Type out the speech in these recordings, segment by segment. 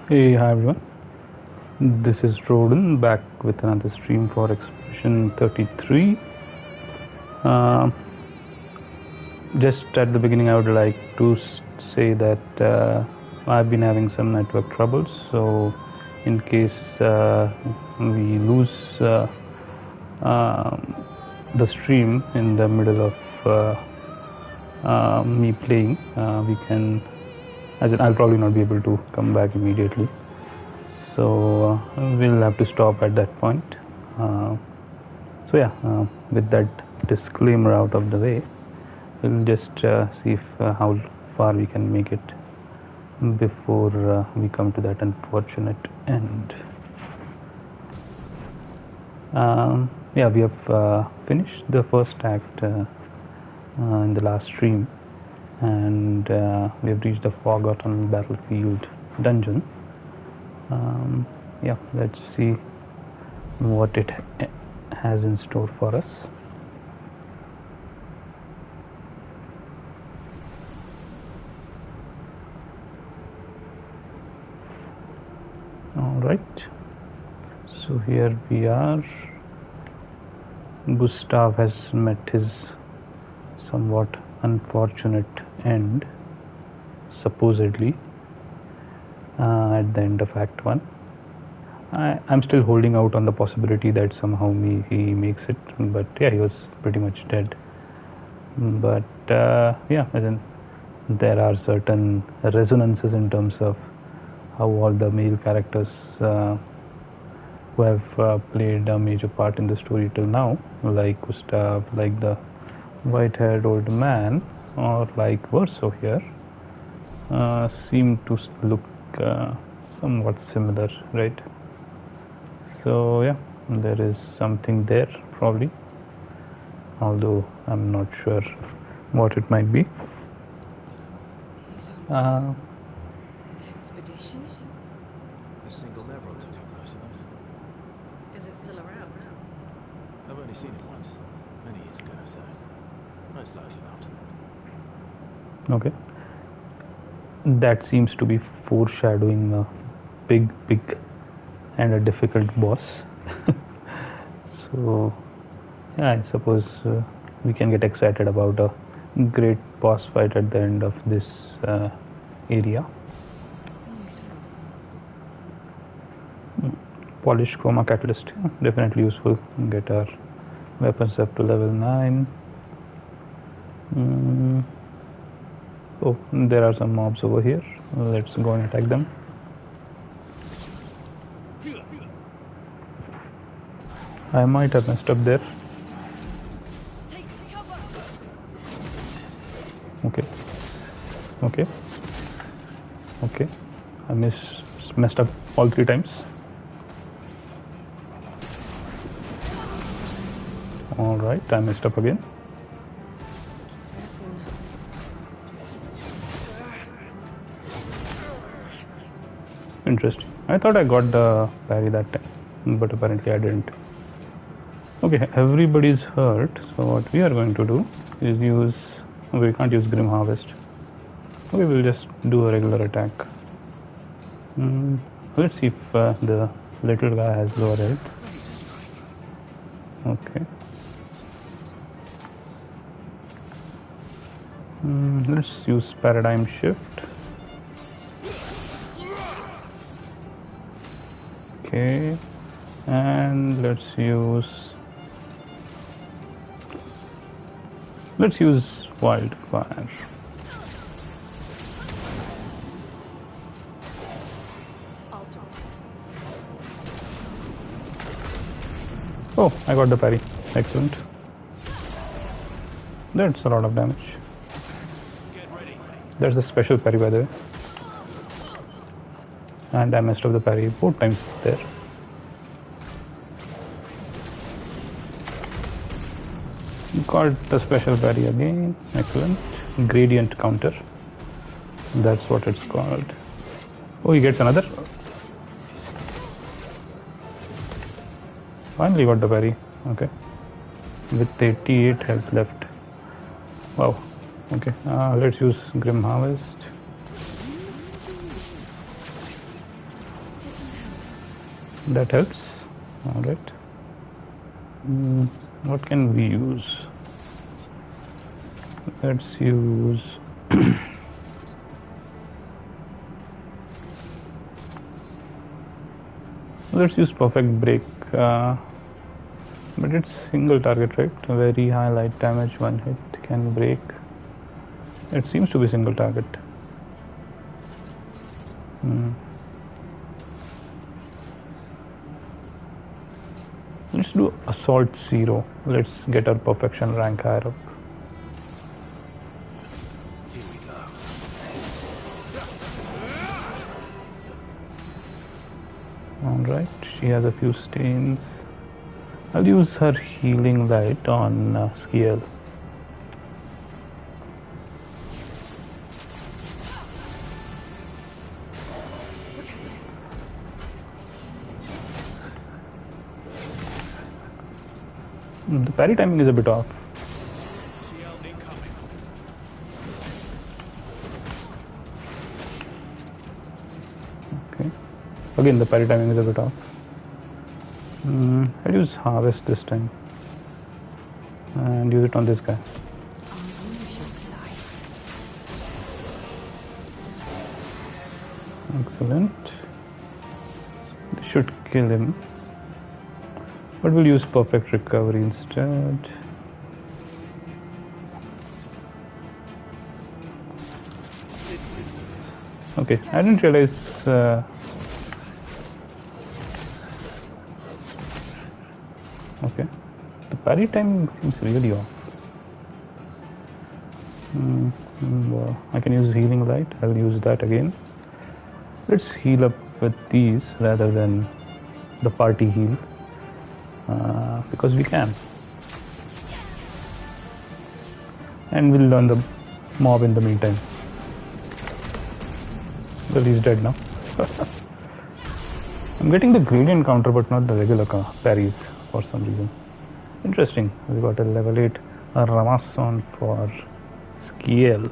Hey, hi everyone. This is Roden back with another stream for Expedition 33. Just at the beginning, I would like to say that I've been having some network troubles. So, in case we lose the stream in the middle of me playing, we can. As in, I'll probably not be able to come back immediately, so we'll have to stop at that point. With that disclaimer out of the way, we'll just see if how far we can make it before we come to that unfortunate end. We have finished the first act in the last stream, and we have reached the Forgotten Battlefield dungeon. Let's see what it has in store for us. Alright, so here we are. Gustav has met his somewhat unfortunate end, supposedly, at the end of Act 1. I'm still holding out on the possibility that somehow he makes it, but yeah, he was pretty much dead. But there are certain resonances in terms of how all the male characters who have played a major part in the story till now, like Gustav, like the white-haired old man, or like Verso here, seem to look somewhat similar, right? So yeah, there is something there probably, although I'm not sure what it might be. These are expeditions? A single Neville took out most of them. Is it still around? I've only seen it once, many years ago, so most likely not. Okay. That seems to be foreshadowing a big and a difficult boss. So, yeah, I suppose we can get excited about a great boss fight at the end of this area. Useful. Polished chroma catalyst, definitely useful. Get our weapons up to level 9. Oh, there are some mobs over here. Let's go and attack them. I might have messed up there. Take cover. Okay. I messed up all 3 times. Alright, I messed up again. Interesting. I thought I got the parry that time, but apparently I didn't. Okay, everybody's hurt, so what we are going to do is use... we can't use Grim Harvest. Okay, we'll just do a regular attack. Let's see if the little guy has lower health. Okay. Let's use Paradigm Shift. Okay, and let's use Wildfire. Oh, I got the parry. Excellent. That's a lot of damage. There's a special parry, by the way. And I messed up the parry 4 times there. Got the special parry again. Excellent. Gradient counter. That's what it's called. Oh, he gets another. Finally got the parry. Okay. With 88 health left. Wow. Okay. Let's use Grim Harvest. That helps. All right. What can we use? Let's use let's use perfect break, but it's single target, right? Very high light damage, one hit can break. It seems to be single target. Let's do assault 0. Let's get our perfection rank higher up. Here we go. Alright, she has a few stains. I'll use her healing light on Skiel. The parry timing is a bit off. Shield incoming. Okay. Again, the parry timing is a bit off. I'll use harvest this time and use it on this guy. Excellent. This should kill him. But we'll use perfect recovery instead. Okay, I didn't realize okay, the parry timing seems really off. I can use healing light. I'll use that again. Let's heal up with these rather than the party heal. Because we can, and we'll learn the mob in the meantime. Well, he's dead now. I'm getting the gradient counter but not the regular parries for some reason. Interesting. We got a level 8 Ramasson for Skiel.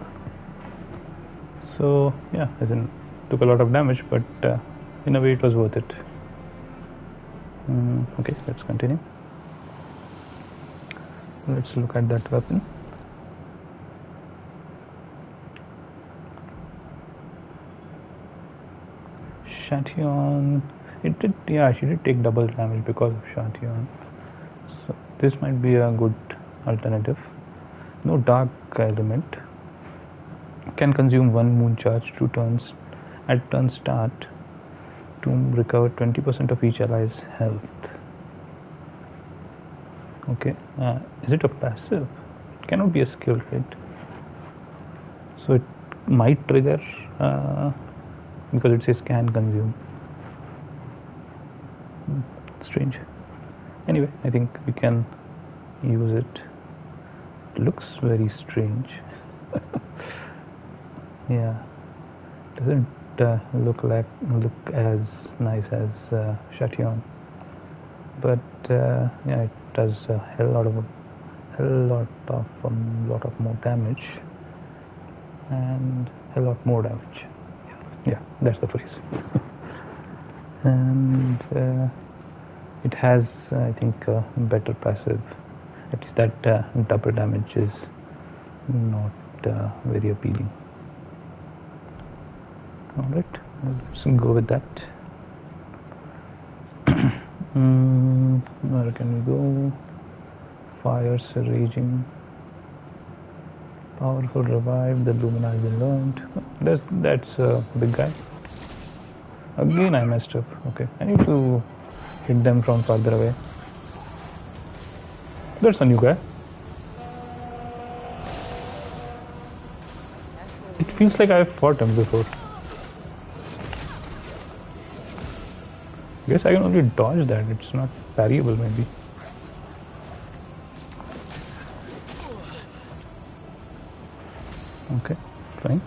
So yeah, as in took a lot of damage, but in a way it was worth it. Okay, let's continue. Let's look at that weapon. Chatillon. It did, yeah, she did take double damage because of Chatillon. So this might be a good alternative. No dark element. Can consume 1 moon charge 2 turns at turn start to recover 20% of each ally's health. Okay, is it a passive? It cannot be a skill, right? So it might trigger because it says can consume. Strange. Anyway, I think we can use it. It looks very strange. Yeah, doesn't look as nice as Chatillon, but yeah, it does a lot of more damage and a lot more damage. Yeah, that's the phrase. And it has, I think, a better passive. At least that double damage is not very appealing. Alright, let's go with that. Where can we go? Fires raging. Powerful revive. The Lumina has been learned. That's a big guy. Again I messed up. Okay, I need to hit them from farther away. That's a new guy. It feels like I've fought him before. Guess I can only dodge that. It's not parryable, maybe. Okay, fine.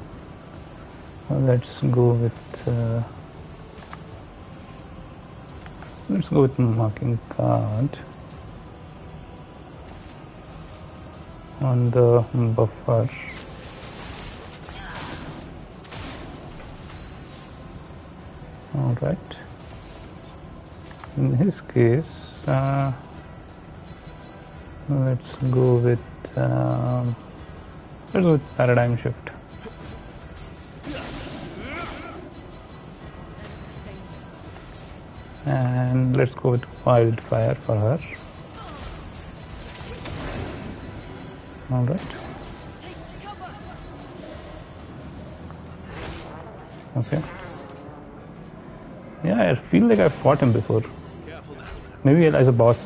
Well, let's go with marking card on the buffer. All right. In his case, let's go with paradigm shift. And let's go with wildfire for her. All right. Take cover. Okay. Yeah, I feel like I've fought him before. Careful now. Maybe as a boss.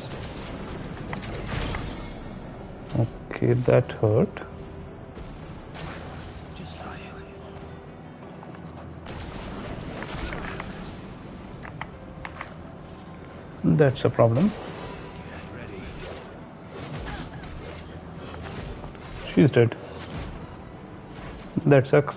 Okay, that hurt. Just try it. That's a problem. Get ready. She's dead. That sucks.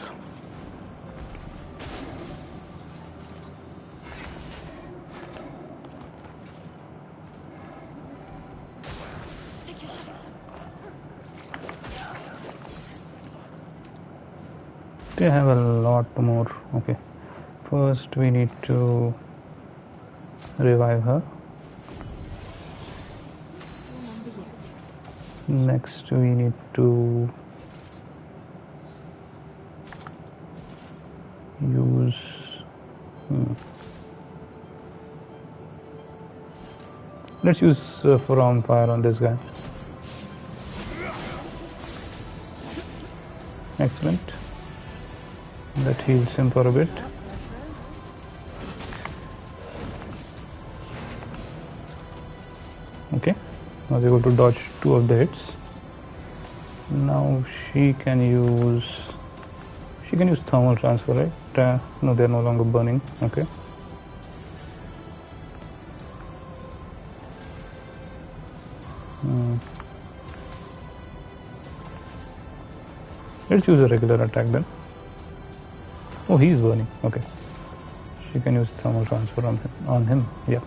Take your shot. They have a lot more. Okay. First, we need to revive her. Remember yet. Next, we need to use. Let's use from fire on this guy. Excellent. That heals him for a bit. Okay. I was able to dodge 2 of the hits. Now she can use thermal transfer, right? No, they're no longer burning. Okay. Let's use a regular attack then. Oh, he's burning. Okay. She can use thermal transfer on him. Yeah.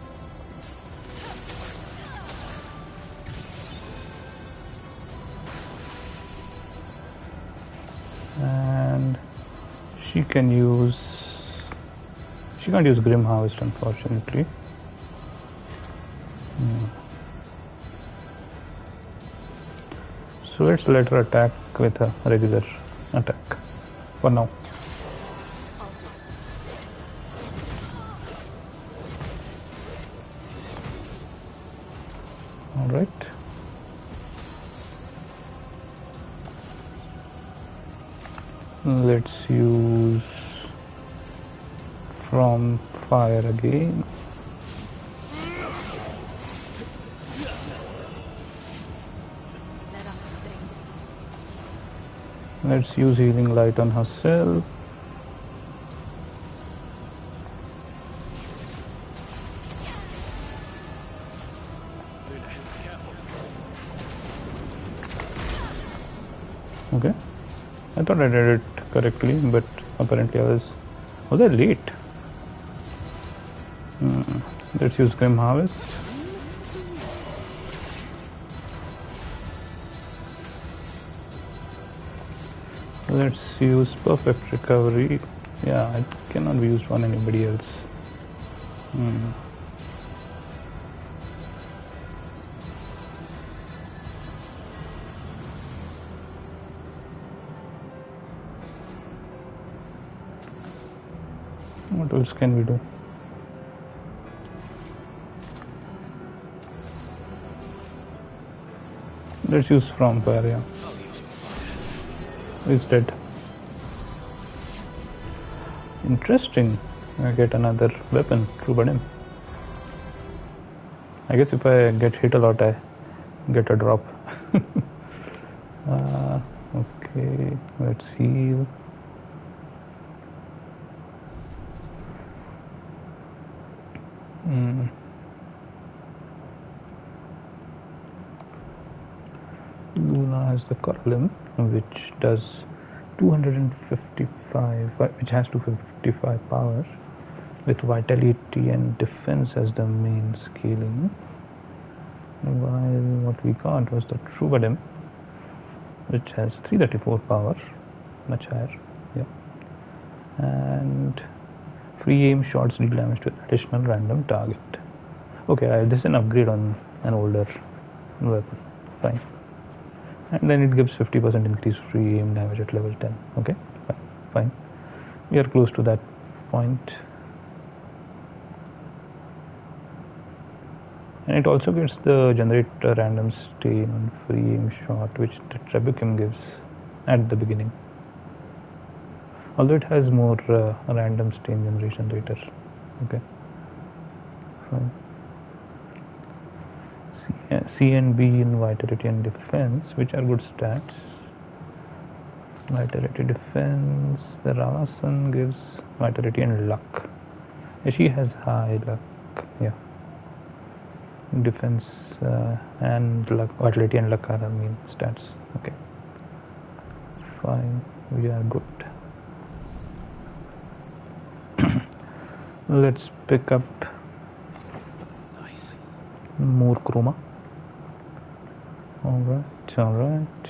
And she can't use Grim Harvest, unfortunately. So let's let her attack with a regular attack for now. I'll do it. All right. Let's use from fire again. Let us stay. Let's use healing light on herself. Careful. Okay. I thought I did it correctly, but apparently was I late? Let's use Grim Harvest. Let's use Perfect Recovery. Yeah, it cannot be used on anybody else. What else can we do? Let's use from fire, yeah. He's dead. Interesting. I get another weapon, true but him. I guess if I get hit a lot, I get a drop. Okay, let's heal. Luna has the column, which does 255, which has 255 power, with vitality and defense as the main scaling. While what we got was the Troubadour, which has 334 power, much higher, yeah. And free aim shots deal damage to an additional random target. Okay, this is an upgrade on an older weapon. Fine. And then it gives 50% increase free aim damage at level 10. Okay, fine. We are close to that point. And it also gets the generate a random stain on free aim shot, which the Trebuchem gives at the beginning. Although it has more random stain generation later. Okay, fine. C and B in vitality and defense, which are good stats. Vitality, defense. The Ravasan gives vitality and luck. She has high luck. Yeah. Defense and luck, vitality and luck are the main stats. Okay. Fine. We are good. Let's pick up Nice. more chroma. Alright.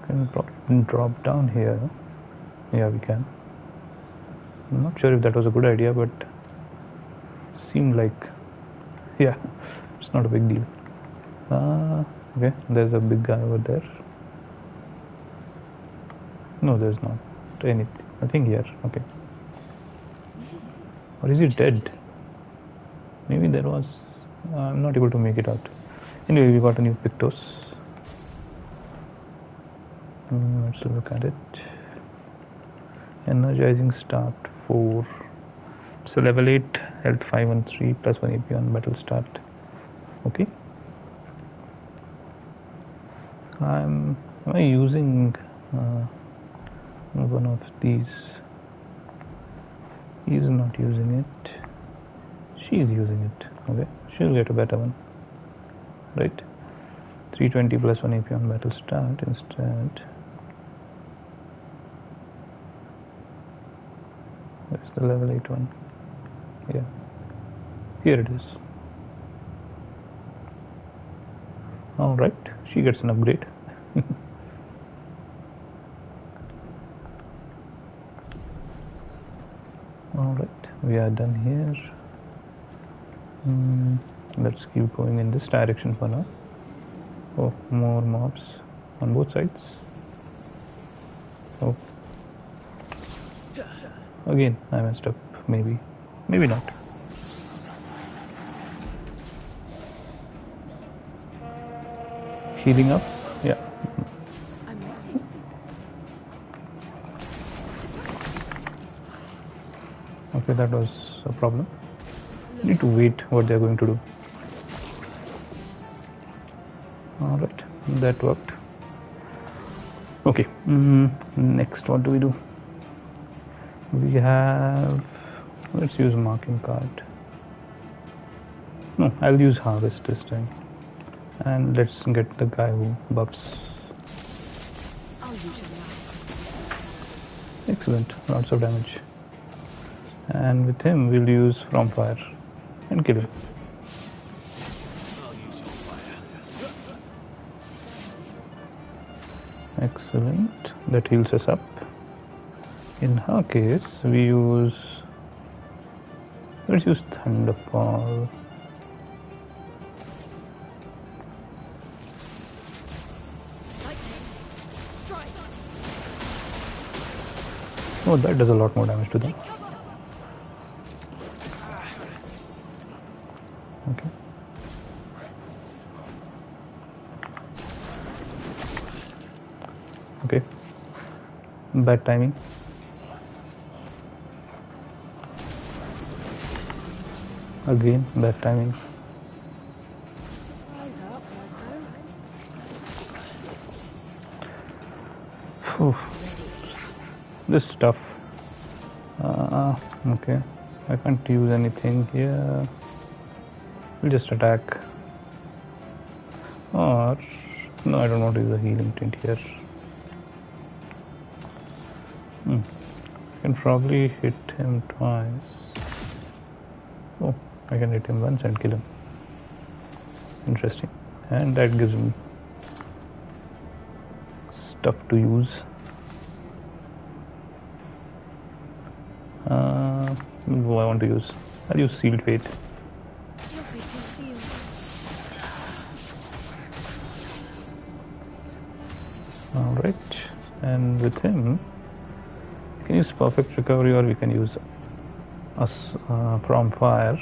Can probably drop down here. Yeah, we can. I'm not sure if that was a good idea, but seemed like, yeah, it's not a big deal. Okay, there's a big guy over there. No, there's not anything. Nothing here. Okay. Or is he dead? Maybe there was. I'm not able to make it out. Anyway, we got a new Pictos. Let's look at it. Energizing start 4. So level 8, health 5 and 3, plus 1 AP on battle start. Okay. Am I using one of these? He is not using it. She is using it. Okay, she'll get a better one. Right? 320 plus 1 AP on battle start instead. Where's the level 8 one? Yeah. Here it is. Alright, she gets an upgrade. Alright, we are done here. Let's keep going in this direction for now. Oh, more mobs on both sides. Oh. Again, I messed up. Maybe not. Healing up? Yeah. I'm waiting. Okay, that was a problem. Need to wait what they're going to do. Alright, that worked. Okay, next what do we do? We have, let's use marking card. No, I'll use harvest this time. And let's get the guy who buffs. I'll use your knife. Excellent, lots of damage. And with him we'll use from fire and kill him. I'll use your fire. Excellent, that heals us up. In her case, we use, let's use Thunderfall. Lightning. Strike. Oh, that does a lot more damage to them. Take cover. Okay. Okay. Bad timing. Again, bad timing. Rise up, Perso. Phew. This is tough. Okay. I can't use anything here. We'll just attack. Or, no, I don't want to use a healing tint here. I can probably hit him twice. Oh, I can hit him once and kill him. Interesting. And that gives me stuff to use. What do I want to use? I'll use Sealed Fate. Your Alright, and with him we can use perfect recovery, or we can use from fire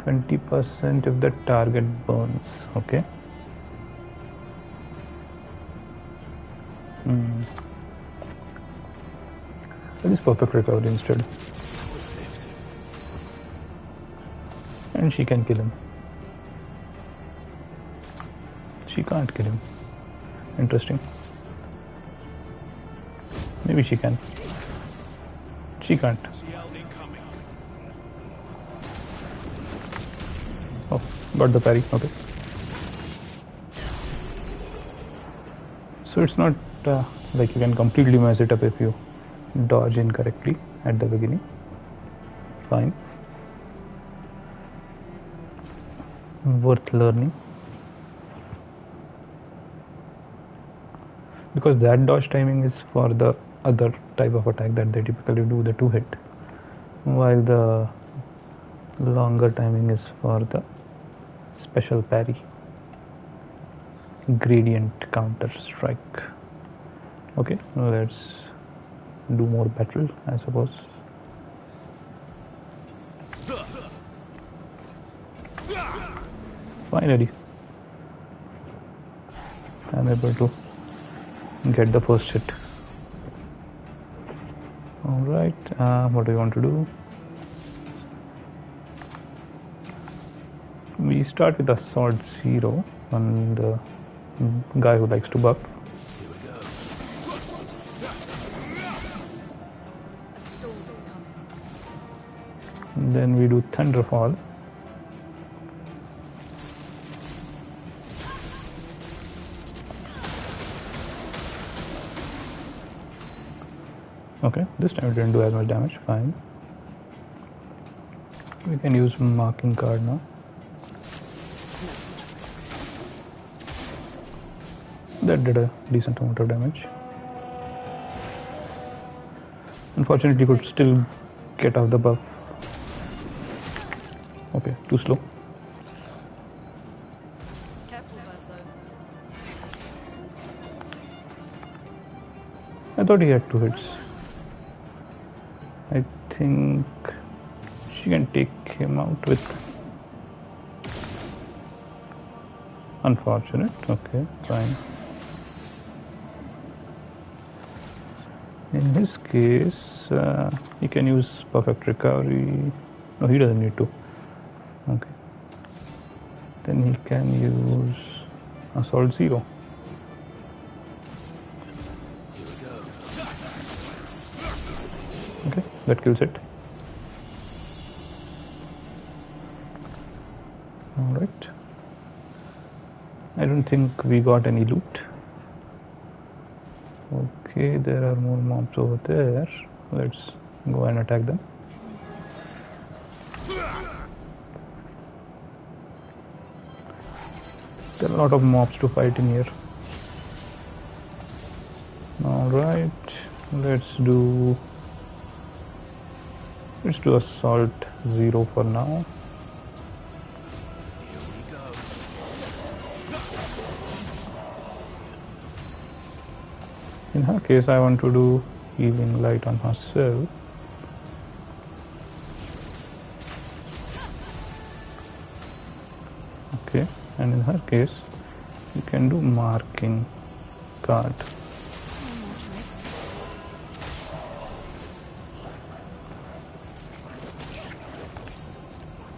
20% if the target burns. Okay. That is perfect recovery instead. And she can kill him. She can't kill him. Interesting. Maybe she can. She can't. Oh, got the parry. Okay. So it's not like you can completely mess it up if you dodge incorrectly at the beginning. Fine. Worth learning. Because that dodge timing is for the other type of attack that they typically do, the 2-hit, while the longer timing is for the special parry, gradient counter strike. Okay, let's do more battle, I suppose. Finally, I'm able to get the first hit. Alright, what do you want to do? We start with Assault 0 on the guy who likes to buff. A storm is coming. Then we do Thunderfall. Okay, this time it didn't do as much damage, fine. We can use marking card now. That did a decent amount of damage. Unfortunately, could still get off the buff. Okay, too slow. Careful, Verso. I thought he had 2 hits. I think she can take him out with... Unfortunate. Okay, fine. In his case, he can use perfect recovery. No, he doesn't need to. Okay. Then he can use Assault 0. Okay, that kills it. Alright. I don't think we got any loot. Okay, there are more mobs over there. Let's go and attack them. There are a lot of mobs to fight in here. Alright, let's do Assault 0 for now. In her case, I want to do Healing Light on herself. Okay, and in her case, you can do Marking Card.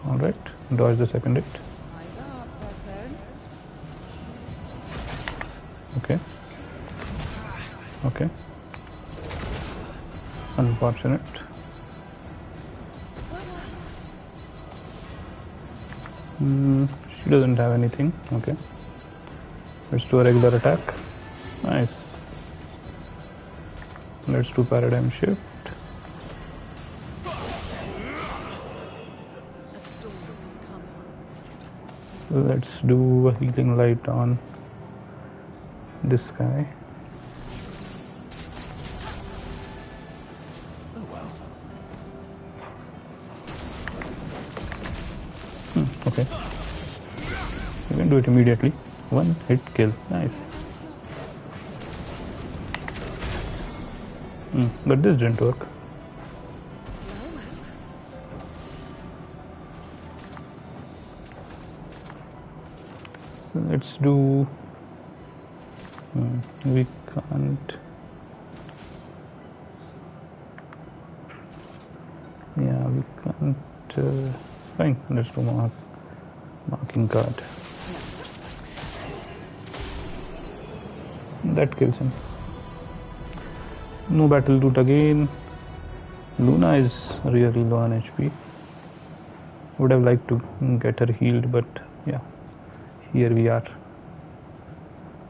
Alright, dodge the second hit. Eyes up, Verso. Okay. Okay. Unfortunate. She doesn't have anything. Okay. Let's do a regular attack. Nice. Let's do Paradigm Shift. A storm is coming. Let's do a Healing Light on this guy. Okay. You can do it immediately. One hit kill. Nice. But this didn't work. Let's do. We can't. Yeah, we can't. Fine, let's do marking card. That kills him. No battle loot again. Luna is really low on HP. Would have liked to get her healed, but yeah, here we are.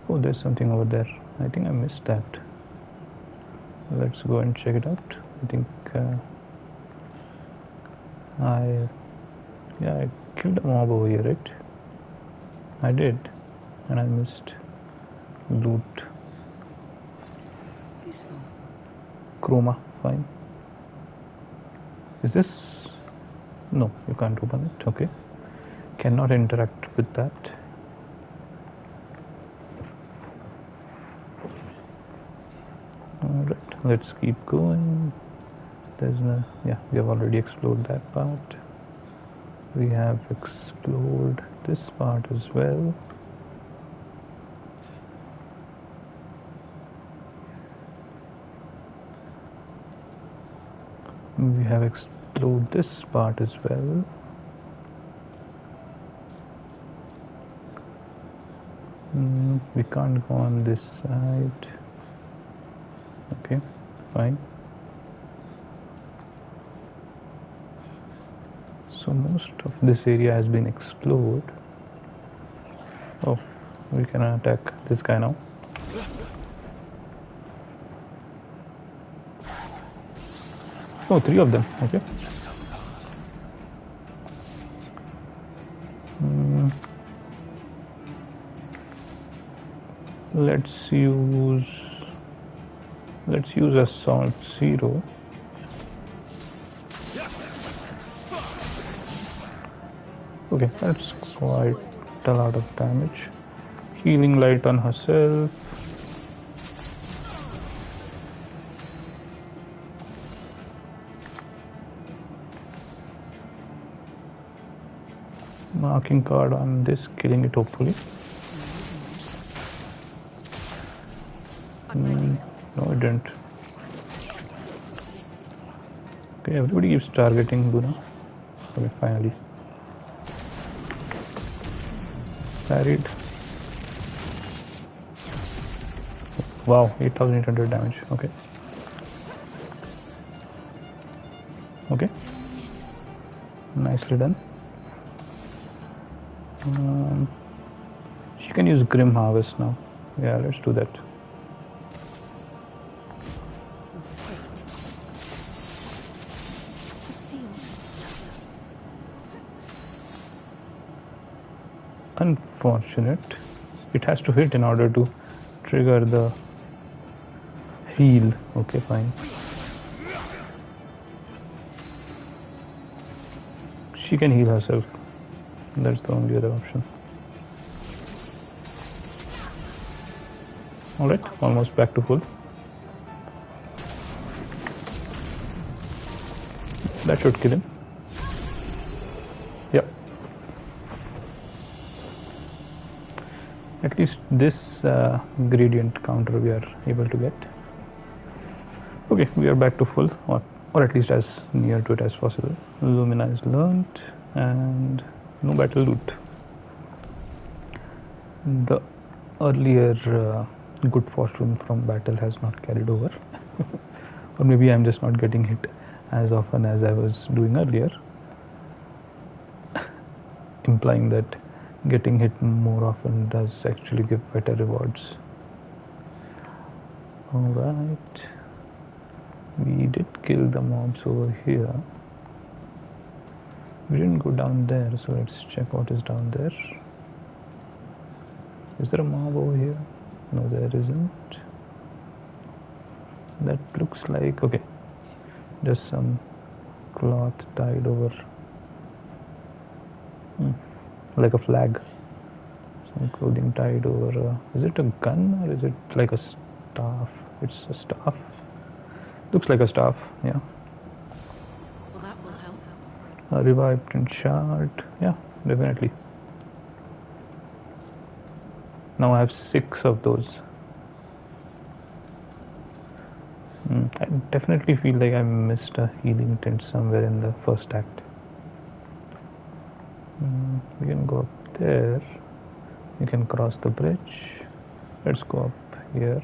Oh, there's something over there. I think I missed that. Let's go and check it out. I think I killed a mob over here, right? I did, and I missed loot. Useful. Chroma, fine. Is this? No, you can't open it. Okay. Cannot interact with that. Alright, let's keep going. There's no. Yeah, we have already explored that part. We have explored this part as well. We have explored this part as well. We can't go on this side. Okay, fine. So most of this area has been explored. Oh, we can attack this guy now. Oh, 3 of them. Okay. Let's use Assault 0. Okay, that's quite a lot of damage. Healing light on herself. Marking card on this, killing it hopefully. No, it didn't. Okay, everybody keeps targeting Luna. Okay, finally. Parried. Wow, 8,800 damage. Okay. Okay. Nicely done. She can use Grim Harvest now. Yeah, let's do that. Unfortunate. It has to hit in order to trigger the heal. Okay, fine. She can heal herself. That's the only other option. Alright, almost back to full. That should kill him. Yep. At least this gradient counter we are able to get. Okay, we are back to full, or at least as near to it as possible. Lumina is learnt, and no battle loot. The earlier good fortune from battle has not carried over. Or maybe I'm just not getting hit as often as I was doing earlier, implying that getting hit more often does actually give better rewards. Alright, we did kill the mobs over here. We didn't go down there, so let's check what is down there. Is there a mob over here? No, there isn't. That looks like, okay, just some cloth tied over, like a flag. Some clothing tied over. Is it a gun or is it like a staff? It's a staff. Looks like a staff, yeah. Well, that will help. A revived print shard, yeah, definitely. Now I have 6 of those. I definitely feel like I missed a healing tent somewhere in the first act. We can go up there. You can cross the bridge. Let's go up here.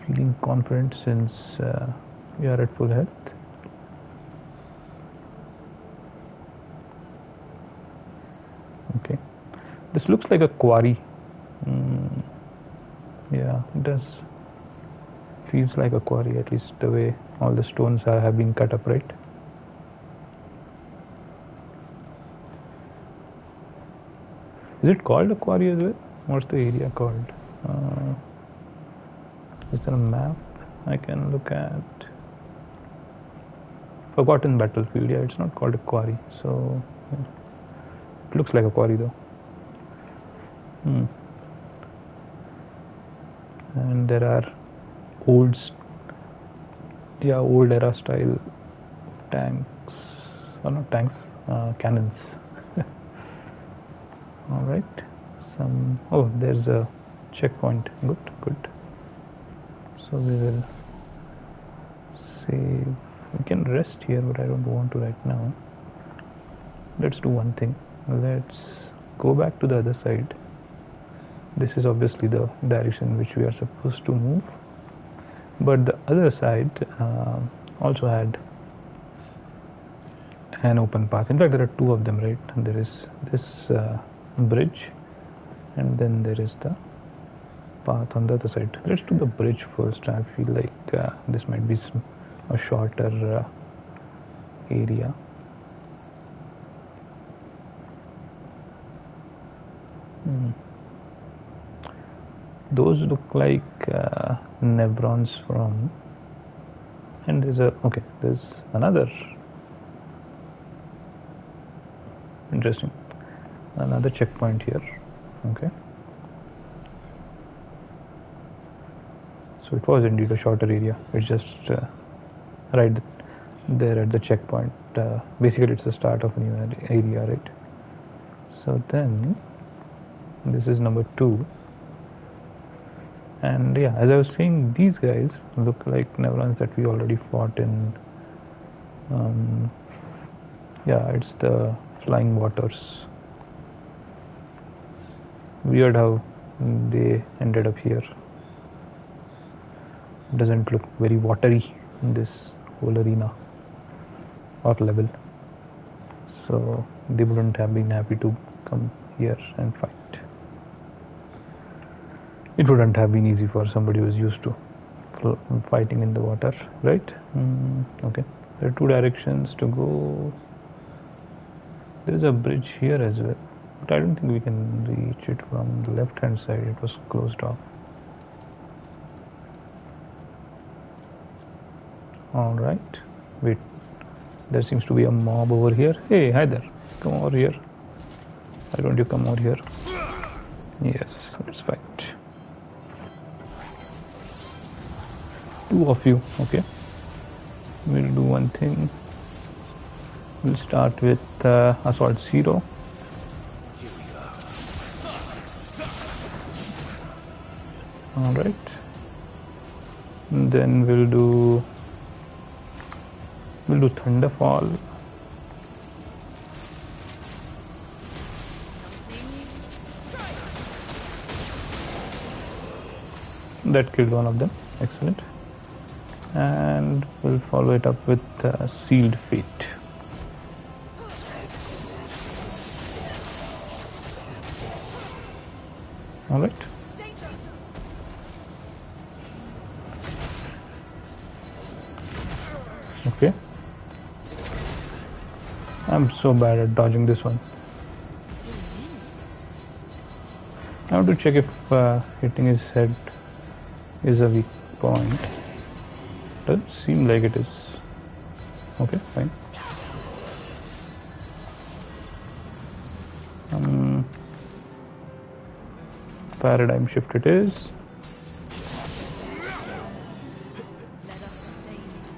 Feeling confident since we are at full health. Okay. This looks like a quarry. Yeah, it does. Feels like a quarry, at least the way all the stones have been cut up, right? Is it called a quarry as well? What's the area called? Is there a map I can look at? Forgotten battlefield. Yeah, it's not called a quarry. So yeah. It looks like a quarry though. And there are old era style tanks, or not tanks, cannons. All right. Oh, there's a checkpoint. Good. So we will save. We can rest here, but I don't want to right now. Let's do one thing. Let's go back to the other side. This is obviously the direction in which we are supposed to move, but the other side also had an open path. In fact, there are 2 of them, right? And there is this bridge, and then there is the path on the other side. Let's do the bridge first. I feel like this might be a shorter area. Those look like Nevrons from, and there's another, interesting, another checkpoint here. Okay, so it was indeed a shorter area. It's just right there at the checkpoint. Basically it's the start of a new area, right? So then this is number 2. And yeah, as I was saying, these guys look like Nevrons that we already fought in. Yeah, it's the Flying Waters. Weird how they ended up here. Doesn't look very watery in this whole arena or level. So they wouldn't have been happy to come here and fight. It wouldn't have been easy for somebody who's used to fighting in the water, right? Okay, there are 2 directions to go. There is a bridge here as well, but I don't think we can reach it from the left hand side. It was closed off. All right, wait, there seems to be a mob over here. Hey, hi there, come over here. Why don't you come over here? Yes, let's fight. 2 of you, okay. We'll do one thing. We'll start with Assault 0. Alright. Then we'll do Thunderfall. That killed one of them. Excellent. And we'll follow it up with Sealed Fate. All right. Okay. I'm so bad at dodging this one. I have to check if hitting his head is a weak point. Doesn't seem like it is. Okay, fine. paradigm shift it is. Let us stay here.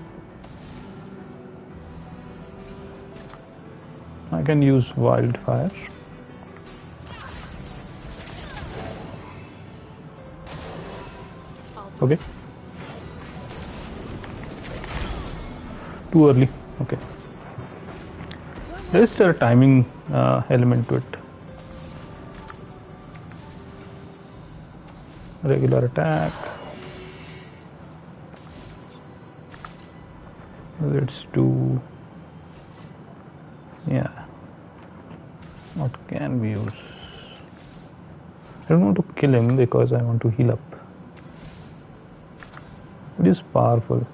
I can use wildfire. Okay. Too early. Okay. There is still a timing element to it. Regular attack. Let's do. Yeah. What can we use? I don't want to kill him because I want to heal up. It is powerful.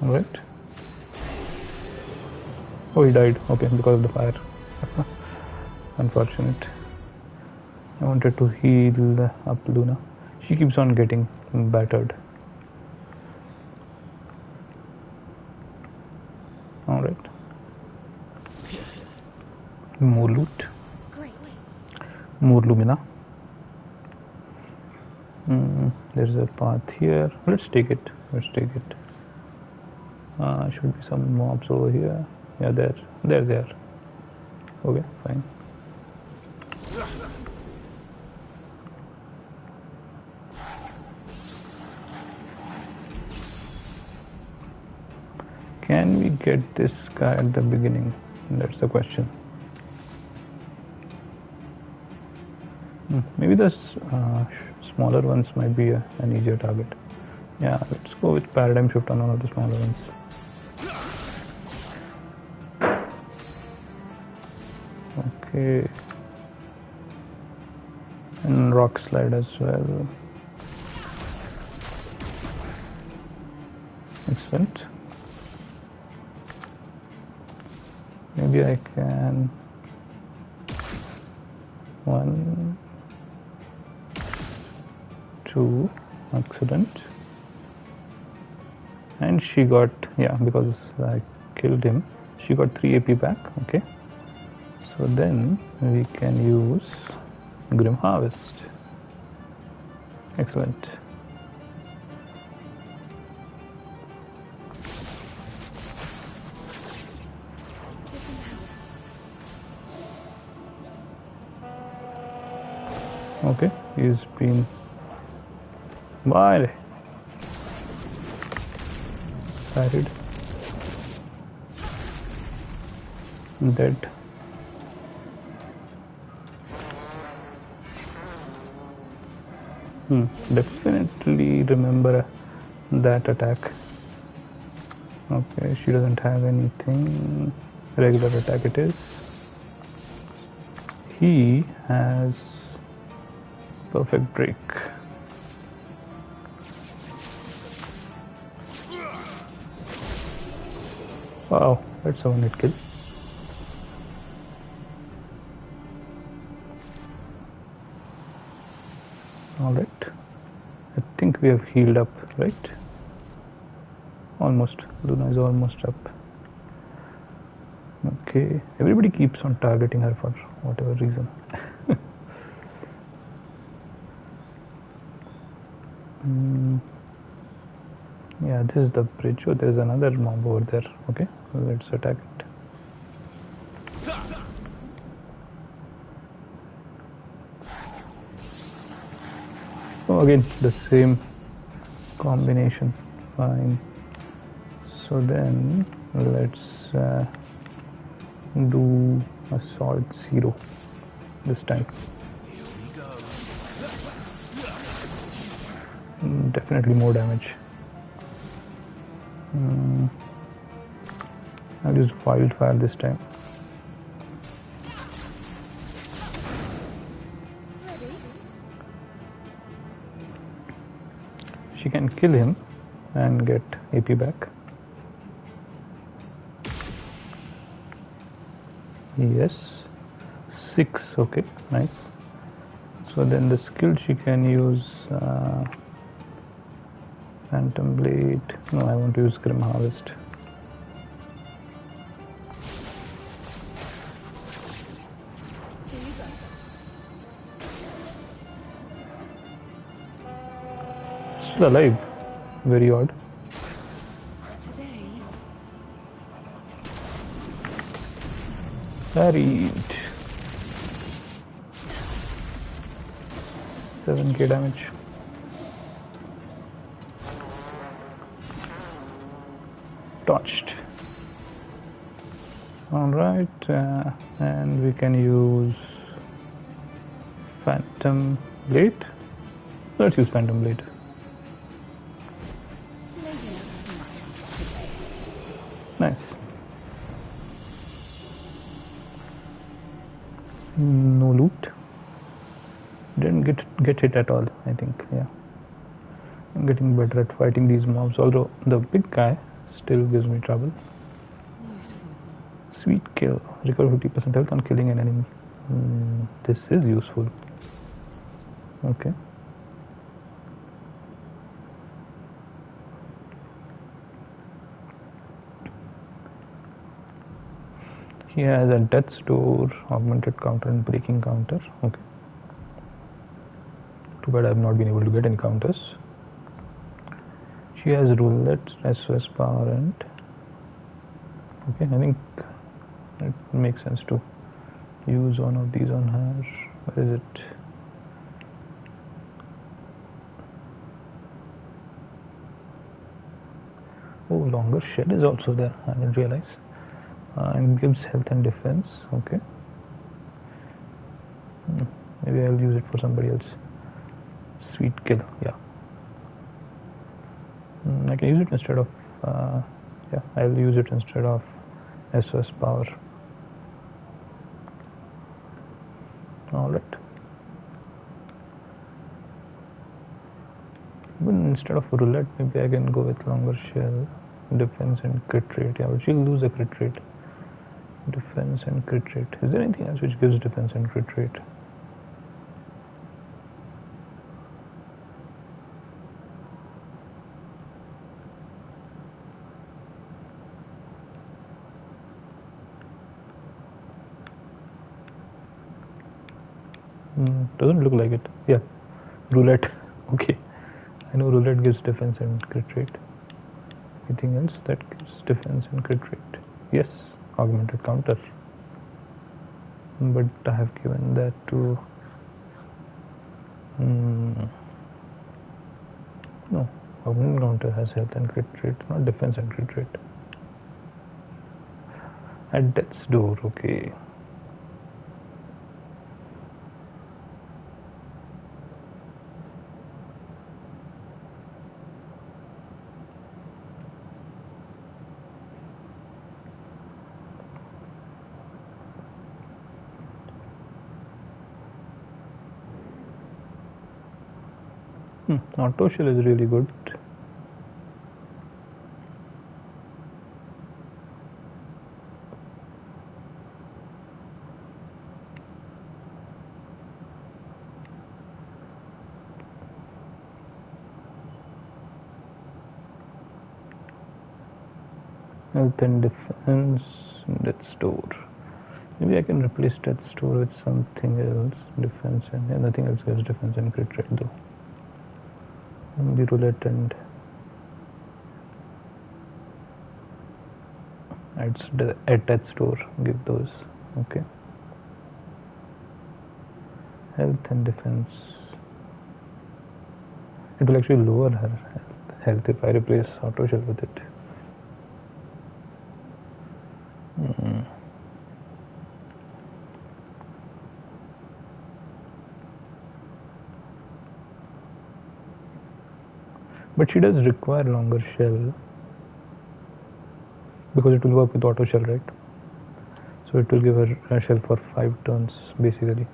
Alright. Oh, he died. Okay, because of the fire. Unfortunate. I wanted to heal up Luna. She keeps on getting battered. Alright. More loot. Great. More Lumina. There's a path here. Let's take it. Should be some mobs over here. Yeah, there. Okay, fine. Can we get this guy at the beginning? That's the question. Maybe the smaller ones might be an easier target. Yeah, let's go with paradigm shift on one of the smaller ones. Okay. And rock slide as well. Excellent. Maybe I can. 1, 2, excellent. And she got, yeah, because I killed him, she got 3 AP back. Okay. So then we can use Grim Harvest. Excellent. Okay, he's been buried. Dead. Definitely remember that attack. Okay, she doesn't have anything. Regular attack it is. He has perfect break. Wow, that's a one-hit kill. Alright. I think we have healed up, right? Almost. Luna is almost up. Okay. Everybody keeps on targeting her for whatever reason. Yeah, this is the bridge. Oh, there is another mob over there. Okay, let's attack it. Oh, again the same combination. Fine. So then let's do assault 0 this time. Definitely more damage. I'll use wildfire this time. She can kill him and get AP back. Yes, 6. Okay, nice. So then the skill she can use Phantom Blade. No, I want to use Grim Harvest. still alive. Very odd. Today, Parried. 7k damage. Touched. Alright, and we can use Phantom Blade. Let's use Phantom Blade. maybe not see myself today. Nice. No loot. Didn't get hit at all, I think. Yeah. I'm getting better at fighting these mobs, although the big guy still gives me trouble. Useful. Sweet kill. Recover 50% health on killing an enemy. This is useful. Okay. He has a death store, augmented counter, and breaking counter. Okay. Too bad I have not been able to get any counters. She has roulette, SOS power, and okay, I think it makes sense to use one of these on her. Where is it? Oh, longer shell is also there. I didn't realize. And gives health and defense. Okay. Maybe I'll use it for somebody else. Sweet kill. Yeah. I can use it instead of. Yeah, I'll use it instead of SOS power. Alright. Instead of roulette, maybe I can go with longer shell, defense and crit rate. Yeah, but she'll lose a crit rate. Defense and crit rate. Is there anything else which gives defense and crit rate? Doesn't look like it. Yeah, roulette. Okay, I know roulette gives defense and crit rate. Anything else that gives defense and crit rate? Yes, augmented counter. But I have given that to. No, augmented counter has health and crit rate, not defense and crit rate. At death's door. Okay. Auto shell is really good. Health and defense, death's door. Maybe I can replace death's door with something else. Defense and nothing else gives defense and crit rate though. The roulette and at death's door give those. Okay. Health and defense. It will actually lower her health if I replace auto shell with it. But she does require longer shell because it will work with auto shell, right? So it will give her a shell for 5 turns basically.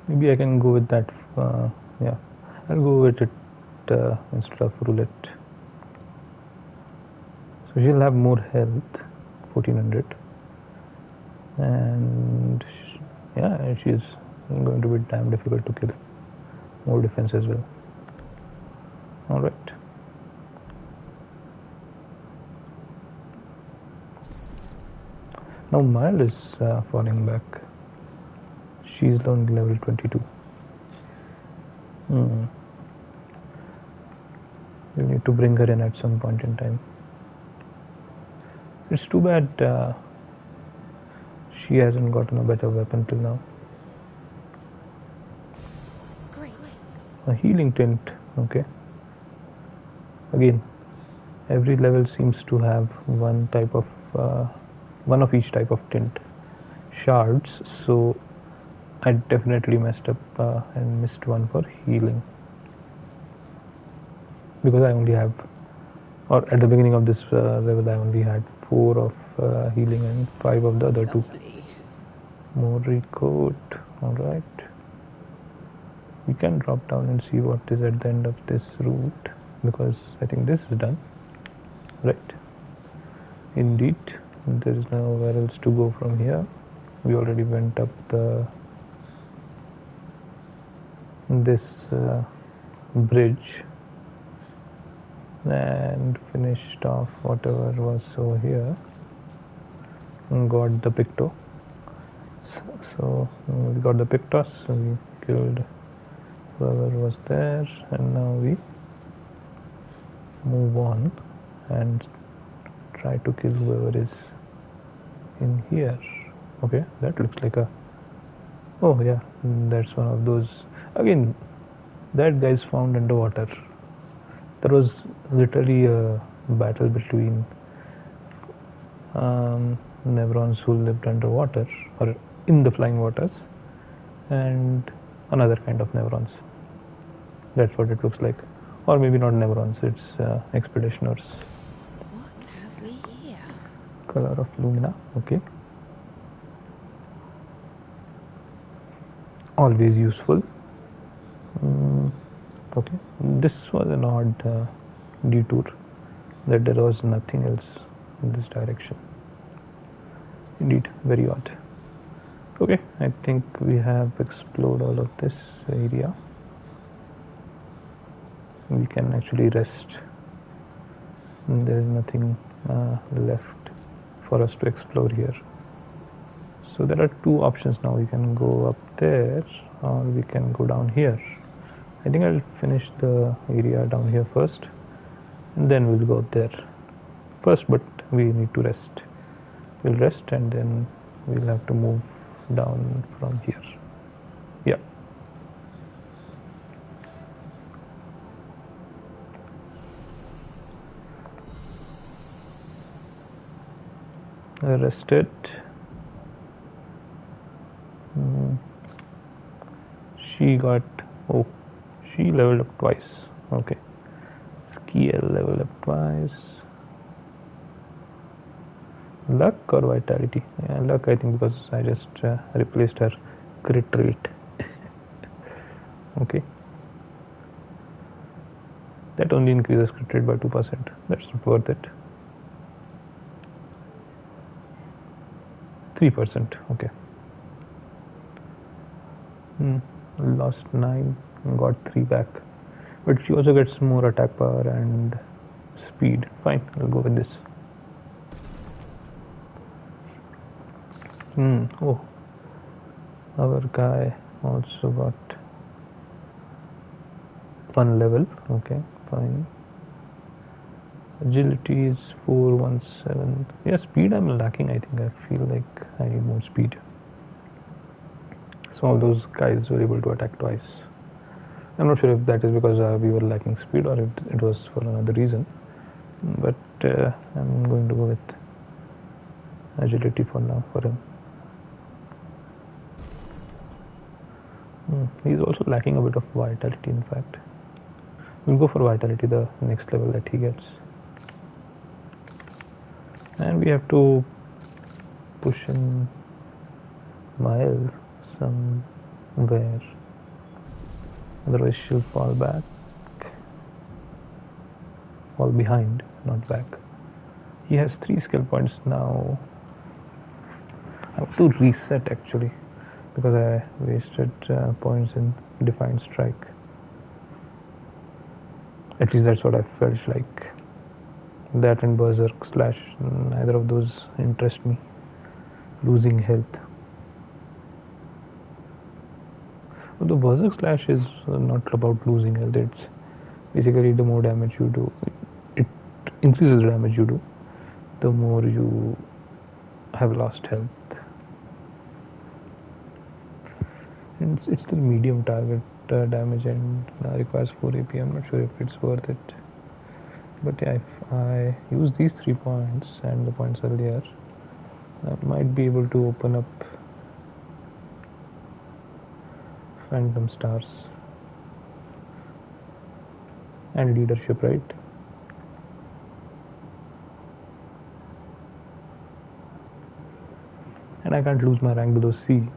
Maybe I can go with that. Yeah, I'll go with it instead of roulette. So she'll have more health, 1400. And yeah, she's going to be damn difficult to kill. More defense as well. Alright. Now Mile is falling back. She's only level 22. We'll need to bring her in at some point in time. It's too bad she hasn't gotten a better weapon till now. Great. A healing tint, okay. Again, every level seems to have one of each type of tint shards, so I definitely messed up and missed one for healing, because I only have, or at the beginning of this level I only had 4 of healing and 5 of the other 2. Lovely. More recoat. Alright, we can drop down and see what is at the end of this route, because I think this is done. Right, indeed, there is nowhere else to go from here. We already went up this bridge and finished off whatever was over here and got the Picto. So we got the Pictos, so we killed whoever was there, and now we move on and try to kill whoever is in here. Okay, that looks like a, oh yeah, that's one of those. Again, that guy's found underwater. There was literally a battle between Nevrons who lived underwater or in the flying waters and another kind of Nevrons. That's what it looks like. Or maybe not Nevrons, it's Expeditioners. What have we here? Color of Lumina, okay. Always useful. Okay, this was an odd detour, that there was nothing else in this direction. Indeed, very odd. Okay, I think we have explored all of this area. We can actually rest. There is nothing left for us to explore here. So there are 2 options now. We can go up there or we can go down here. I think I'll finish the area down here first and then we'll go up there first, but we need to rest. We'll rest and then we'll have to move down from here. Yeah. I rested. She got, oh, she leveled up twice. Okay. Skill leveled up twice. Luck or vitality? Yeah, luck, I think, because I just replaced her crit rate. Okay. That only increases crit rate by 2%. That's not worth it. 3%. Okay. Lost 9, got 3 back. But she also gets more attack power and speed. Fine, I'll go with this. Oh, our guy also got 1 level. Okay, fine. Agility is 417. Yeah, speed I'm lacking. I think I feel like I need more speed. Some of those guys were able to attack twice. I'm not sure if that is because we were lacking speed or if it was for another reason. But I'm going to go with agility for now for him. He's also lacking a bit of vitality, in fact. We'll go for vitality the next level that he gets. And we have to push in Mile somewhere. Otherwise she'll fall back. Fall behind, not back. He has 3 skill points now. I have to reset actually, because I wasted points in Defiant Strike. At least that's what I felt like. That and Berserk Slash, neither of those interest me. losing health. Well, the Berserk Slash is not about losing health. It's basically the more damage you do, it increases the damage you do, the more you have lost health. And it's still medium target damage and requires 4 AP. I'm not sure if it's worth it. But yeah, if I use these 3 points and the points earlier, I might be able to open up Phantom Stars and leadership, right? And I can't lose my rank below C.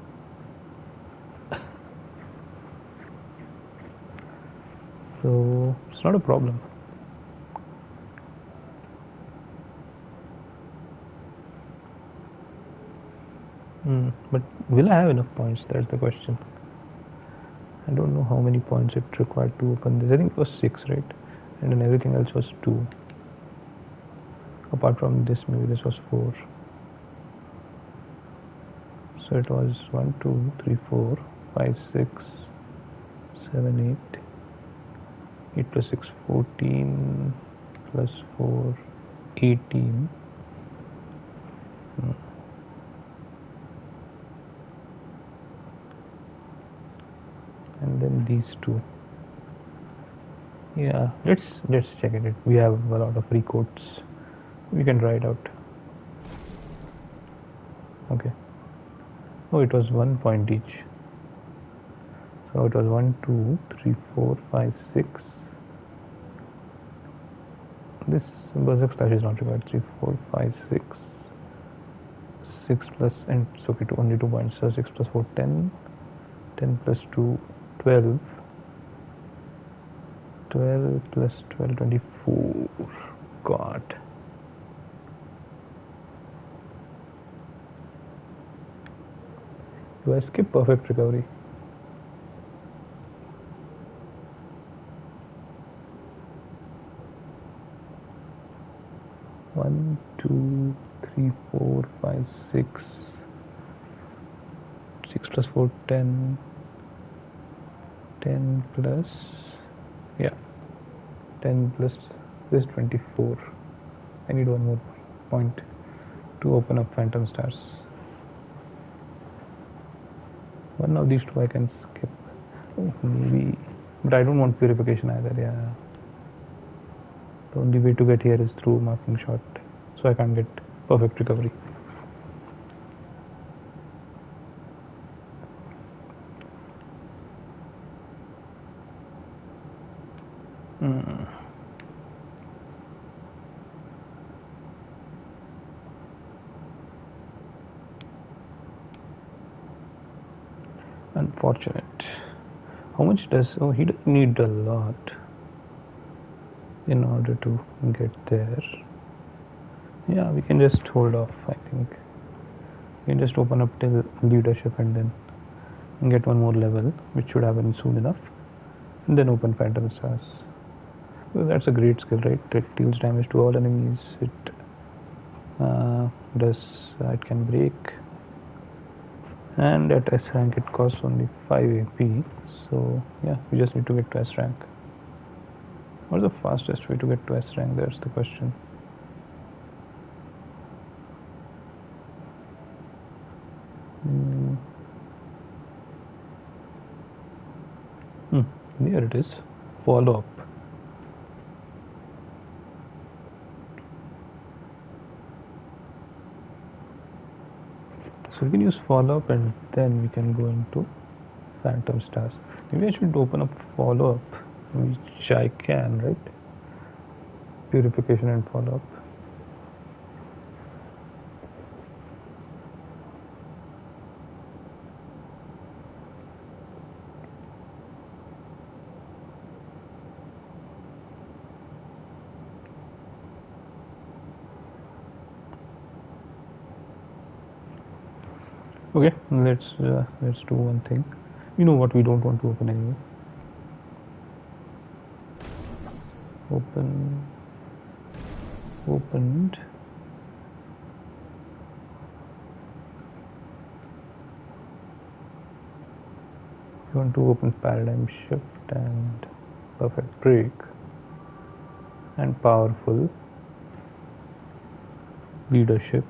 So it's not a problem. But will I have enough points? That's the question. I don't know how many points it required to open this. I think it was 6, right? And then everything else was 2. Apart from this, maybe this was 4. So it was 1, 2, 3, 4, 5, 6, 7, 8. 8 plus 6, 14, plus 4, 18. And then these 2. Yeah, let's check it. We have a lot of free codes. We can try it out. Okay. Oh, it was 1 point each. So it was 1, 2, 3, 4, 5, 6. This Berserk Slash is not required. 3, 4, 5, 6. 6 plus, and it's okay, only 2 points. So 6 plus 4, 10. 10 plus 2, 12. 12 plus 12, 24. God. Do I skip perfect recovery? One, 2, 3, 4, 5, 6. 6 plus 4, 10. 10 plus, yeah, 10 plus this 24. I need one more point to open up Phantom Stars. One of these 2 I can skip. Oh, maybe, but I don't want purification either. Yeah, the only way to get here is through marking shot, so I can't get perfect recovery. Unfortunate. How much does, oh, he doesn't need a lot in order to get there. Yeah, we can just hold off. I think we can just open up till leadership and then get one more level, which should happen soon enough, and then open Phantom Stars. Well, that's a great skill, right? It deals damage to all enemies. It it can break, and at S rank it costs only 5 AP. So yeah, we just need to get to S rank. What's the fastest way to get to S rank? That's the question. There it is. Follow up. So we can use follow up and then we can go into Phantom Stars. Maybe I should open up follow up, which I can, right? Purification and follow up. Okay, let's do one thing. You know what we don't want to open anyway. Opened. You want to open paradigm shift and perfect break and powerful leadership.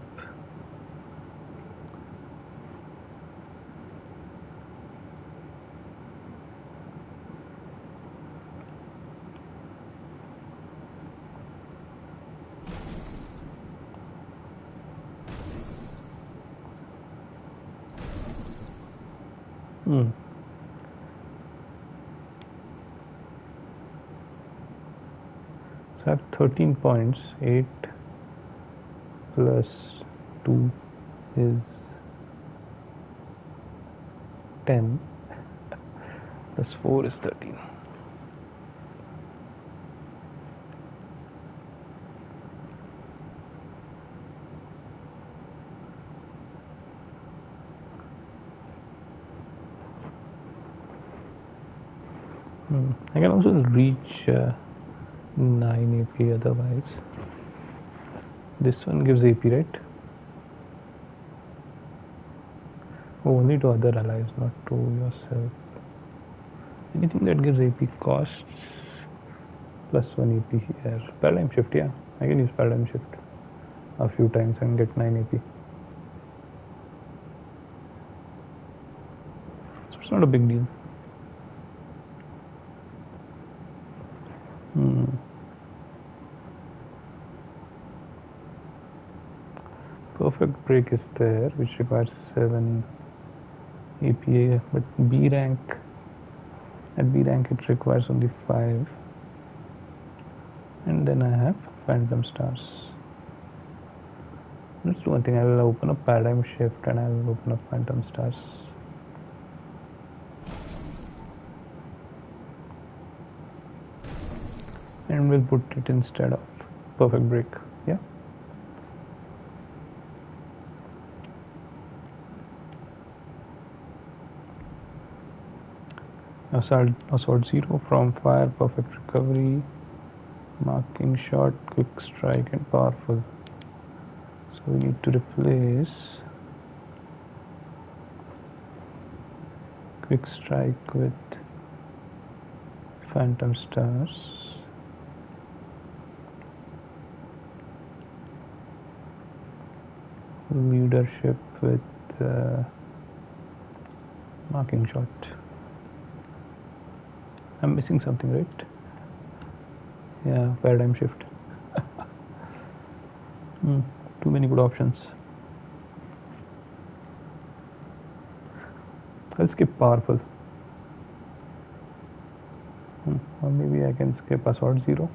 So I have 13 points. 8 plus 2 is 10 plus 4 is 13. I can also reach 9 AP otherwise. This one gives AP, right? Oh, only to other allies, not to yourself. Anything that gives AP costs plus 1 AP here. Paradigm shift, yeah. I can use paradigm shift a few times and get 9 AP. So it's not a big deal. Perfect break is there, which requires 7 APA, but B rank, at B rank it requires only 5. And then I have phantom stars. Let's do one thing. I will open up paradigm shift and I will open up phantom stars. And we'll put it instead of perfect break. Yeah. Assault 0 from fire, perfect recovery, marking shot, quick strike, and powerful. So we need to replace quick strike with phantom stars. Leadership with marking shot. I'm missing something, right? Yeah, paradigm shift. Too many good options. I'll skip powerful. Or maybe I can skip assault 0.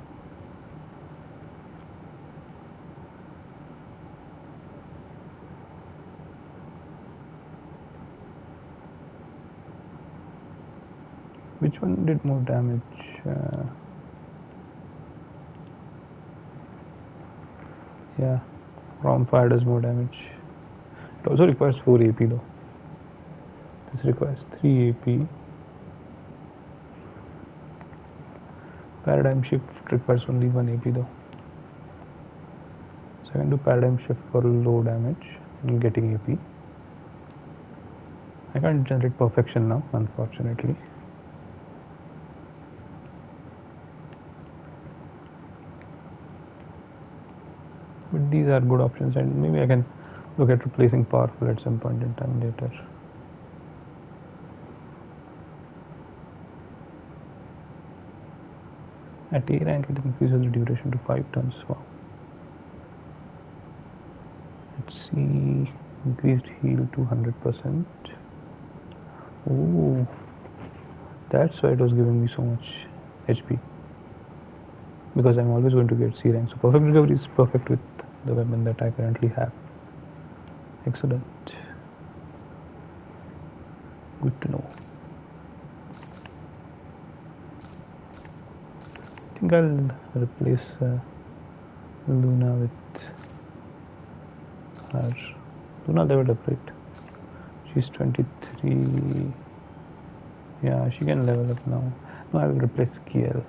Which one did more damage? Yeah, from fire does more damage. It also requires 4 AP though. This requires 3 AP. Paradigm shift requires only 1 AP though. So I can do paradigm shift for low damage and getting AP. I can't generate perfection now, unfortunately. But these are good options, and maybe I can look at replacing powerful at some point in time later. At A rank it increases the duration to 5 turns. Wow. Let's see, increased heal to 100%. Oh, that's why it was giving me so much HP. Because I'm always going to get C rank. So perfect recovery is perfect with the weapon that I currently have. Excellent. Good to know. I think I'll replace Luna with her. Luna leveled up, right? She's 23. Yeah, she can level up now. No, I will replace Kiel.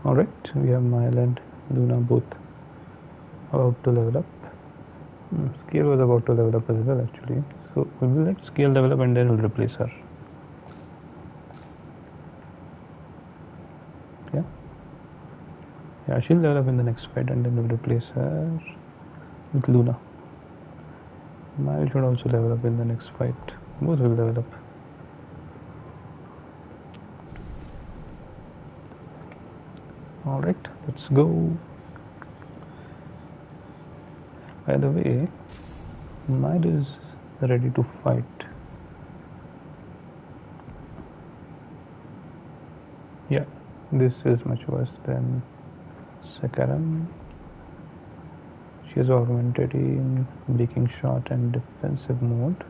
Alright, we have Mile and Luna both about to level up. Scale was about to level up as well actually. So we will let Scale level up and then we'll replace her. Yeah, she'll level up in the next fight and then we'll replace her with Luna. Mile should also level up in the next fight. Both will level up. Alright, let's go. By the way, Mile is ready to fight. Yeah, this is much worse than Sakaram. She is augmented in breaking shot and defensive mode.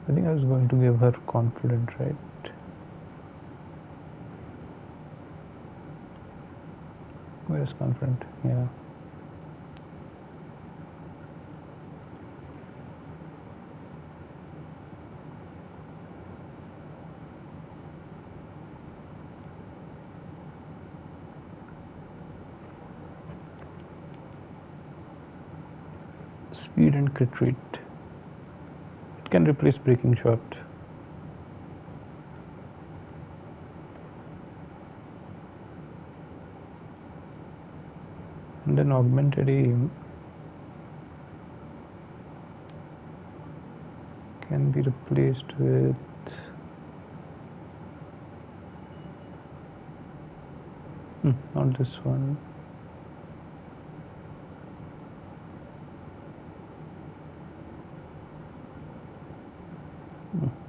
I think I was going to give her confident, right? Where's confident? Yeah. Speed and crit rate. It can replace breaking shot. And then augmented aim can be replaced with not this one.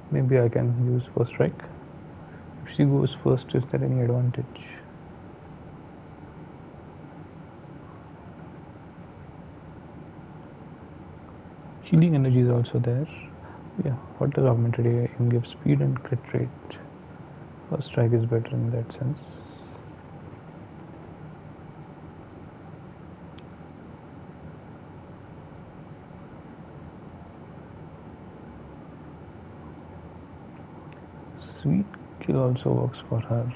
Maybe I can use first strike. If she goes first, is there any advantage? Healing energy is also there. Yeah, what does augmented aim give? Speed and crit rate. First strike is better in that sense. Sweet kill also works for her.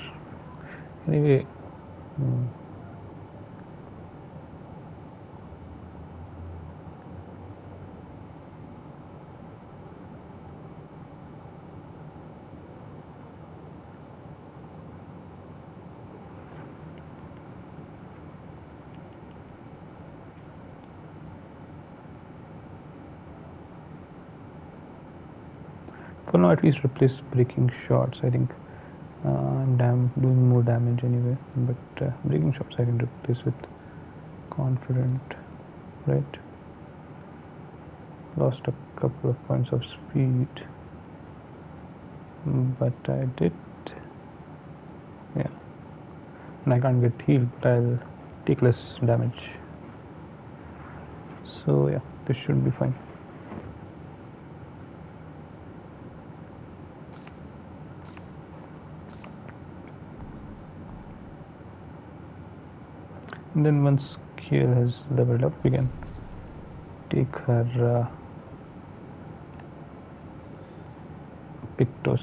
Anyway, for now at least replace breaking shots. I think I'm doing more damage anyway, but breaking shots I can replace with confident, right? Lost a couple of points of speed, but I did, yeah, and I can't get healed, but I'll take less damage, so yeah, this should be fine. And then once Clair has leveled up, we can take her Pictos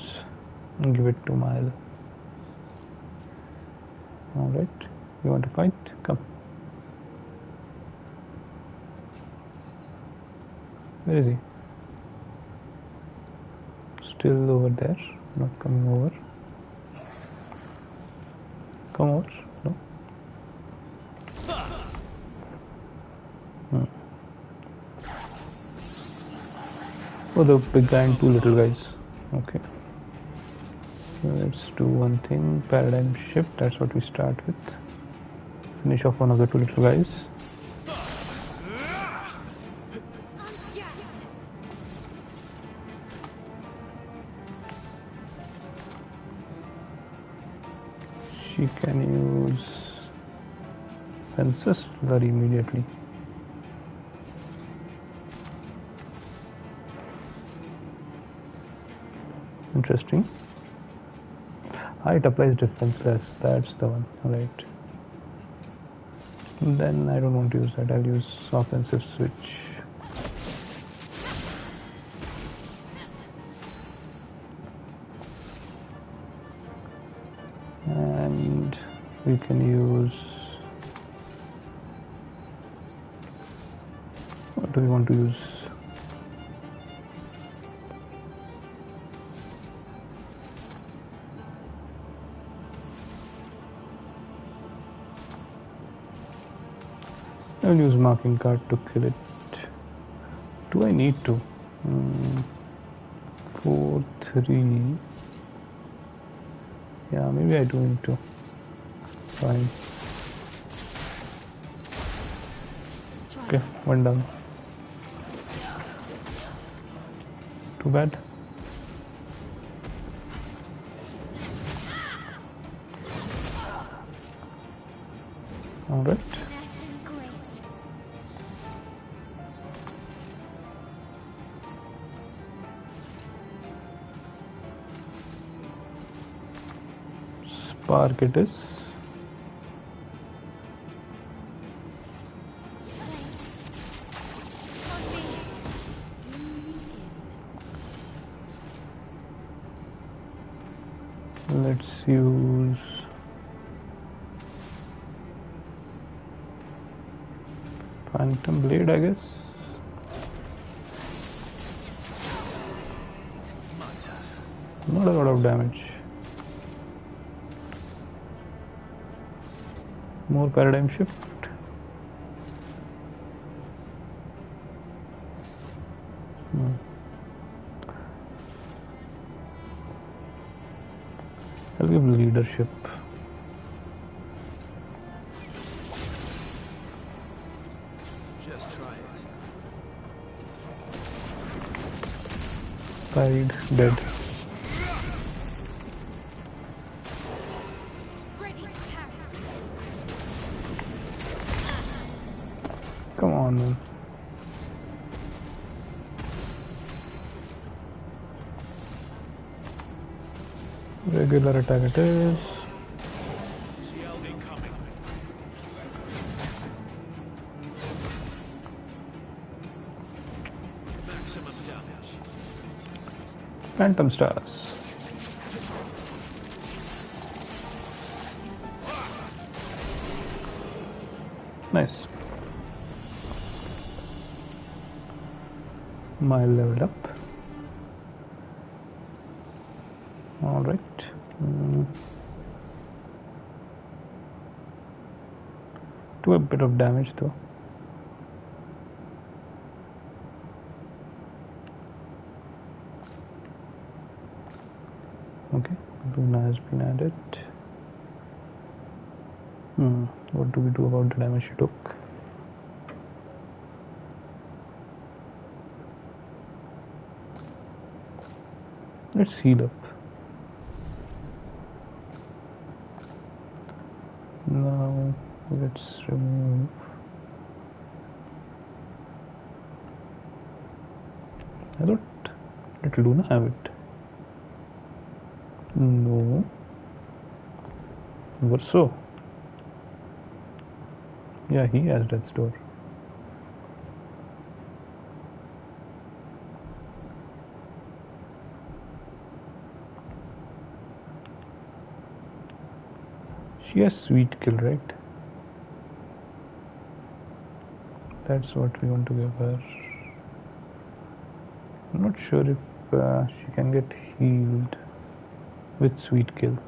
and give it to Mile. Alright, you want to fight? Come. Where is he? Still over there, not coming over. Come over. No. Oh, the big guy and two little guys. Okay. Let's do one thing. Paradigm shift. That's what we start with. Finish off one of the two little guys. She can use Fences very immediately. Interesting. It applies defenseless. That's the one, right? Then I don't want to use that. I'll use offensive switch. and we can use, what do we want to use? I'll use marking card to kill it. Do I need to? 4, 3. Yeah, maybe I do need to. Fine. Okay, one down. Too bad. Alright. Finesse and grace. Spark it is. Thanks. On me. Let's use Phantom Blade, I guess. Not a lot of damage. More paradigm shift. I'll give leadership. Just try it. Died, dead. Ready to carry. Come on, man. Regular attack it is. CL incoming. Maximum damage. Phantom Stars. Nice. My level up. Alright. Do a bit of damage though. Okay, Luna has been added. What do we do about the damage she took? Let's heal up. Now let's remove. I thought, let Luna have it. No. Verso. Yeah, he has Death's Door. She has Sweet Kill, right? That's what we want to give her. I'm not sure if she can get healed with Sweet Kill.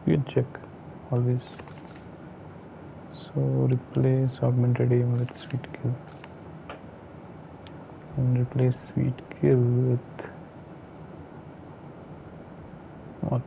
We can check always. So replace Augmented Aim with Sweet Kill. And replace Sweet Kill with what?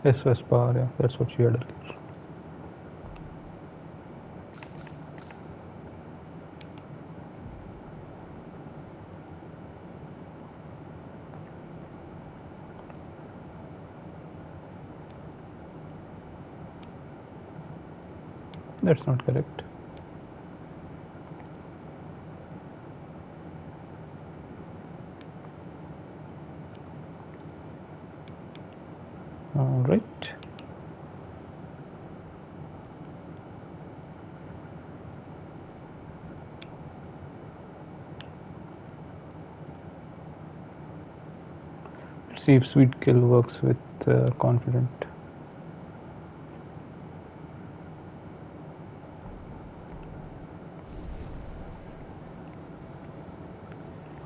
SOS power, yeah, that's what she had earlier. That's not correct. All right. Let's see if sweet kill works with confident.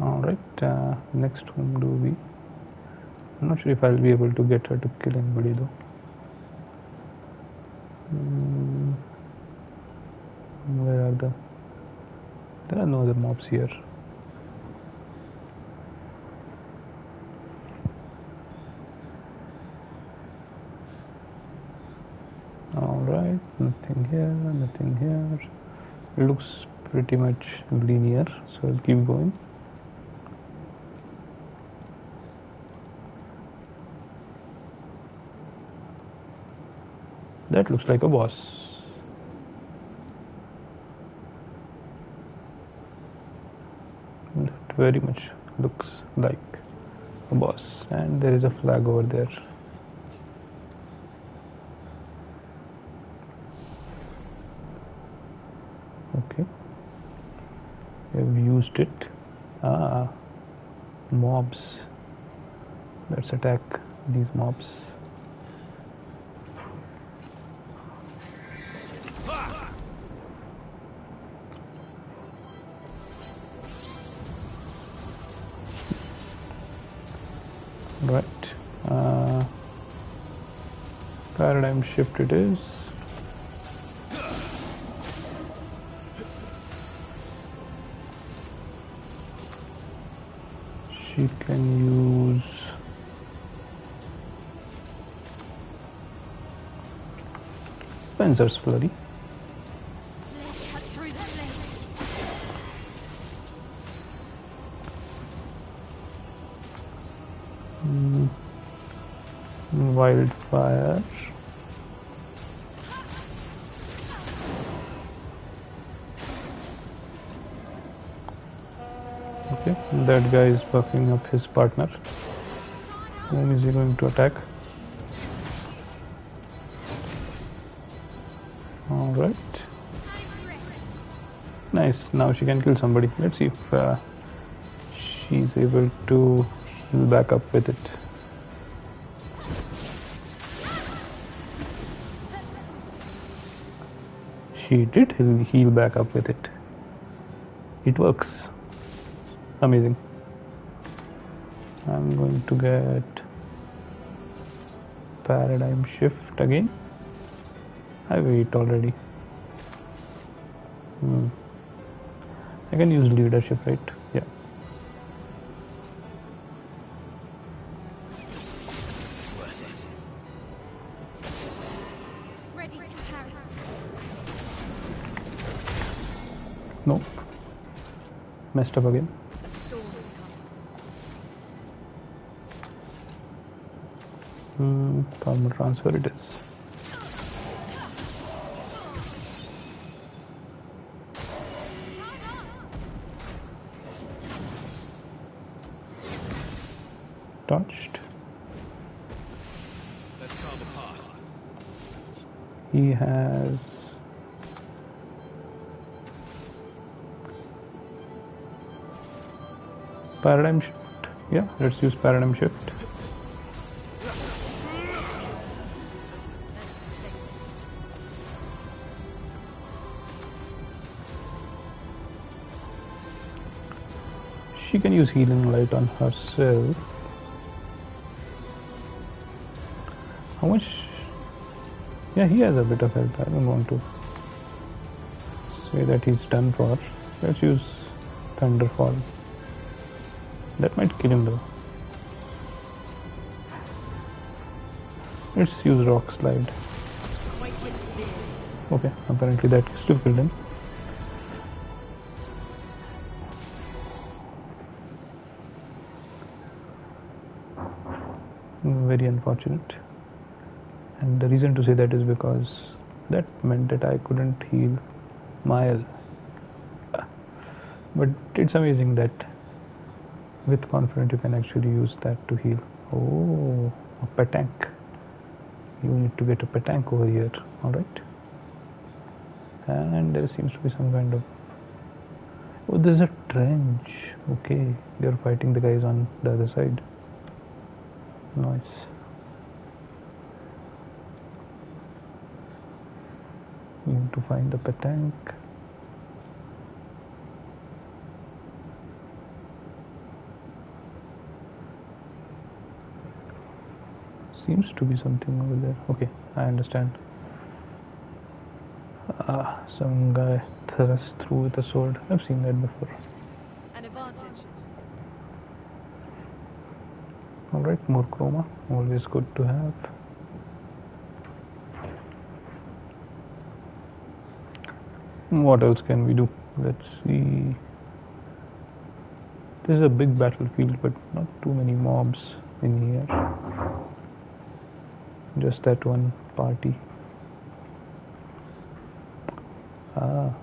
Alright, next whom do we? I'm not sure if I'll be able to get her to kill anybody though. Where are the... There are no other mobs here. Alright, nothing here, nothing here. It looks pretty much linear, so I'll keep going. That looks like a boss. That very much looks like a boss. And there is a flag over there. Okay. We've used it. Mobs. Let's attack these mobs. Right. Paradigm shift it is. She can use Spencer's Flurry. Cut through the flames. Wildfire. Okay, that guy is buffing up his partner. Whom is he going to attack? Alright. Nice, now she can kill somebody. Let's see if she's able to heal back up with it. She did heal back up with it. It works. Amazing. I'm going to get paradigm shift again. I wait already. I can use leadership, right? Yeah. Ready to parry. Nope. Messed up again. A storm is coming. Thermal transfer it is. Touched. Let's carve a path. He has paradigm shift. Yeah, let's use paradigm shift. She can use healing light on herself. How much? Yeah, he has a bit of health. I don't want to say that he's done for. Let's use Thunderfall. That might kill him though. Let's use Rock Slide. Okay, apparently that still killed him. Very unfortunate. And the reason to say that is because that meant that I couldn't heal Mael. But it's amazing that with confident you can actually use that to heal. Oh, a petank. You need to get a petanque over here. Alright. And there seems to be some kind of... Oh, there's a trench. Okay, they're fighting the guys on the other side. Nice. You need to find the petanque. Seems to be something over there. Okay, I understand. Some guy thrust through with a sword. I've seen that before. An advantage. Alright, more chroma. Always good to have. What else can we do? Let's see. This is a big battlefield, but not too many mobs in here. Just that one party.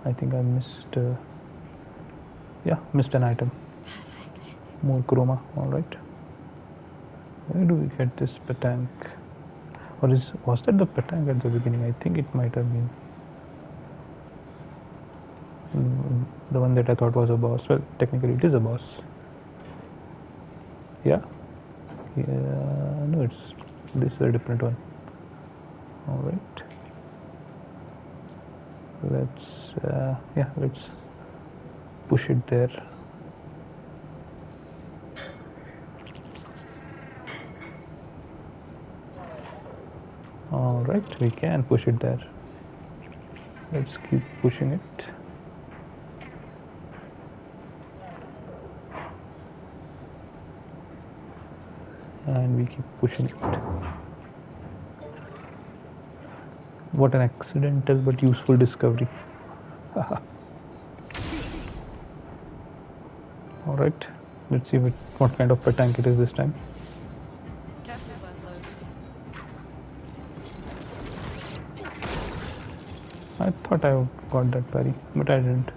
I think I missed... missed an item. Perfect. More chroma, alright. Where do we get this petanque? Or was that the petanque at the beginning? I think it might have been. The one that I thought was a boss. Well, technically it is a boss. Yeah? Yeah, no, this is a different one. Alright. Let's push it there. Alright, we can push it there. Let's keep pushing it. And we keep pushing it. What an accidental but useful discovery. Alright, let's see what kind of petanque it is this time. Careful, Verso. I thought I got that parry, but I didn't.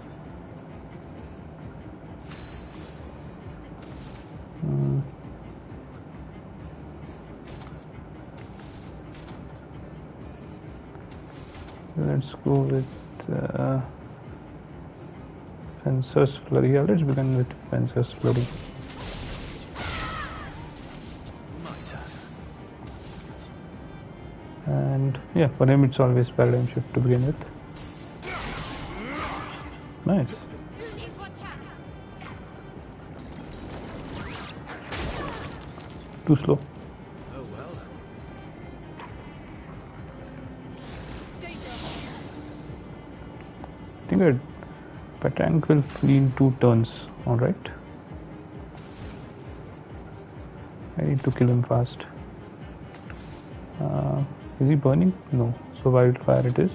Let's go with Fencer's Flurry. Yeah, let's begin with Fencer's Flurry. And yeah, for him it's always paradigm shift to begin with. Nice. Too slow. Oh well. Danger. I think a petanque will flee in 2 turns. Alright. I need to kill him fast. Is he burning? No. So wildfire it is.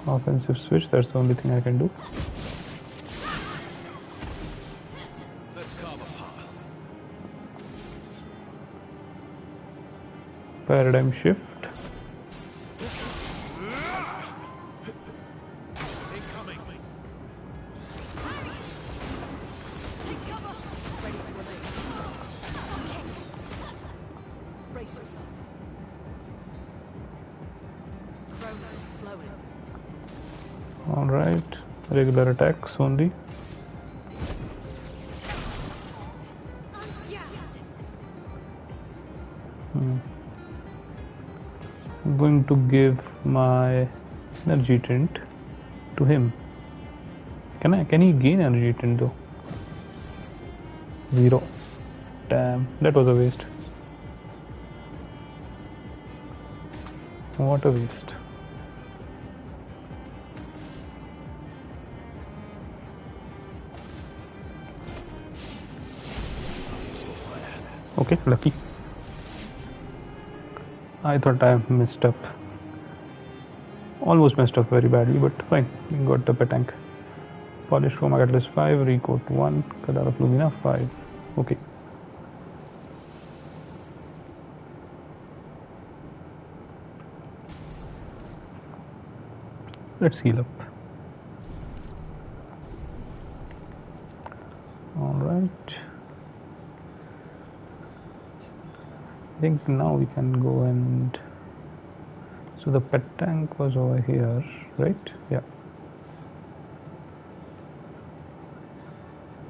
Offensive switch, that's the only thing I can do. Let's carve a path. Paradigm shift. Incoming. Take cover. Ready to evade. Brace yourselves. Chroma is flowing. Alright. Regular attacks only. I'm going to give my energy tint to him. Can he gain energy tint though? 0. Damn, that was a waste. What a waste. Okay, lucky. I thought I messed up. Almost messed up very badly, but fine. We got the petanque. Polished chroma catalyst 5, recoat 1, color of lumina 5. Okay. Let's heal up. think now we can go and so the pet tank was over here, right? Yeah.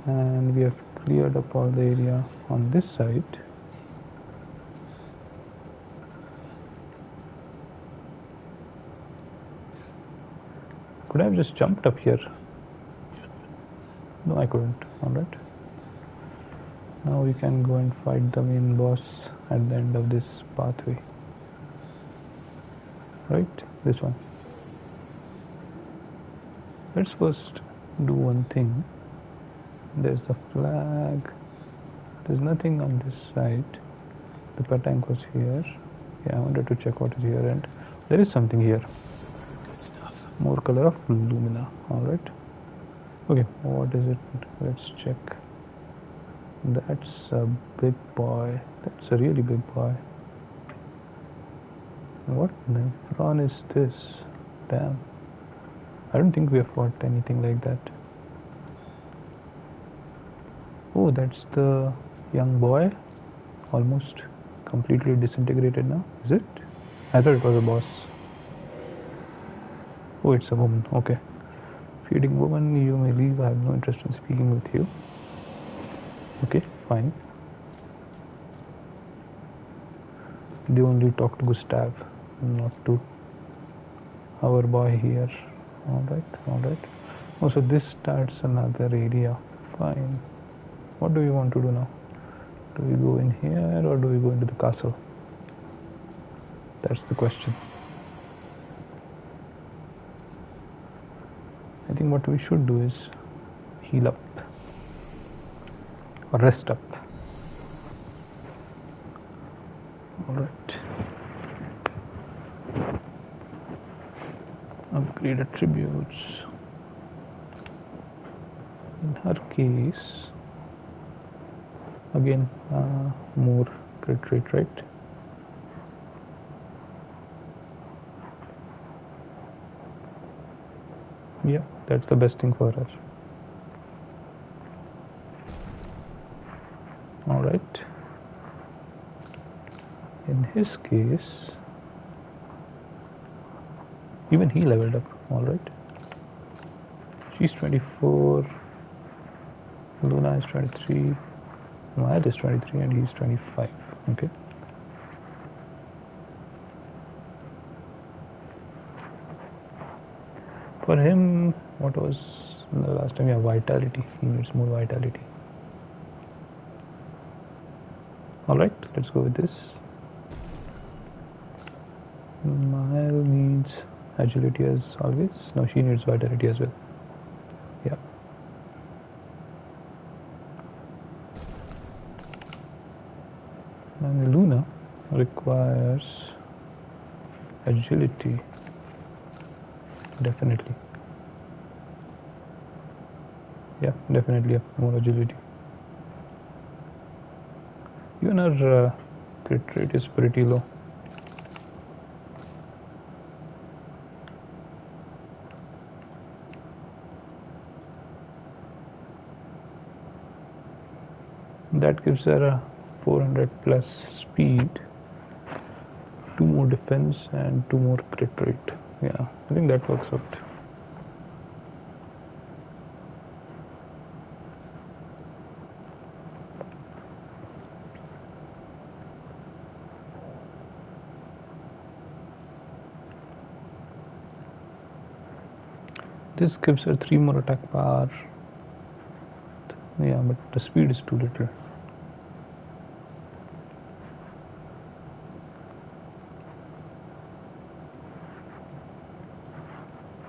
And we have cleared up all the area on this side. Could I have just jumped up here? No, I couldn't. Alright. Now we can go and fight the main boss at the end of this pathway. Right? This one. Let's first do one thing. There's the flag. There's nothing on this side. The pet tank was here. Yeah, I wanted to check what is here, and there is something here. Good stuff. More color of lumina. Alright. Okay, what is it? Let's check. That's a big boy. That's a really big boy. What nephron is this? Damn. I don't think we have fought anything like that. Oh, that's the young boy. Almost completely disintegrated now. Is it? I thought it was a boss. Oh, it's a woman. Okay. Feeding woman, you may leave. I have no interest in speaking with you. Okay, fine. They only talk to Gustav, not to our boy here. Alright, alright. Oh, so this starts another area. Fine. What do we want to do now? Do we go in here or do we go into the castle? That's the question. I think what we should do is heal up or rest up. Alright. Upgrade attributes. In her case, again, more crit rate, right? Yeah, that's the best thing for her. Alright. In his case, even he leveled up. Alright. She's 24. Luna is 23. Miles is 23 and he's 25. Okay. For him, what was the last time? Yeah, vitality. He needs more vitality. Alright, let's go with this. Mile needs agility as always. No, she needs vitality as well. Yeah. And Luna requires agility. Definitely. Yeah, definitely more agility. Even our crit rate is pretty low. That gives her a 400 plus speed, 2 more defense and 2 more crit rate. Yeah, I think that works out. This gives her 3 more attack power. Yeah, but the speed is too little.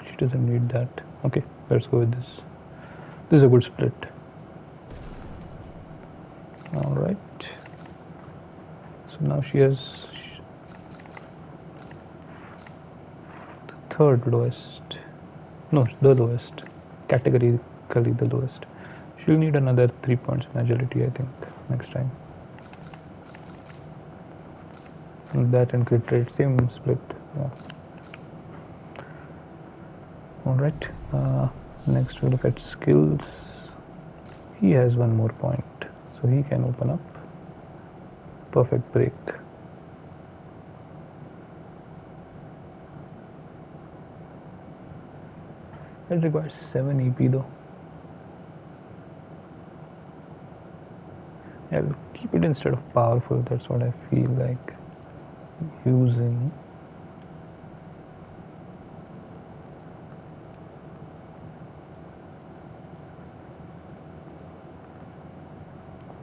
She doesn't need that. Okay, let's go with this. This is a good split. Alright. So now she has the third lowest. No, the lowest. Categorically the lowest. She'll need another 3 points in agility, I think, next time. And that and crit rate, same split. Yeah. Alright, next we look at skills. He has 1 more point, so he can open up perfect break. It requires 7 EP though. I'll keep it instead of powerful, that's what I feel like using.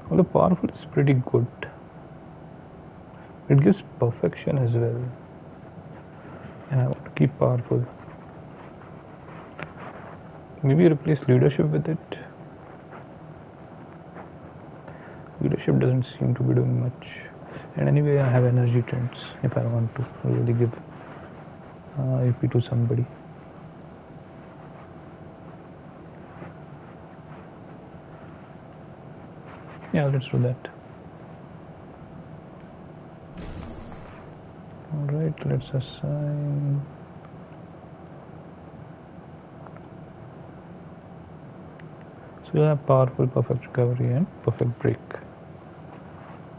Well, the powerful is pretty good. It gives perfection as well. And I want to keep powerful. Maybe replace leadership with it. Leadership doesn't seem to be doing much. And anyway, I have energy tints if I want to really give AP to somebody. Yeah, let's do that. Alright, let's assign. So we have powerful, perfect recovery, and perfect break.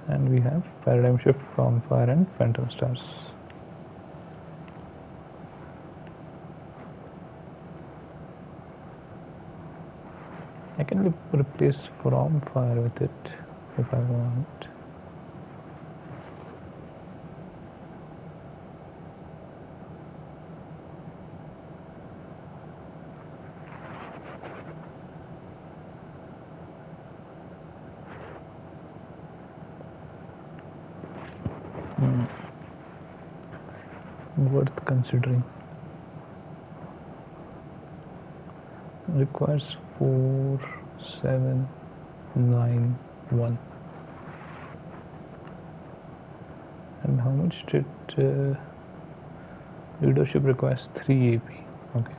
And we have paradigm shift from fire and phantom stars. I can replace from fire with it if I want. Worth considering. Requires 4, 7, 9, 1. And how much did leadership requires 3 AP? Okay.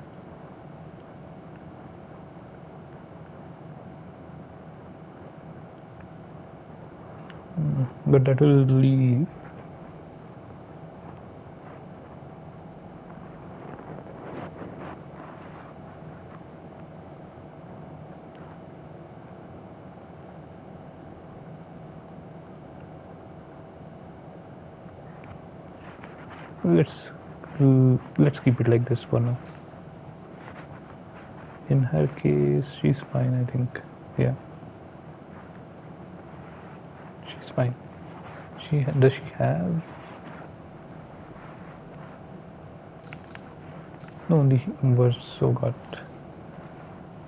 But that will leave let's keep it like this for now. In her case, she's fine, I think. Yeah, she's fine. Does she have? No, only Verso got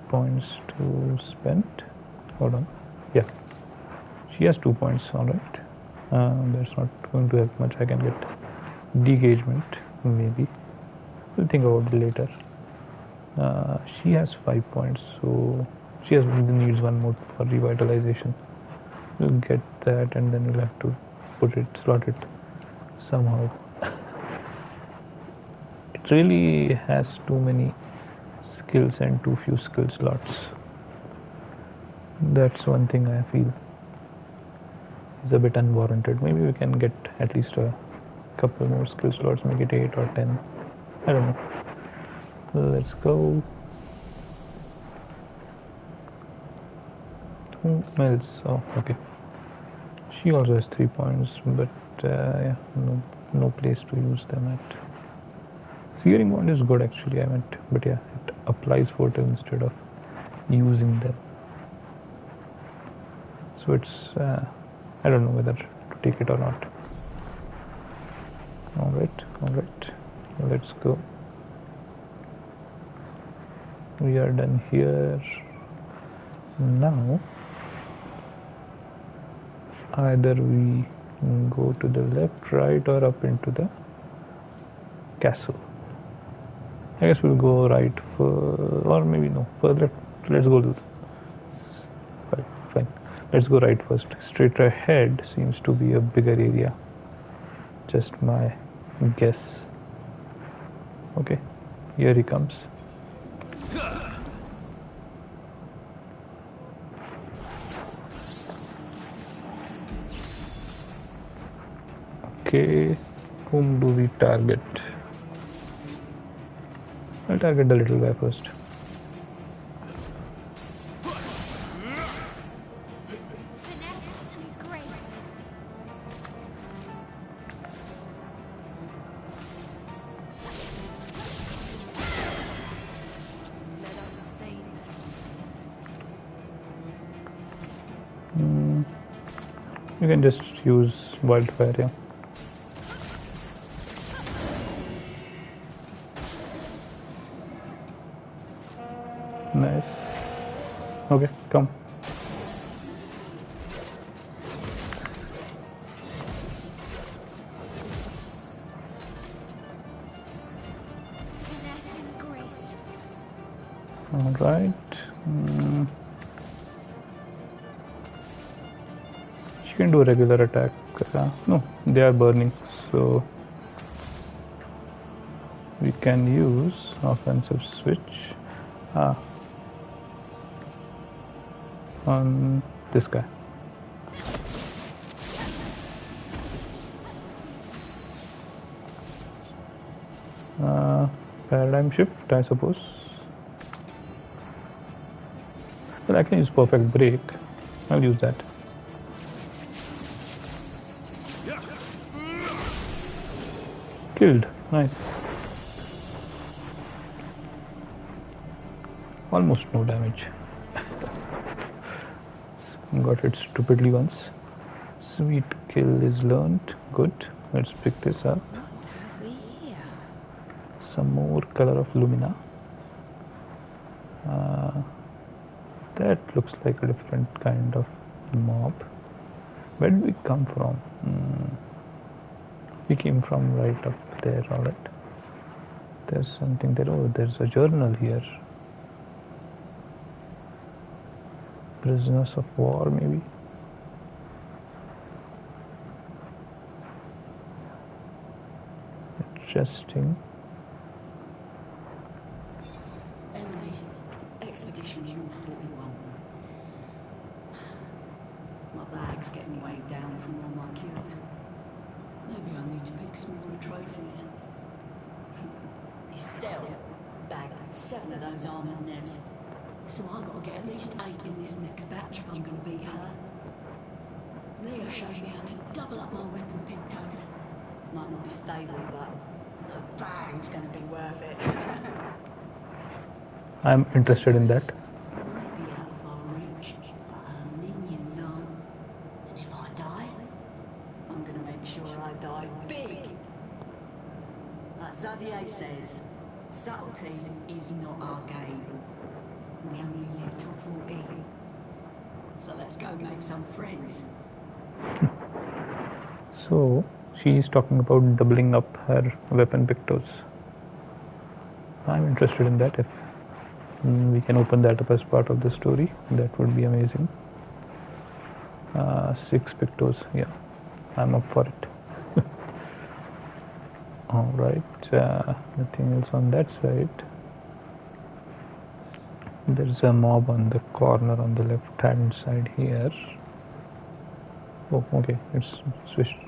points to spend. Hold on. Yeah, she has 2 points. All right. That's not going to help much. I can get degagement maybe. We'll think about it later. She has 5 points, so she needs 1 more for revitalization. We'll get that, and then we'll have to slot it somehow. It really has too many skills and too few skill slots. That's one thing I feel is a bit unwarranted. Maybe we can get at least a couple more skill slots, make it 8 or 10. I don't know. Let's go. Who else? Oh, okay. She also has 3 points, but yeah, no place to use them at. Searing Wand is good actually, I meant, but yeah, it applies photo instead of using them. So it's, I don't know whether to take it or not. Alright, let's go. We are done here. Now, either we go to the left, right, or up into the castle. I guess we'll go right or maybe no, further. Let's go to fine. Let's go right first. Straight ahead seems to be a bigger area. Just my guess. Okay, here he comes. Okay, whom do we target? I'll target the little guy first. You can just use wildfire, yeah. Nice. Okay, come. Finesse and grace. Alright. She can do a regular attack. No, they are burning, so we can use offensive switch on this guy. Paradigm shift, I suppose. Well, I can use perfect break. I'll use that. Killed. Nice. Almost no damage. Got it stupidly once. Sweet kill is learned. Good. Let's pick this up. What have we here? Some more color of lumina. That looks like a different kind of mob. Where did we come from? We came from right up there. Alright. There's something there. Oh, there's a journal here. Prisoners of war, maybe. Interesting. Emily, Expedition U41. My bag's getting weighed down from all my kills. Maybe I need to pick smaller trophies. Estelle bagged 7 of those armoured nevs. So I've got to get at least 8 in this next batch if I'm going to beat her. Leah showed me how to double up my weapon pictos. Might not be stable, but the bang's going to be worth it. I'm interested in that. Might be out of our reach, but her minions aren't. And if I die, I'm going to make sure I die big. Like Xavier says, subtlety is not our game. We only live till 40. So let's go make some friends. So she's talking about doubling up her weapon pictos. I'm interested in that. If we can open that up as part of the story, that would be amazing. 6 pictos, yeah, I'm up for it. Alright, nothing else on that side. There's a mob on the corner on the left hand side here. Oh, okay, it's switched.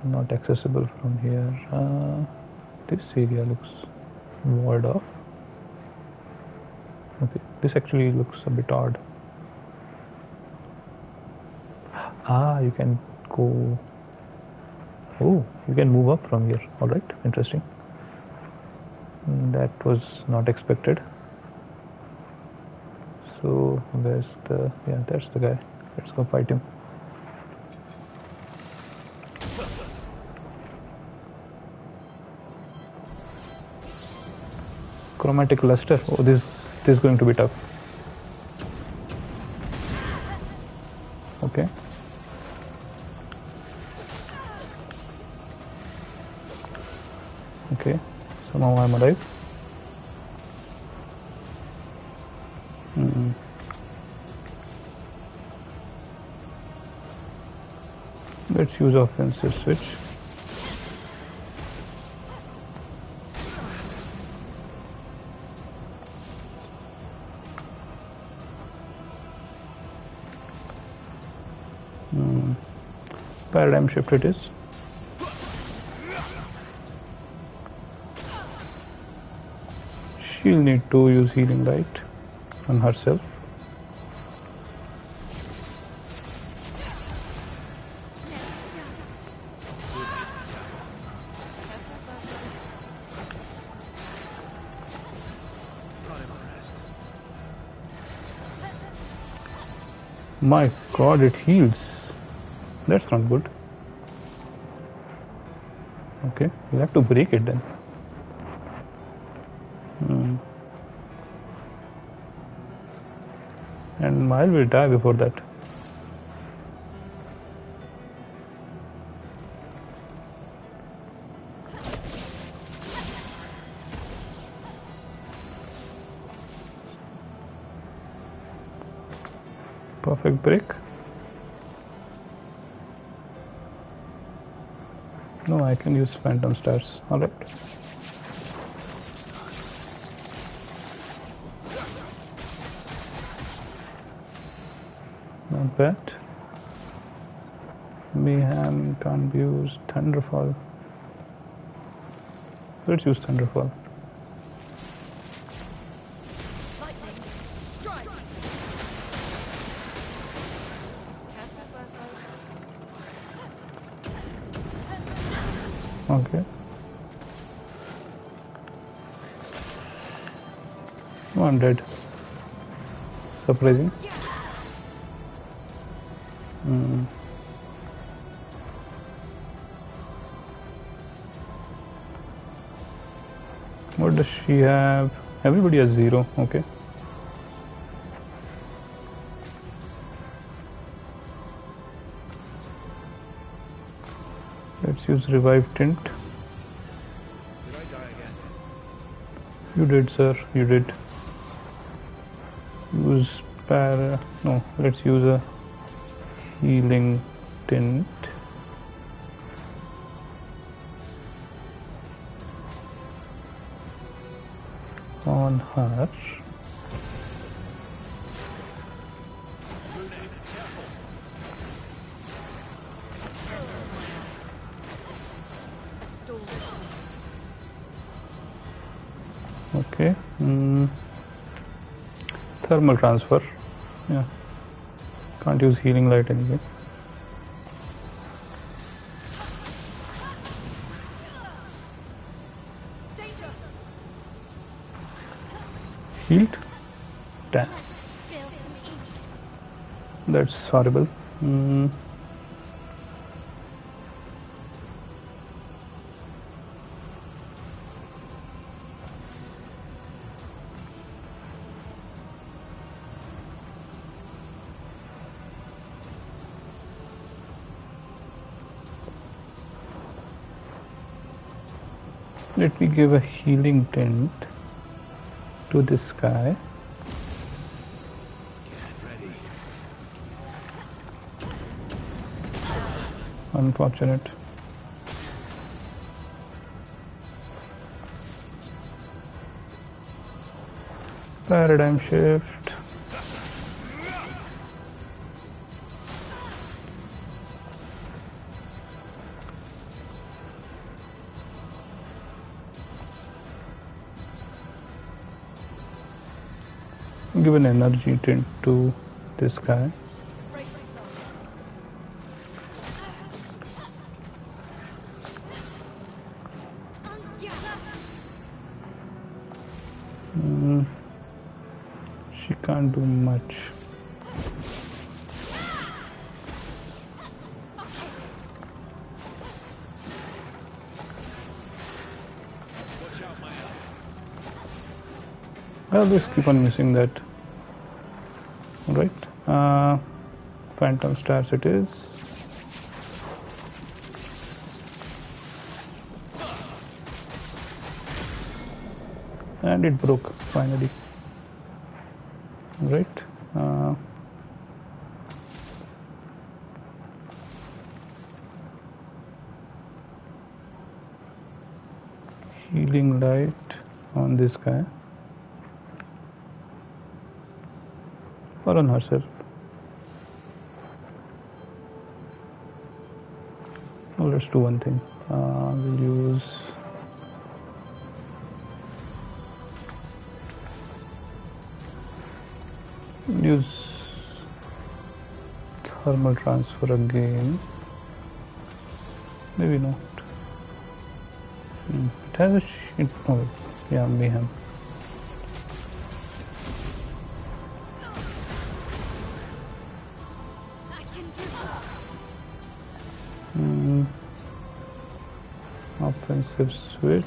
Not accessible from here. This area looks walled off. Okay, this actually looks a bit odd. You can go. Oh, you can move up from here. Alright, interesting. That was not expected. So, where's the. Yeah, that's the guy. Let's go fight him. Chromatic luster. Oh, this is going to be tough. Okay. Okay. Somehow I'm alive. Let's use offensive switch. Paradigm shift it is. She'll need to use healing light on herself. My god, it heals. That's not good. Okay, we'll have to break it then. And Mile will die before that. Perfect break. No, I can use Phantom Stars. Alright. Not bad. Mayhem can't be used. Thunderfall. Let's use Thunderfall. Lightning. Strike. Careful, Verso. Okay. Oh, I'm dead. Surprising. What does she have? Everybody has 0. Okay. Let's use Revive Tint. Did I die again? You did, sir. You did. Use para. No, let's use a Healing Tint. On her. A storm is coming. Okay. Thermal transfer. Yeah. Can't use healing light anyway. Danger. Healed. Damn. Spill some ink. That's horrible. Let me give a healing tint to this guy. Get ready. Unfortunate. Paradigm shift. Give an energy tint to this guy. Brace yourselves. She can't do much. Watch out, my ally. I always keep on missing that. Right. Phantom Stars it is. And it broke finally. Right. Healing light on this guy. Or on herself. Well, let's do one thing. We'll use thermal transfer again. Maybe not. It has a shit. Oh, yeah, mayhem. Offensive switch.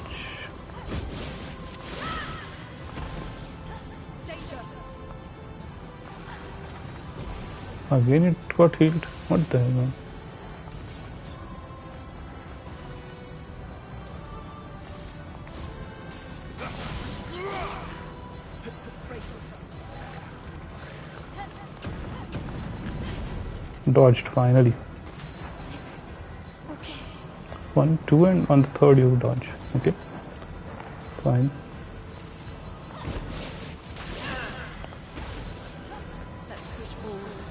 Danger. Again it got healed. What the hell, man? Brace yourself. Dodged finally. Okay. 1, 2, and on the third you dodge. Okay. Fine. Let's push forward.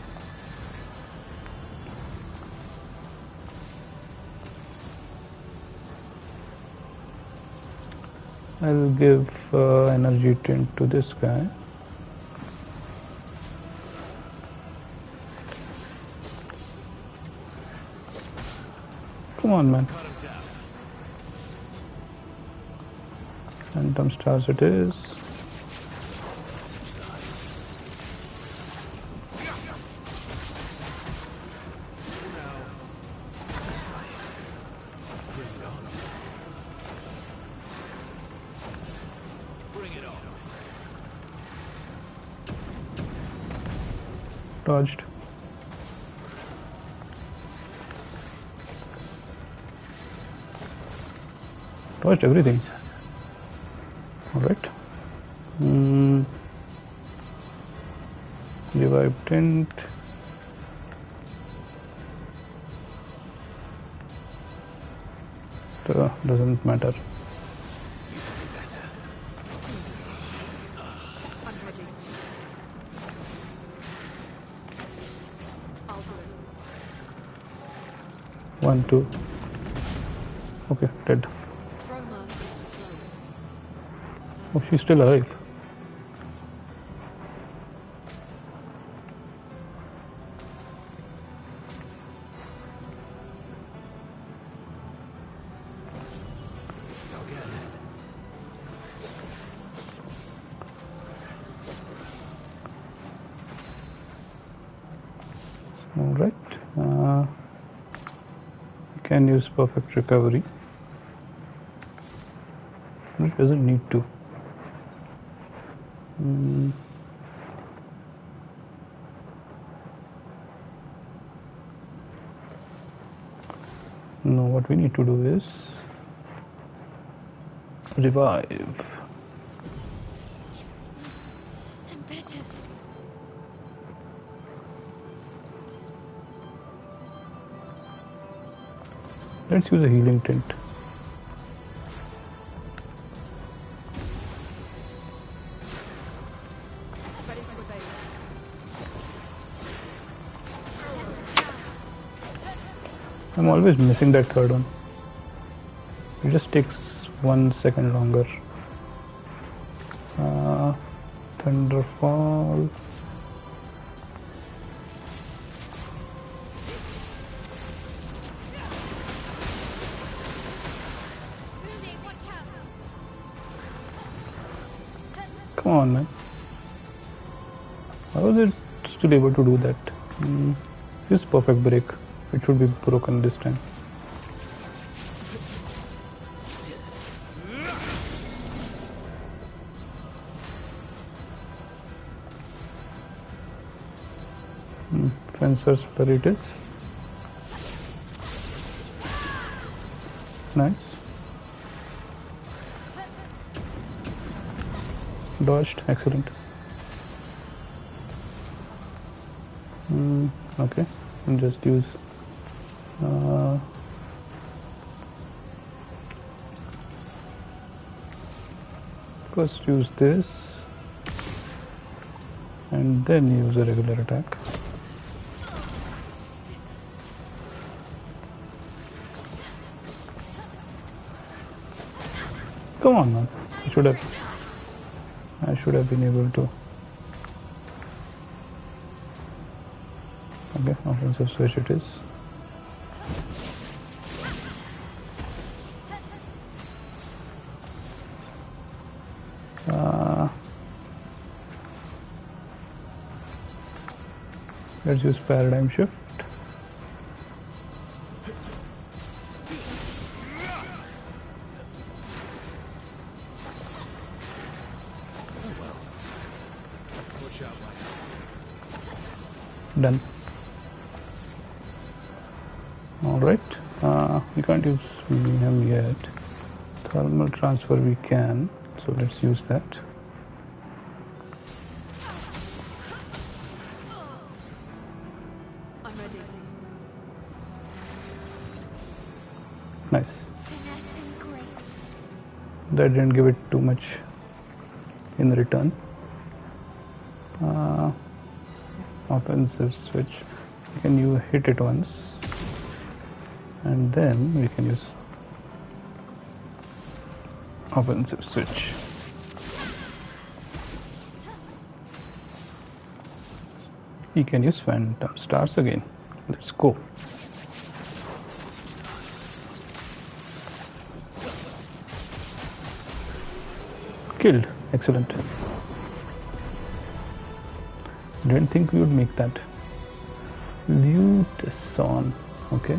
I'll give energy tint to this guy. Come on, man. Cut him down. Phantom stars it is. Two stars. Now, let's try it. Bring it on. Bring it on. Dodged. Dodged everything. Alright. Revive tint. Doesn't matter. I'm ready. I'll do it. 1, 2. Okay, dead. Chroma is flowing. Oh, she's still alive. Go again. Alright. Can use perfect recovery. It doesn't need to. No, what we need to do is revive. I'm better. Let's use a healing tint. Ready to obey. I'm always missing that third one. It just takes 1 second longer. Thunderfall. Come on, man. How was it still able to do that? Use perfect break. It should be broken this time. Fencer's flurry it is. Nice. Dodged. Excellent. Okay. And just use first use this and then use a regular attack. Come on, man. I should have been able to. Okay, offensive switch it is. Let's use paradigm shift. Done. Alright, we can't use him yet. Thermal transfer we can, so let's use that. I'm ready. Nice. Finesse and grace. That didn't give it too much in return. Offensive switch. Can you hit it once? And then we can use offensive switch. We can use phantom stars again. Let's go. Killed. Excellent. Didn't think we would make that. Luteson. Okay.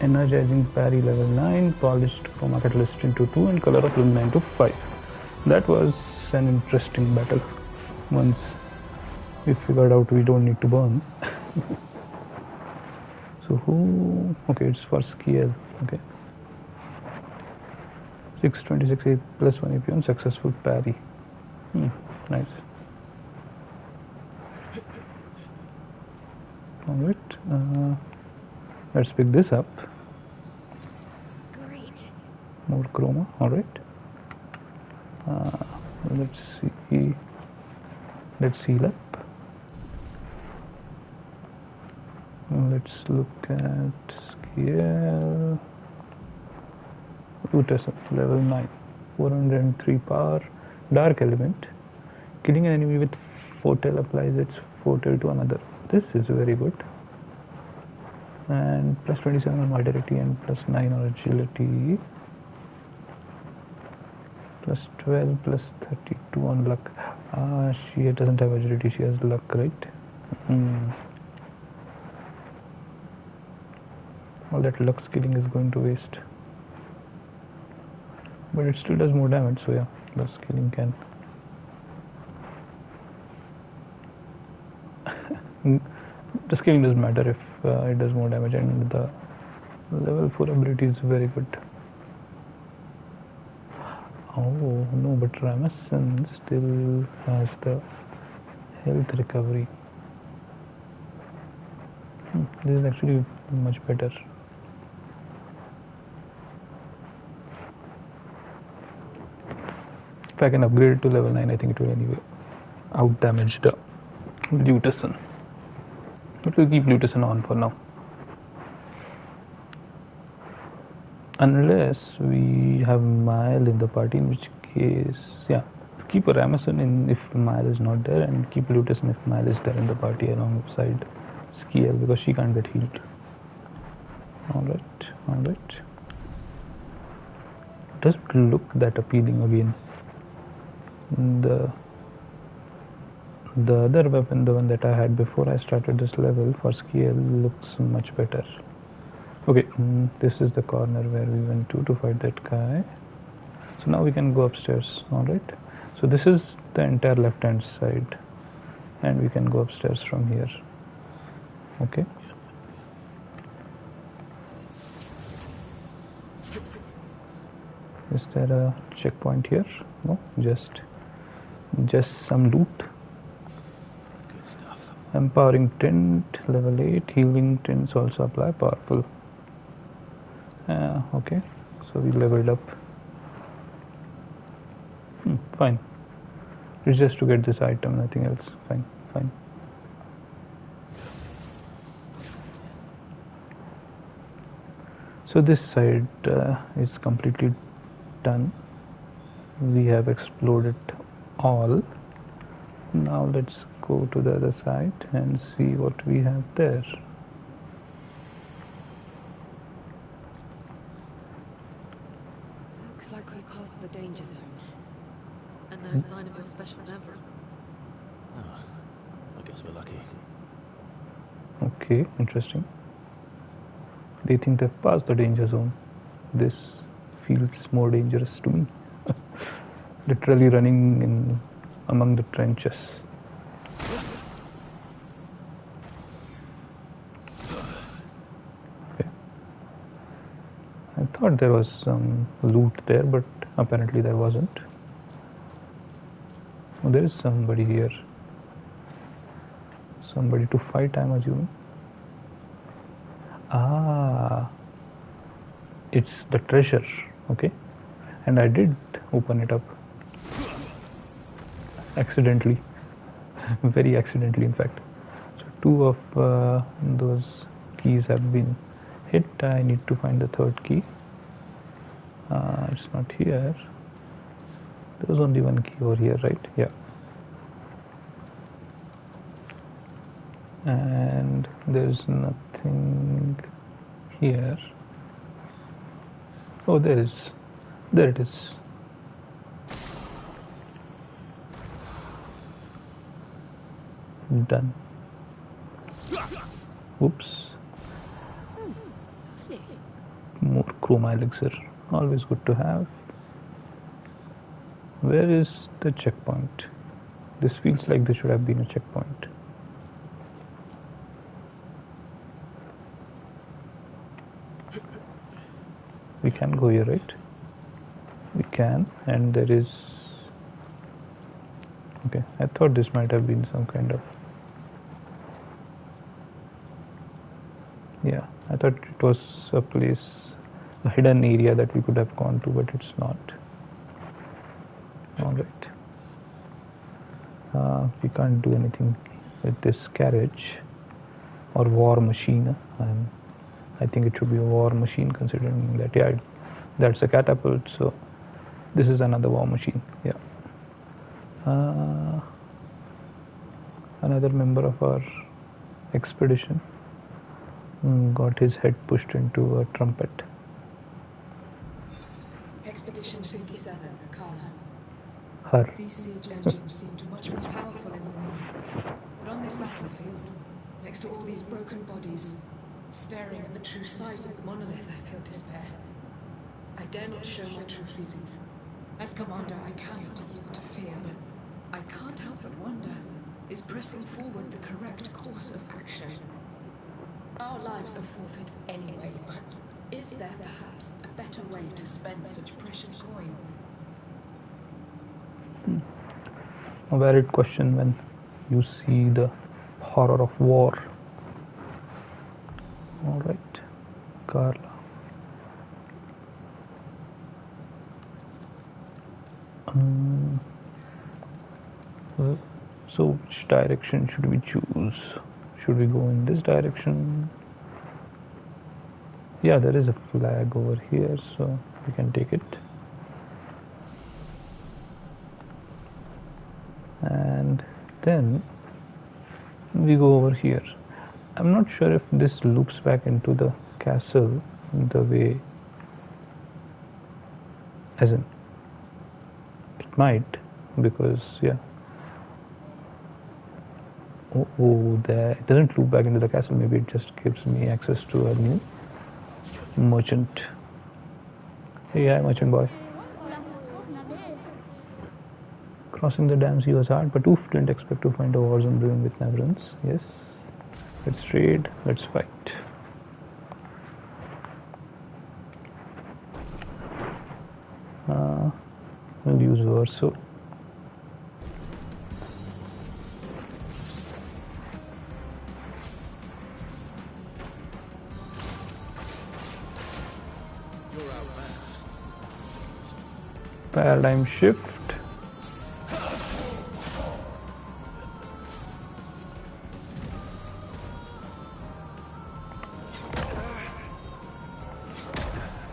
Energizing parry level 9, polished chroma catalyst into 2, and color of room 9 to 5. That was an interesting battle. Once we figured out we don't need to burn. So who? Okay, it's for scale. Okay. 626 8 plus 1 AP on successful parry. Nice. Alright. Let's pick this up. Great. More chroma. Alright. Let's see. Let's heal up. Let's look at scale. Luteson, level 9. 403 power. Dark element. Killing an enemy with foretell applies its foretell to another. This is very good. And plus 27 on mortality and plus 9 on agility. Plus 12 plus 32 on luck. She doesn't have agility, she has luck, right? All that luck skilling is going to waste. But it still does more damage, so yeah, the skilling can. The skilling doesn't matter if it does more damage, and the level 4 ability is very good. Oh no, but Ramazan still has the health recovery. This is actually much better. If I can upgrade it to level 9, I think it will anyway out damage the Luteson. But we'll keep Luteson on for now. Unless we have Mile in the party, in which case, yeah, keep a Ramazan in if Mile is not there, and keep Luteson if Mile is there in the party alongside Skiel, because she can't get healed. Alright, alright. Doesn't look that appealing again. The other weapon, the one that I had before I started this level for Skiel, looks much better. Okay, this is the corner where we went to fight that guy. So now we can go upstairs. Alright, so this is the entire left hand side, and we can go upstairs from here. Okay. Is there a checkpoint here? No, just some loot. Good stuff. Empowering tint, level 8. Healing tints also apply. Powerful. Okay, so we leveled up. Fine. It's just to get this item, nothing else. Fine, fine. So this side is completely done. We have explored it all. Now let's go to the other side and see what we have there. Looks like we passed the danger zone. And no sign of your special maneuver. Oh, I guess we're lucky. Okay, interesting. They think they've passed the danger zone. This feels more dangerous to me. Literally running in among the trenches. thought there was some loot there, but apparently there wasn't. Oh, there is somebody here. Somebody to fight, I'm assuming. Ah, it's the treasure. Okay, and I did open it up accidentally, very accidentally, in fact. So 2 of those keys have been hit. I need to find the 3rd key. It's not here. There was only 1 key over here, right? Yeah. And there's nothing here. Oh, there is. There it is. Done. Oops. More chroma elixir. Always good to have. Where is the checkpoint? This feels like this should have been a checkpoint. We can go here, right? We can, and there is... Okay, I thought this might have been some kind of... Yeah, I thought it was a place, a hidden area that we could have gone to, but it's not. Alright. We can't do anything with this carriage or war machine. I think it should be a war machine, considering that, yeah, that's a catapult, so this is another war machine. Yeah. Another member of our expedition got his head pushed into a trumpet. Expedition 57, Carla. Her. These siege engines seemed much more powerful in Lumia. But on this battlefield, next to all these broken bodies, staring at the true size of the monolith, I feel despair. I dare not show my true feelings. As commander, I cannot yield to fear, but I can't help but wonder, is pressing forward the correct course of action? Our lives are forfeit anyway, but is there perhaps a better way to spend such precious coin? A valid question when you see the horror of war. Alright, Carla. So which direction should we choose? Should we go in this direction? Yeah, there is a flag over here, so we can take it. And then we go over here. I'm not sure if this loops back into the castle the way, as in, it might, because yeah. Oh, there, it doesn't loop back into the castle. Maybe it just gives me access to a new merchant. Hey, hi, merchant boy. Crossing the dam sea was hard, but oof, didn't expect to find a war zone brewing with Neverons. Yes, let's trade, let's fight. We'll use Verso. Paradigm shift.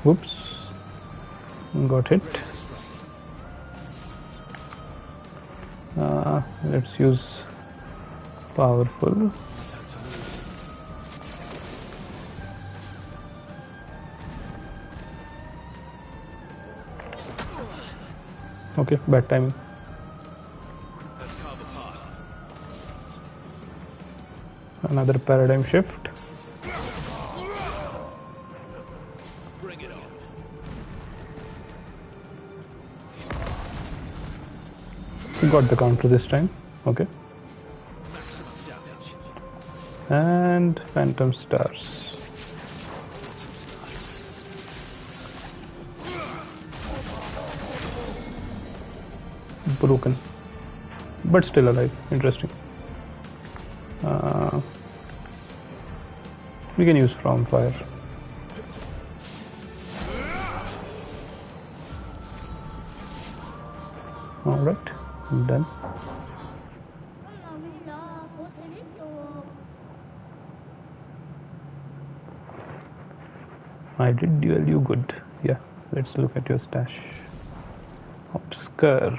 Whoops, got hit. Let's use powerful. Okay, bad timing. Let's carve a path. Another paradigm shift. Bring it on. Got the counter this time. Okay. Maximum damage. And Phantom Stars. broken, but still alive. Interesting. We can use From Fire. Alright, done. I did duel you good. Yeah, let's look at your stash. Obscur.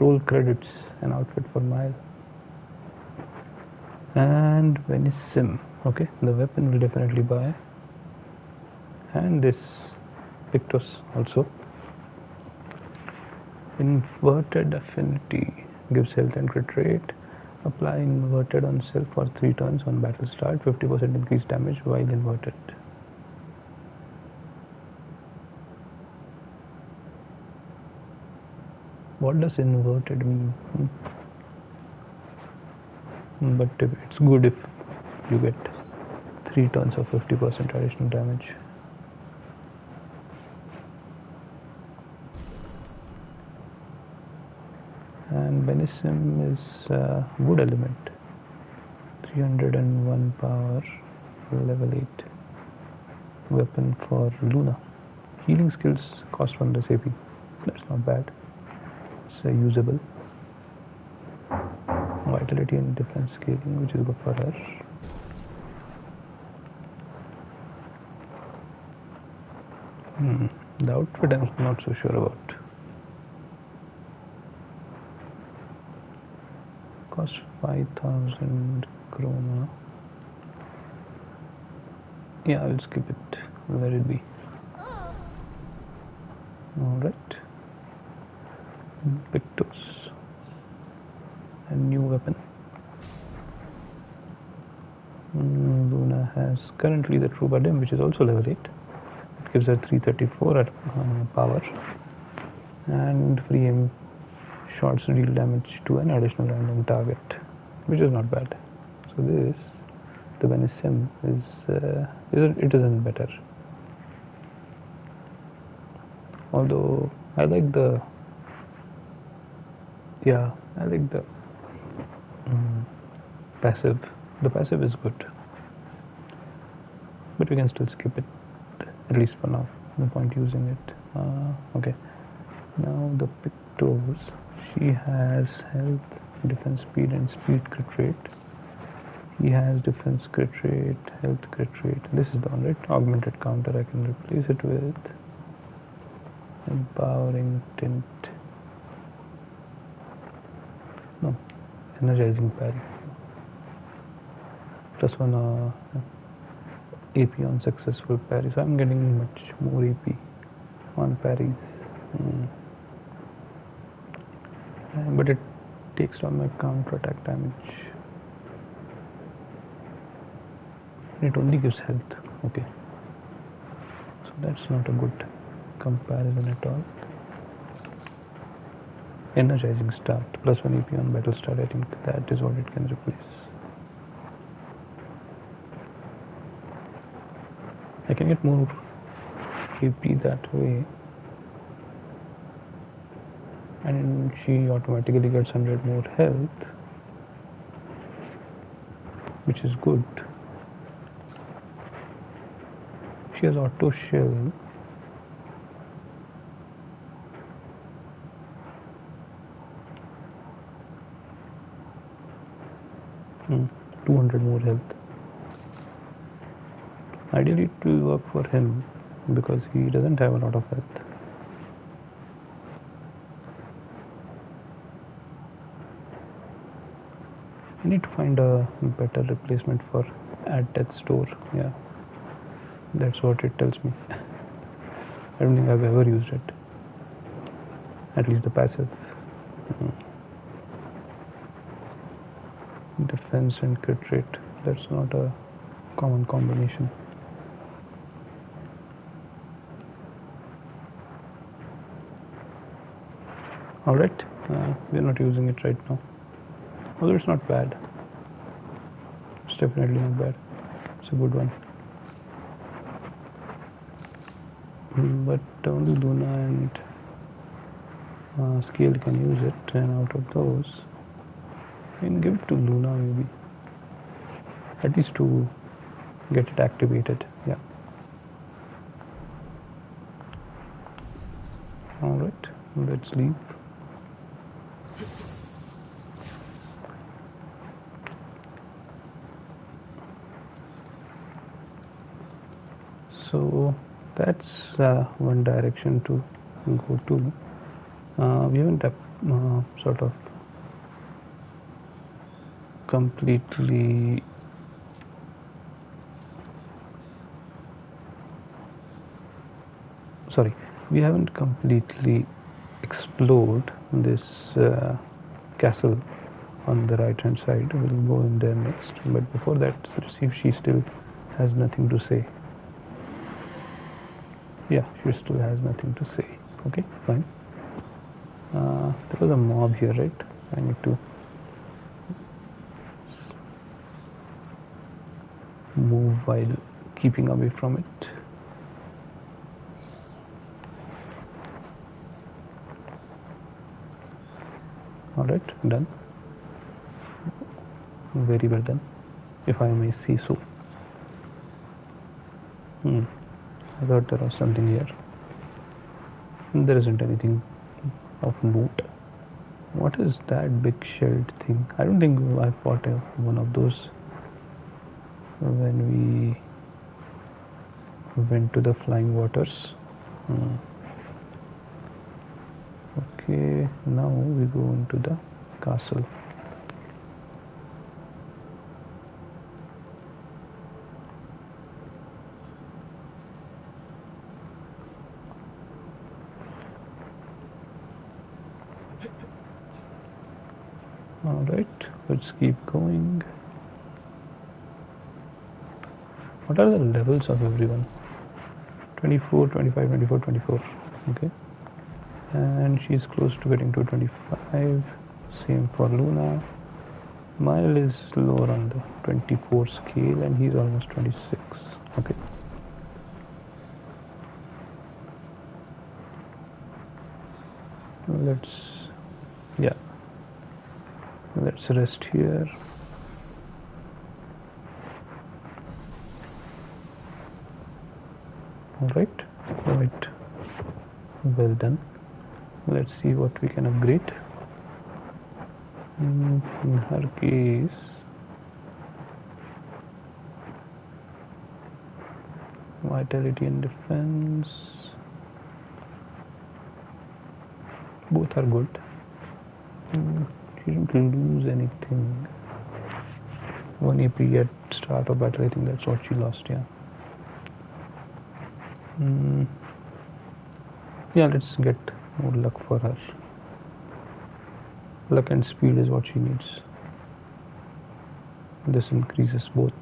Roll credits, an outfit for mile. And Venissim. Okay, the weapon will definitely buy. And this Pictus also. Inverted affinity gives health and crit rate. Apply inverted on self for 3 turns on battle start. 50% increased damage while inverted. What does inverted mean? But it's good if you get 3 turns of 50% additional damage. And Venissim is wood element. 301 power, level 8. Weapon for Luna. Healing skills cost 1 less AP. That's not bad. It's usable. Vitality and defense scaling, which is good for her. The outfit I'm not so sure about. Cost 5,000 krona. Yeah, I'll skip it. Let it be. Alright. Pictus. A new weapon. Luna has currently the True Dim, which is also level 8. It gives her 334 at power. And free aim shots deal damage to an additional random target, which is not bad. So this, the Venissim, it isn't better. Although I like the passive. The passive is good, but we can still skip it, at least for now. No point using it. Okay. Now the Pictos. She has health, defense, speed, and speed crit rate. He has defense crit rate, health crit rate. This is the one, right? Augmented counter. I can replace it with empowering tint. No, energizing parry. Plus 1 AP on successful parry. So I'm getting much more AP on parries. But it takes down my counter attack damage. It only gives health. Okay. So that's not a good comparison at all. Energizing start. Plus 1 AP on battle start. I think that is what it can replace. I can get more AP that way. And she automatically gets 100 more health, which is good. She has auto shell. Hmm. 200 more health. Ideally it will work for him because he doesn't have a lot of health. I need to find a better replacement for at death store. Yeah, that's what it tells me. I don't think I've ever used it. At least the passive. Defense and crit rate. That's not a common combination. Alright, we're not using it right now. Although it's not bad. It's definitely not bad. It's a good one. But only Luna and Scale can use it, and out of those, I can give it to Luna maybe. At least to get it activated. Yeah. Alright, let's leave. So that's one direction to go to. We haven't sort of completely we haven't completely explored this castle on the right hand side. We'll go in there next, but before that, let's see if she still has nothing to say. Yeah, she still has nothing to say. Okay, fine. There was a mob here, right? I need to move while keeping away from it. Alright, done. Very well done, if I may say so. I thought there was something here. There isn't anything of note. What is that big shelled thing? I don't think I fought one of those when we went to the flying waters. Okay, now we go into the castle. Alright, let's keep going. What are the levels of everyone? 24, 25, 24, 24. Okay. And she's close to getting to 25. Same for Luna. Mile is lower on the 24 scale and he's almost 26. Okay. Let's rest here. Alright, quite well done. Let's see what we can upgrade. In her case, vitality and defense, both are good. She didn't lose anything. 1 AP at start of battle, I think that's what she lost, yeah. Yeah, let's get more luck for her. Luck and speed is what she needs. This increases both.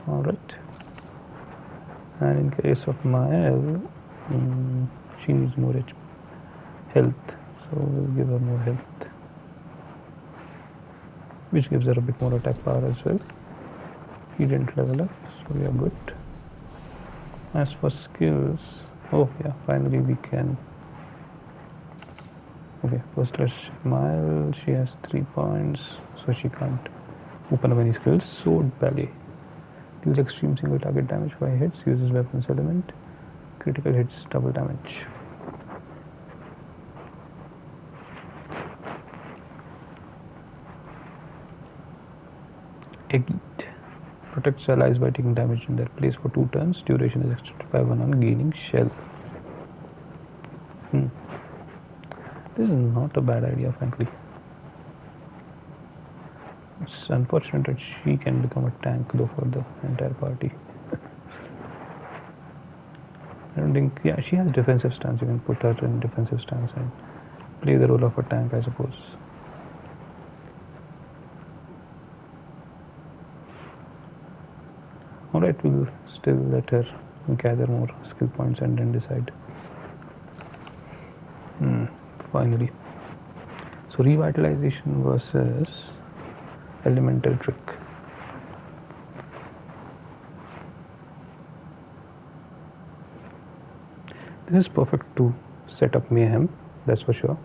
Alright. And in case of Mael, she needs more health, so we'll give her more health, which gives her a bit more attack power as well. He didn't level up, so we are good. As for skills, oh yeah, finally we can. Okay, first let's check Mile. She has 3 points, so she can't open up any skills. Sword Ballet deals extreme single target damage by hits, uses weapons element, critical hits double damage. Egg protects allies by taking damage in their place for 2 turns. Duration is extended by 1 on gaining shell. This is not a bad idea, frankly. It's unfortunate that she can become a tank though for the entire party. I don't think, yeah, she has defensive stance. You can put her in defensive stance and play the role of a tank, I suppose. Alright, we'll still let her gather more skill points and then decide. Finally. So revitalization versus elemental trick. This is perfect to set up mayhem, that's for sure.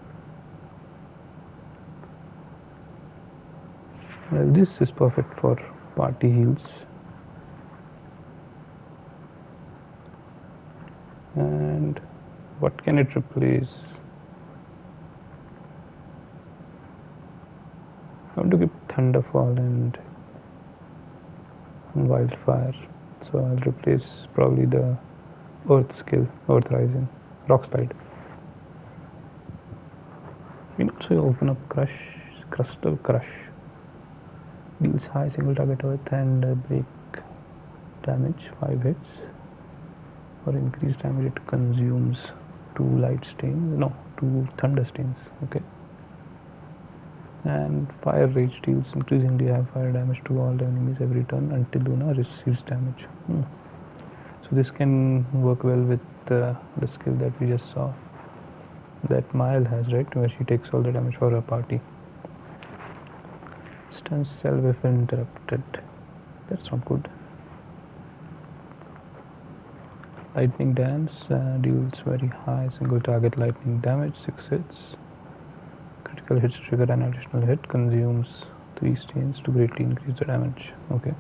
Well, this is perfect for party heals. And what can it replace? I want to keep Thunderfall and Wildfire, so I'll replace probably the Earth skill, Earth Rising, Rock Slide. We can also open up Crush, Crustal Crush. Deals high single target earth and break damage, 5 hits. For increased damage it consumes 2 light stains, no, 2 thunder stains, okay. And Fire Rage deals increasingly high fire damage to all the enemies every turn until Luna receives damage. So this can work well with the skill that we just saw, that Mile has, right, where she takes all the damage for her party. Stuns self if interrupted. That's not good. Lightning Dance deals very high single target lightning damage, 6 hits. Critical hits trigger an additional hit, consumes 3 stains to greatly increase the damage. Okay.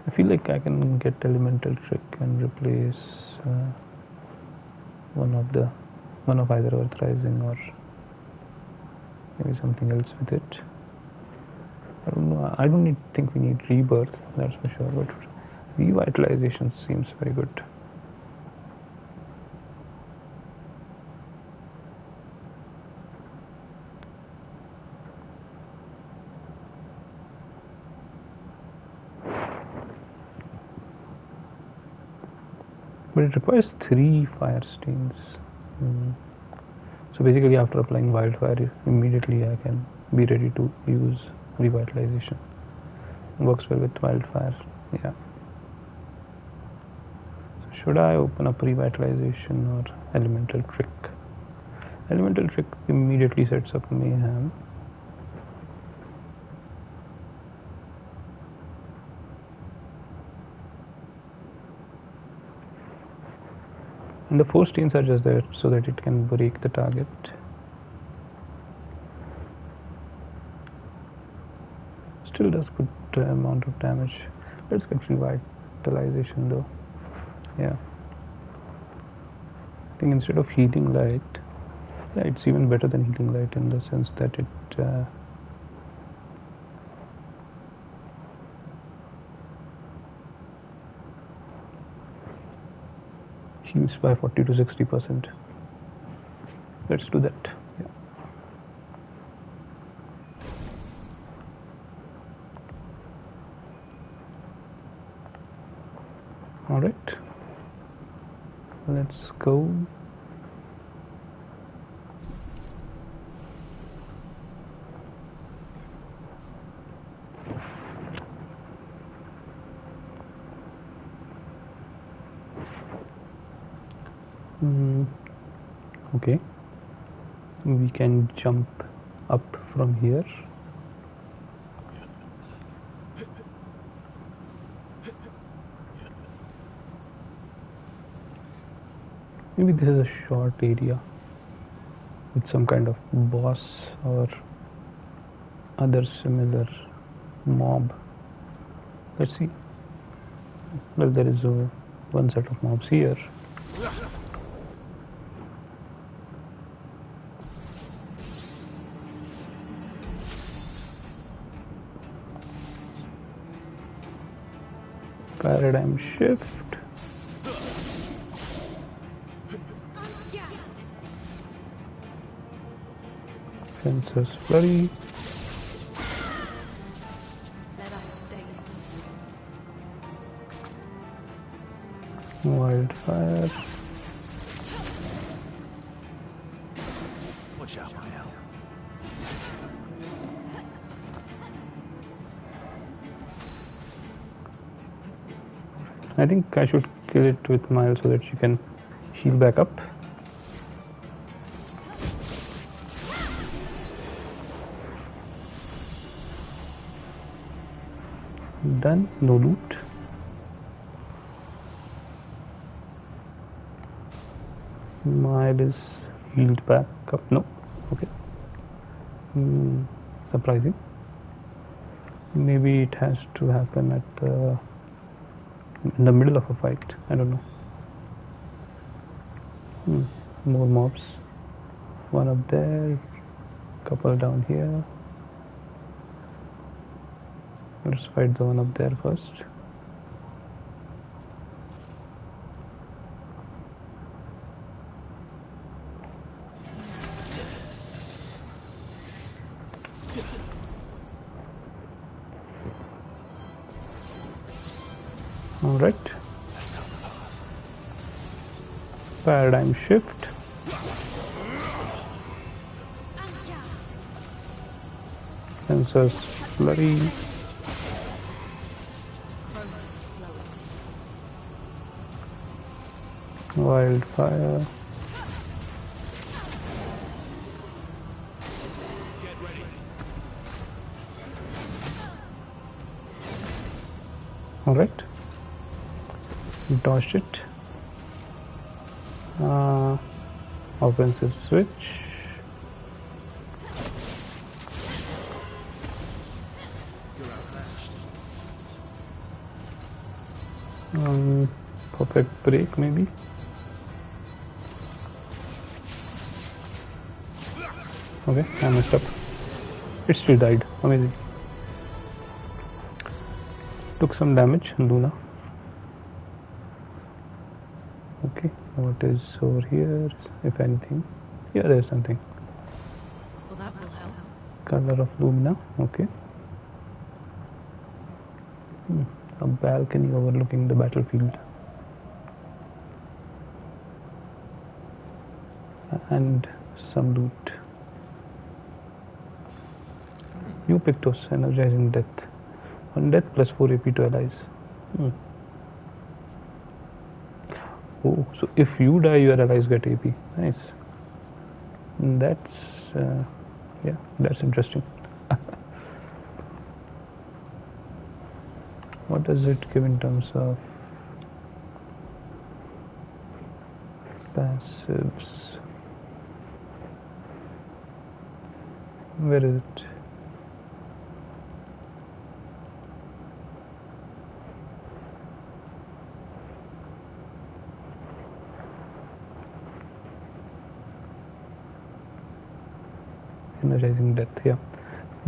I feel like I can get Elemental Trick and replace one of either Earth Rising or maybe something else with it. I don't know. I don't think we need Rebirth, that's for sure, but Revitalization seems very good. But it requires 3 fire stains. So basically after applying Wildfire, immediately I can be ready to use Revitalization. Works well with Wildfire, yeah. So should I open up Revitalization or Elemental Trick? Elemental Trick immediately sets up Mayhem. And the 4 stains are just there so that it can break the target. Still does good amount of damage. Let's get Revitalization though. Yeah. I think instead of Healing Light, yeah, it's even better than Healing Light in the sense that it heals by 40 to 60%. Let's do that. Yeah. All right. Let's go. Okay, we can jump up from here. Maybe this is a short area with some kind of boss or other similar mob. Let's see. Well, there is one set of mobs here. Paradigm shift. Fencer's flurry. Let us stay. Wildfire. Watch out, my Al. I think I should kill it with Miles so that she can heal back up. Done. No loot. Mile is healed back up. No. Okay. Surprising. Maybe it has to happen at in the middle of a fight. I don't know. More mobs. One up there. Couple down here. Let's fight the one up there first. All right. Paradigm shift. Sensors flurry. Wildfire. Get ready. All right. Dodge it. Offensive switch. You're outmatched. Perfect break maybe. Okay, I messed up. It still died. Amazing. Took some damage, Luna. Okay, what is over here, if anything? Yeah, there's something. Well, that will help. Color of Lumina, okay. A balcony overlooking the battlefield. And some loot. New Pictos, energizing death. On death plus 4 AP to allies. Oh, so if you die, your allies get AP. Nice. That's yeah, that's interesting. What does it give in terms of passives? Where is it? Energizing death, yeah.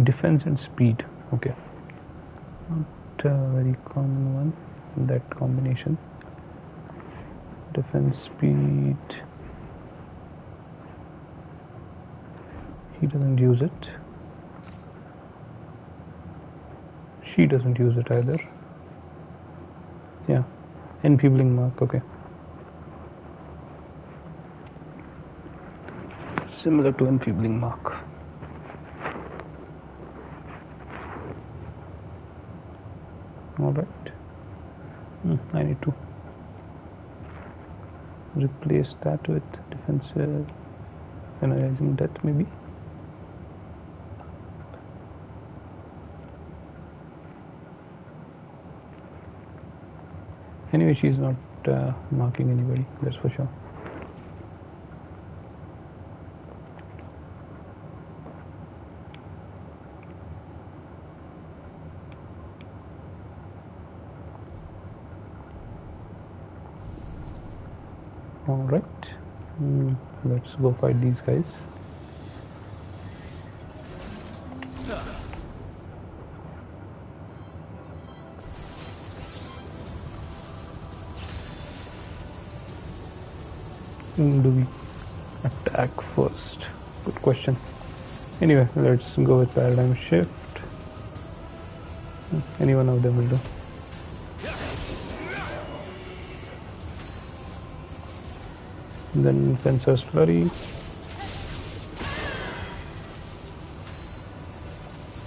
Defense and speed, okay. Not a very common one, that combination. Defense, speed. He doesn't use it. She doesn't use it either. Yeah, enfeebling mark, okay. Similar to enfeebling mark. Alright. I need to replace that with defensive energizing death maybe. Anyway, she's not marking anybody, that's for sure. Alright, let's go fight these guys. Whom do we attack first? Good question. Anyway, let's go with paradigm shift. Any one of them will do. Then Fencer's Flurry.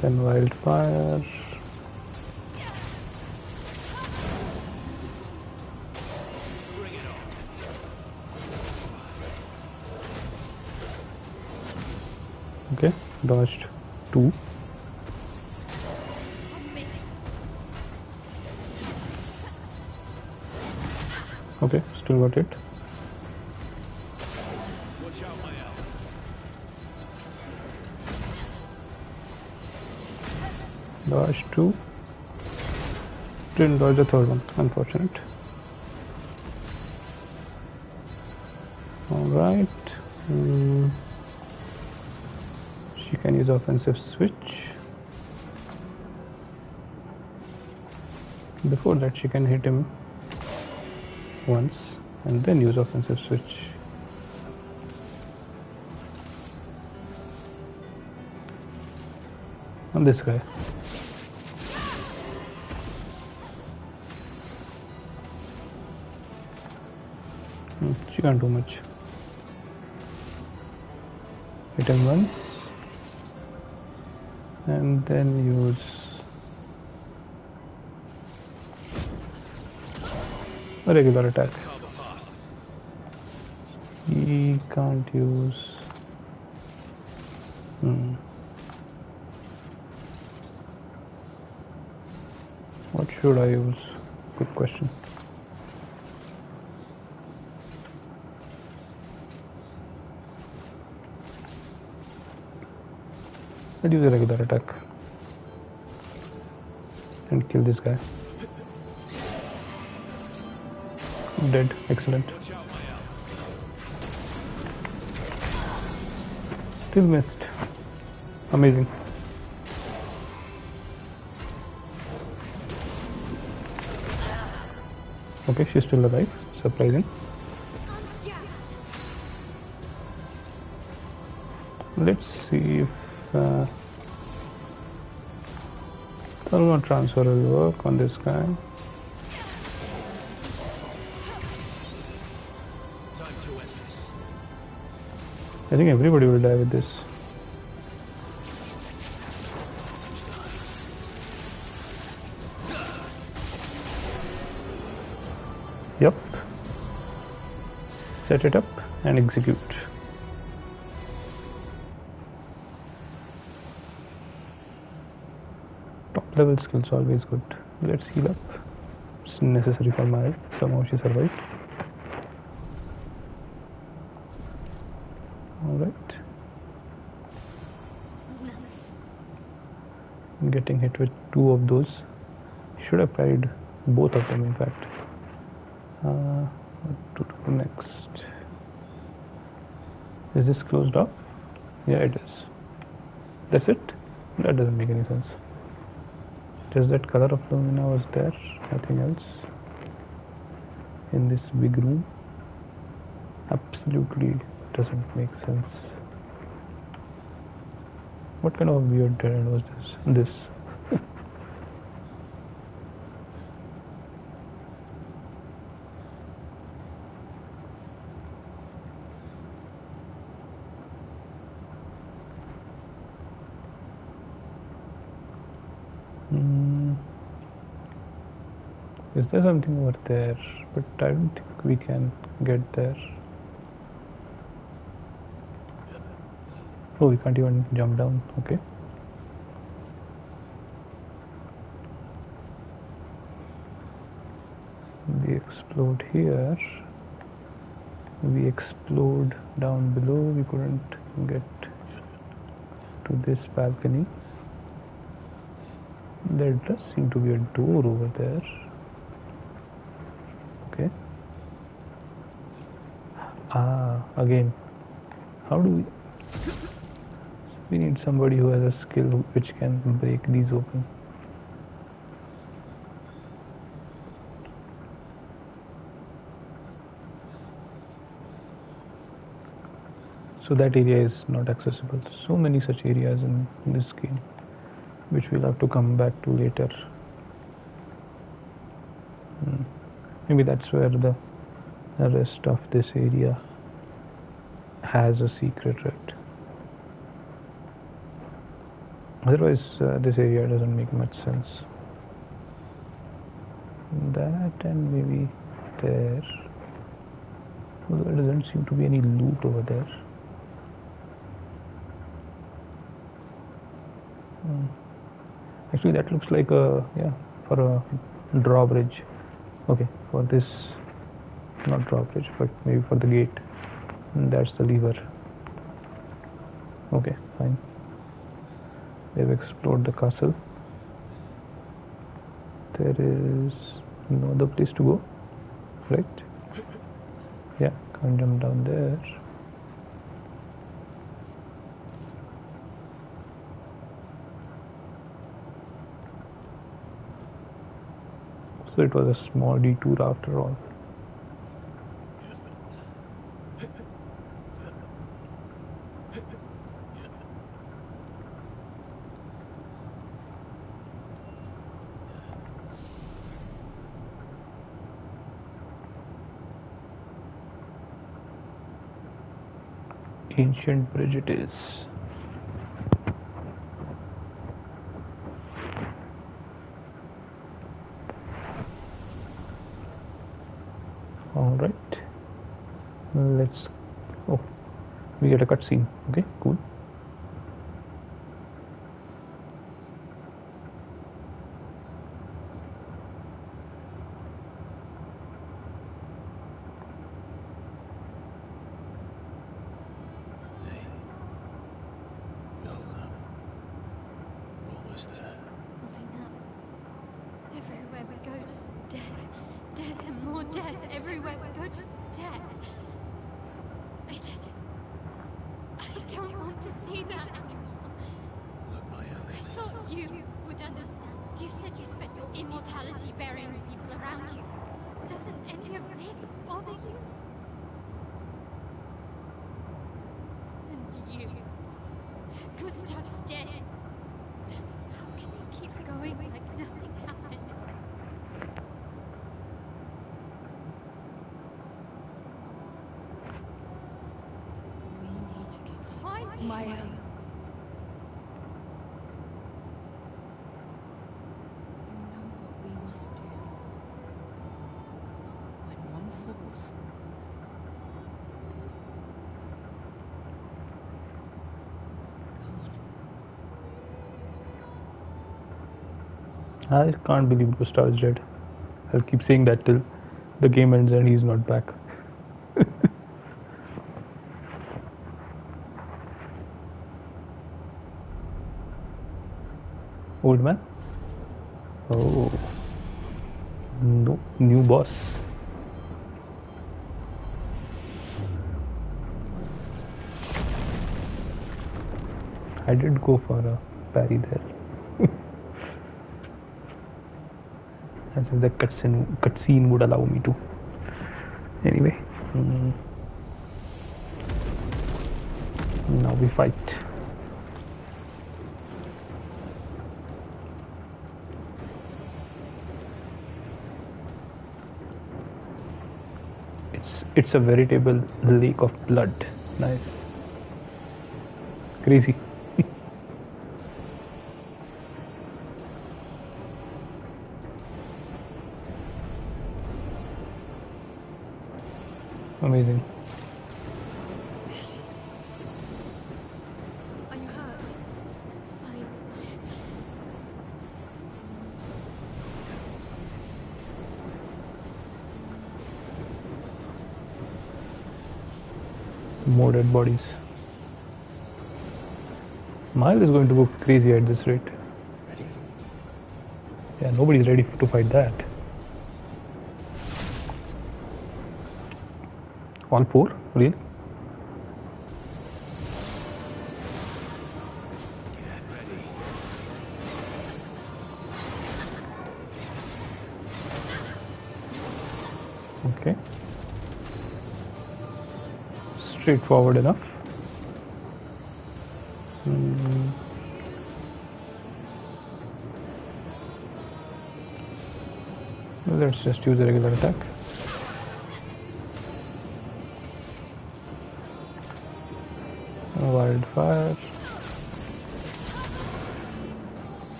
Then Wildfire. Okay, dodged 2. Okay, still got it. Dodge 2. Didn't dodge the third one, unfortunate. Alright. She can use offensive switch. Before that she can hit him once and then use offensive switch. On this guy. She can't do much. Hit him once and then use a regular attack. He can't use what should I use? Good question. I'll use a regular attack and kill this guy. Dead. Excellent. Still missed. Amazing. Okay, she's still alive. Surprising. Let's see if thermal transfer will work on this guy. Time to end this. I think everybody will die with this. Yep. Set it up and execute. Top level skills always good. Let's heal up. It's necessary for my health. Somehow she survived. Alright. Nice. Getting hit with 2 of those. Should have parried both of them in fact. What to do next? Is this closed off? Yeah, it is. That's it? That doesn't make any sense. Just that color of Lumina was there, nothing else. In this big room. Absolutely doesn't make sense. What kind of weird terrain was this? Is there something over there? But I don't think we can get there. Oh, we can't even jump down. Okay. We explode here. We explode down below. We couldn't get to this balcony. There does seem to be a door over there. Okay. Again. How do we... We need somebody who has a skill which can break these open. So that area is not accessible. So many such areas in this game, which we'll have to come back to later. Maybe that's where the rest of this area has a secret, right? Otherwise, this area doesn't make much sense. That and maybe there. Although there doesn't seem to be any loot over there. Actually, that looks like a, yeah, for a drawbridge. Okay, for this, not drawbridge, but maybe for the gate. And that's the lever. Okay, fine. We've explored the castle. There is no other place to go, right? Yeah, can't jump down there. So it was a small detour after all. Ancient bridge it is. All right, let's. Oh, we get a cutscene. Okay, cool. Hey. Well now. We're almost there. Holding up. Everywhere we go, just death. Death and more death. Everywhere we go, just death. I don't want to see that anymore. Look, Maya, I thought you would understand. You said you spent your immortality burying the people around you. Doesn't any of this bother you? And you. Gustav's dead. How can you keep going like nothing happened? We need to get to Why do Maya. you? You know what we must do. When one falls, come on. I can't believe Gustav is dead. I'll keep saying that till the game ends and he's not back. Old man? Oh. No, new boss. I did go for a parry there. As if the cutscene would allow me to. Anyway. Now we fight. It's a veritable lake of blood. Nice. Crazy. Amazing. Are you hurt? Fine. More dead bodies. Mile is going to go crazy at this rate. Ready? Yeah, nobody's ready to fight that. All four? Really? Get ready. Okay. Straightforward enough. Let's just use a regular attack. Wildfire.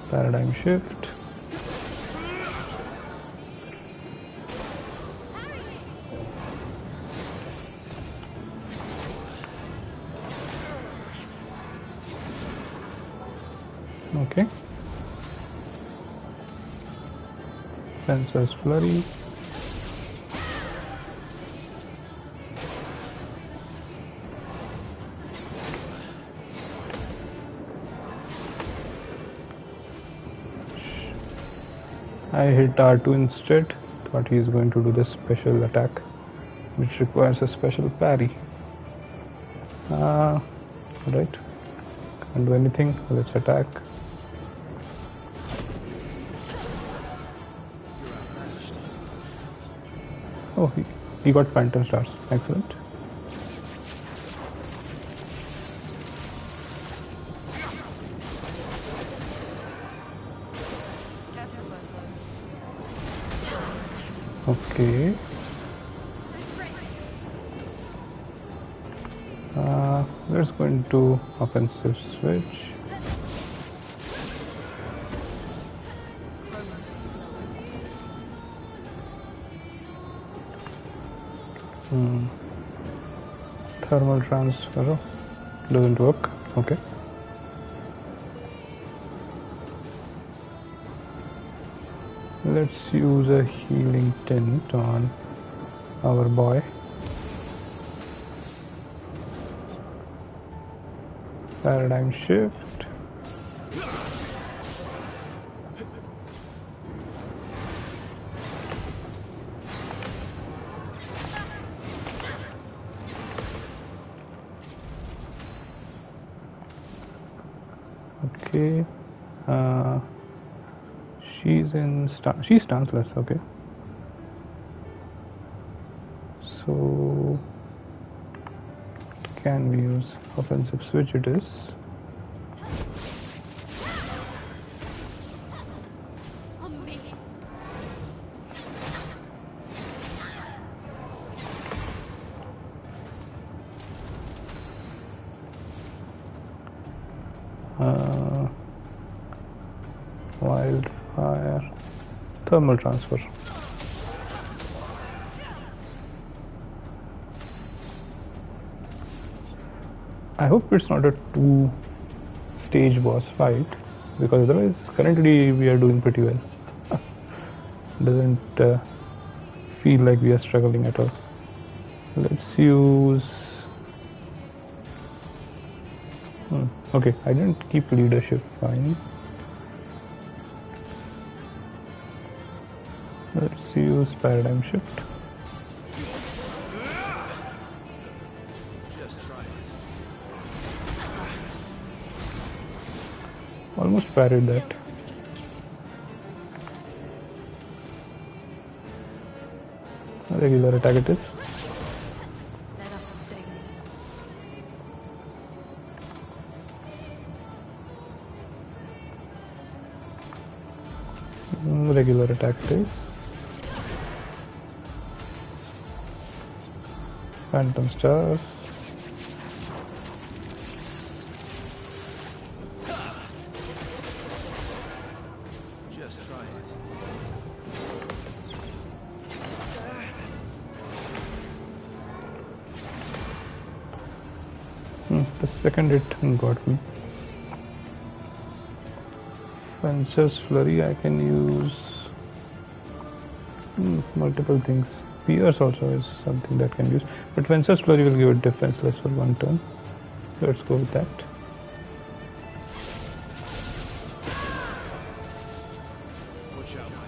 Paradigm shift. Okay. Fencer's flurry. I hit R2 instead. Thought he is going to do this special attack, which requires a special parry. Right. Can't do anything. Let's attack. Oh, he got Phantom Stars. Excellent. Okay. Let's go into offensive switch. Thermal transfer doesn't work. Okay. Let's use a healing tint on our boy. Paradigm shift. Okay. She's stanceless. Okay. So can we use offensive switch? It is. Wildfire, thermal transfer. I hope it's not a two-stage boss fight, because otherwise currently we are doing pretty well. Doesn't feel like we are struggling at all. Let's use... Okay, I didn't keep leadership, fine. Let's use paradigm shift. Just try it. Almost parried that. Regular attack it is. Let us sting. Regular attack it is. Phantom Stars. Just try it. The second hit got me. Fencer's Flurry, I can use multiple things. Pierce also is something that can use, but Fencer's Flurry will give it defenseless for one turn. Let's go with that. Watch out, my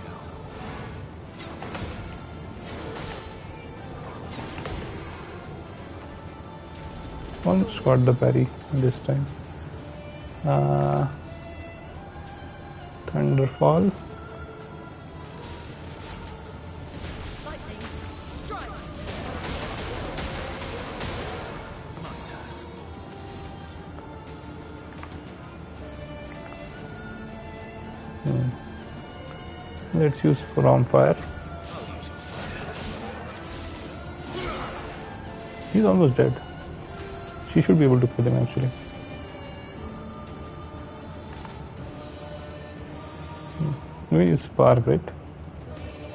owl. Almost got the parry this time. Thunderfall. Lightning, strike. My turn. Let's use From Fire. He's almost dead. She should be able to kill him actually. Maybe use Spark, right?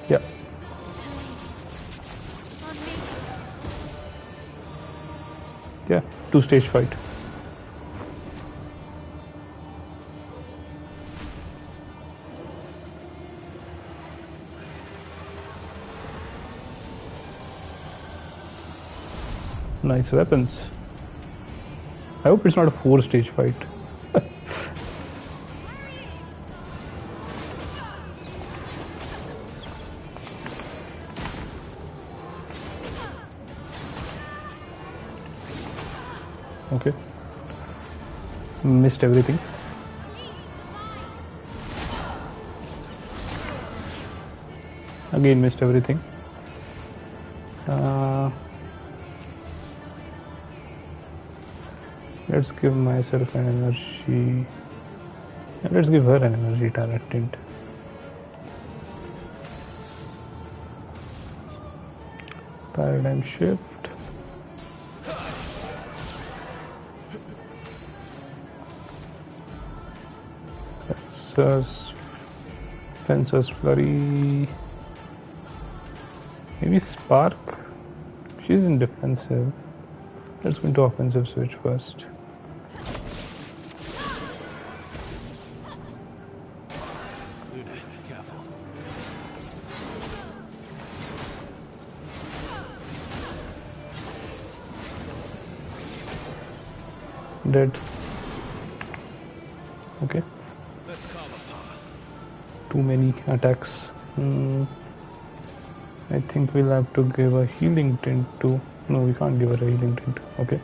Yeah. On me. Yeah. Two-stage fight. Nice weapons. I hope it's not a 4-stage fight. Okay. Missed everything. Again missed everything. Let's give myself an energy. Let's give her an energy talent tint. Paradigm shift. Fencer's flurry. Maybe spark. She's in defensive. Let's go into offensive switch first. Luna, careful. Dead. Okay. Let's call a path. Too many attacks. I think we'll have to give a healing tint to. No, we can't give her a healing tint. Okay.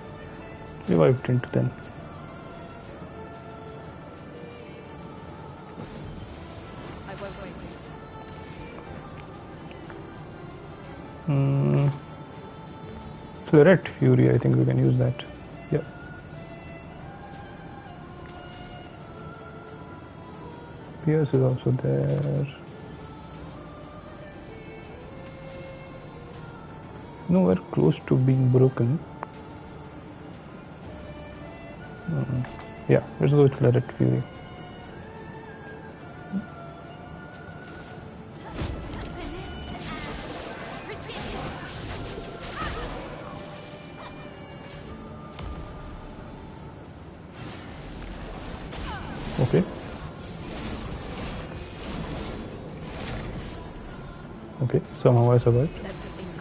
Revive tint then. I won't waste this. Threat Fury, I think we can use that. Yeah. Pierce is also there. Nowhere close to being broken. Yeah, let's go with Threat Fury. Okay. Okay, somehow I survived. Let the ink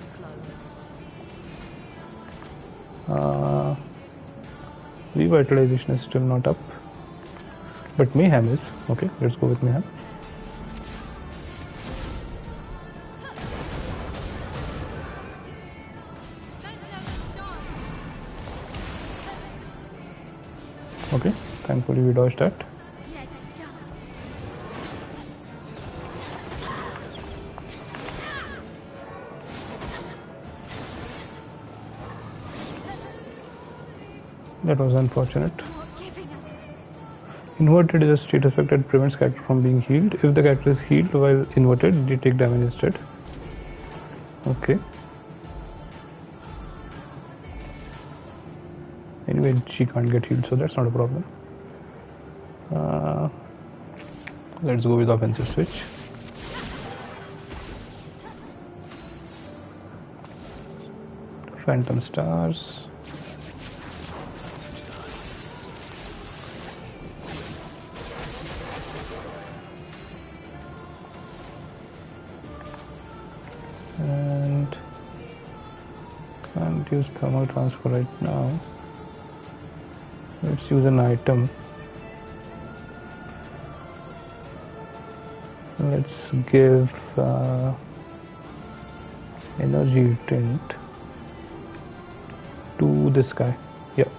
flow. Revitalization is still not up. But Mayhem is. Okay, let's go with Mayhem. Okay, thankfully we dodged that. Let's dance. That was unfortunate. Not giving up. Inverted is a state effect that prevents character from being healed. If the character is healed while inverted, they take damage instead. Okay. Anyway, she can't get healed, so that's not a problem. Let's go with offensive switch. Phantom Stars. And can't use thermal transfer right now. Let's use an item. Let's give energy tint to this guy. Yeah.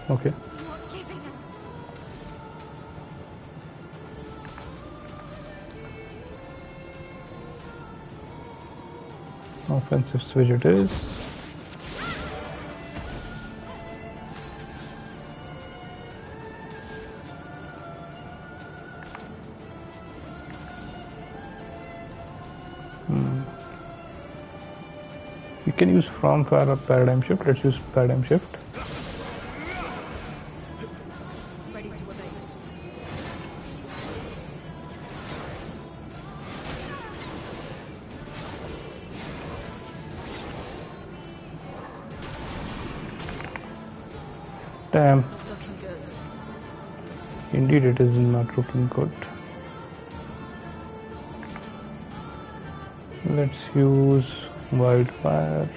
Okay. Not giving up. Offensive switch it is. We can use from paradigm shift. Let's use paradigm shift. Ready to obey. Damn. Not looking good. Indeed, it is not looking good. Let's use wildfire.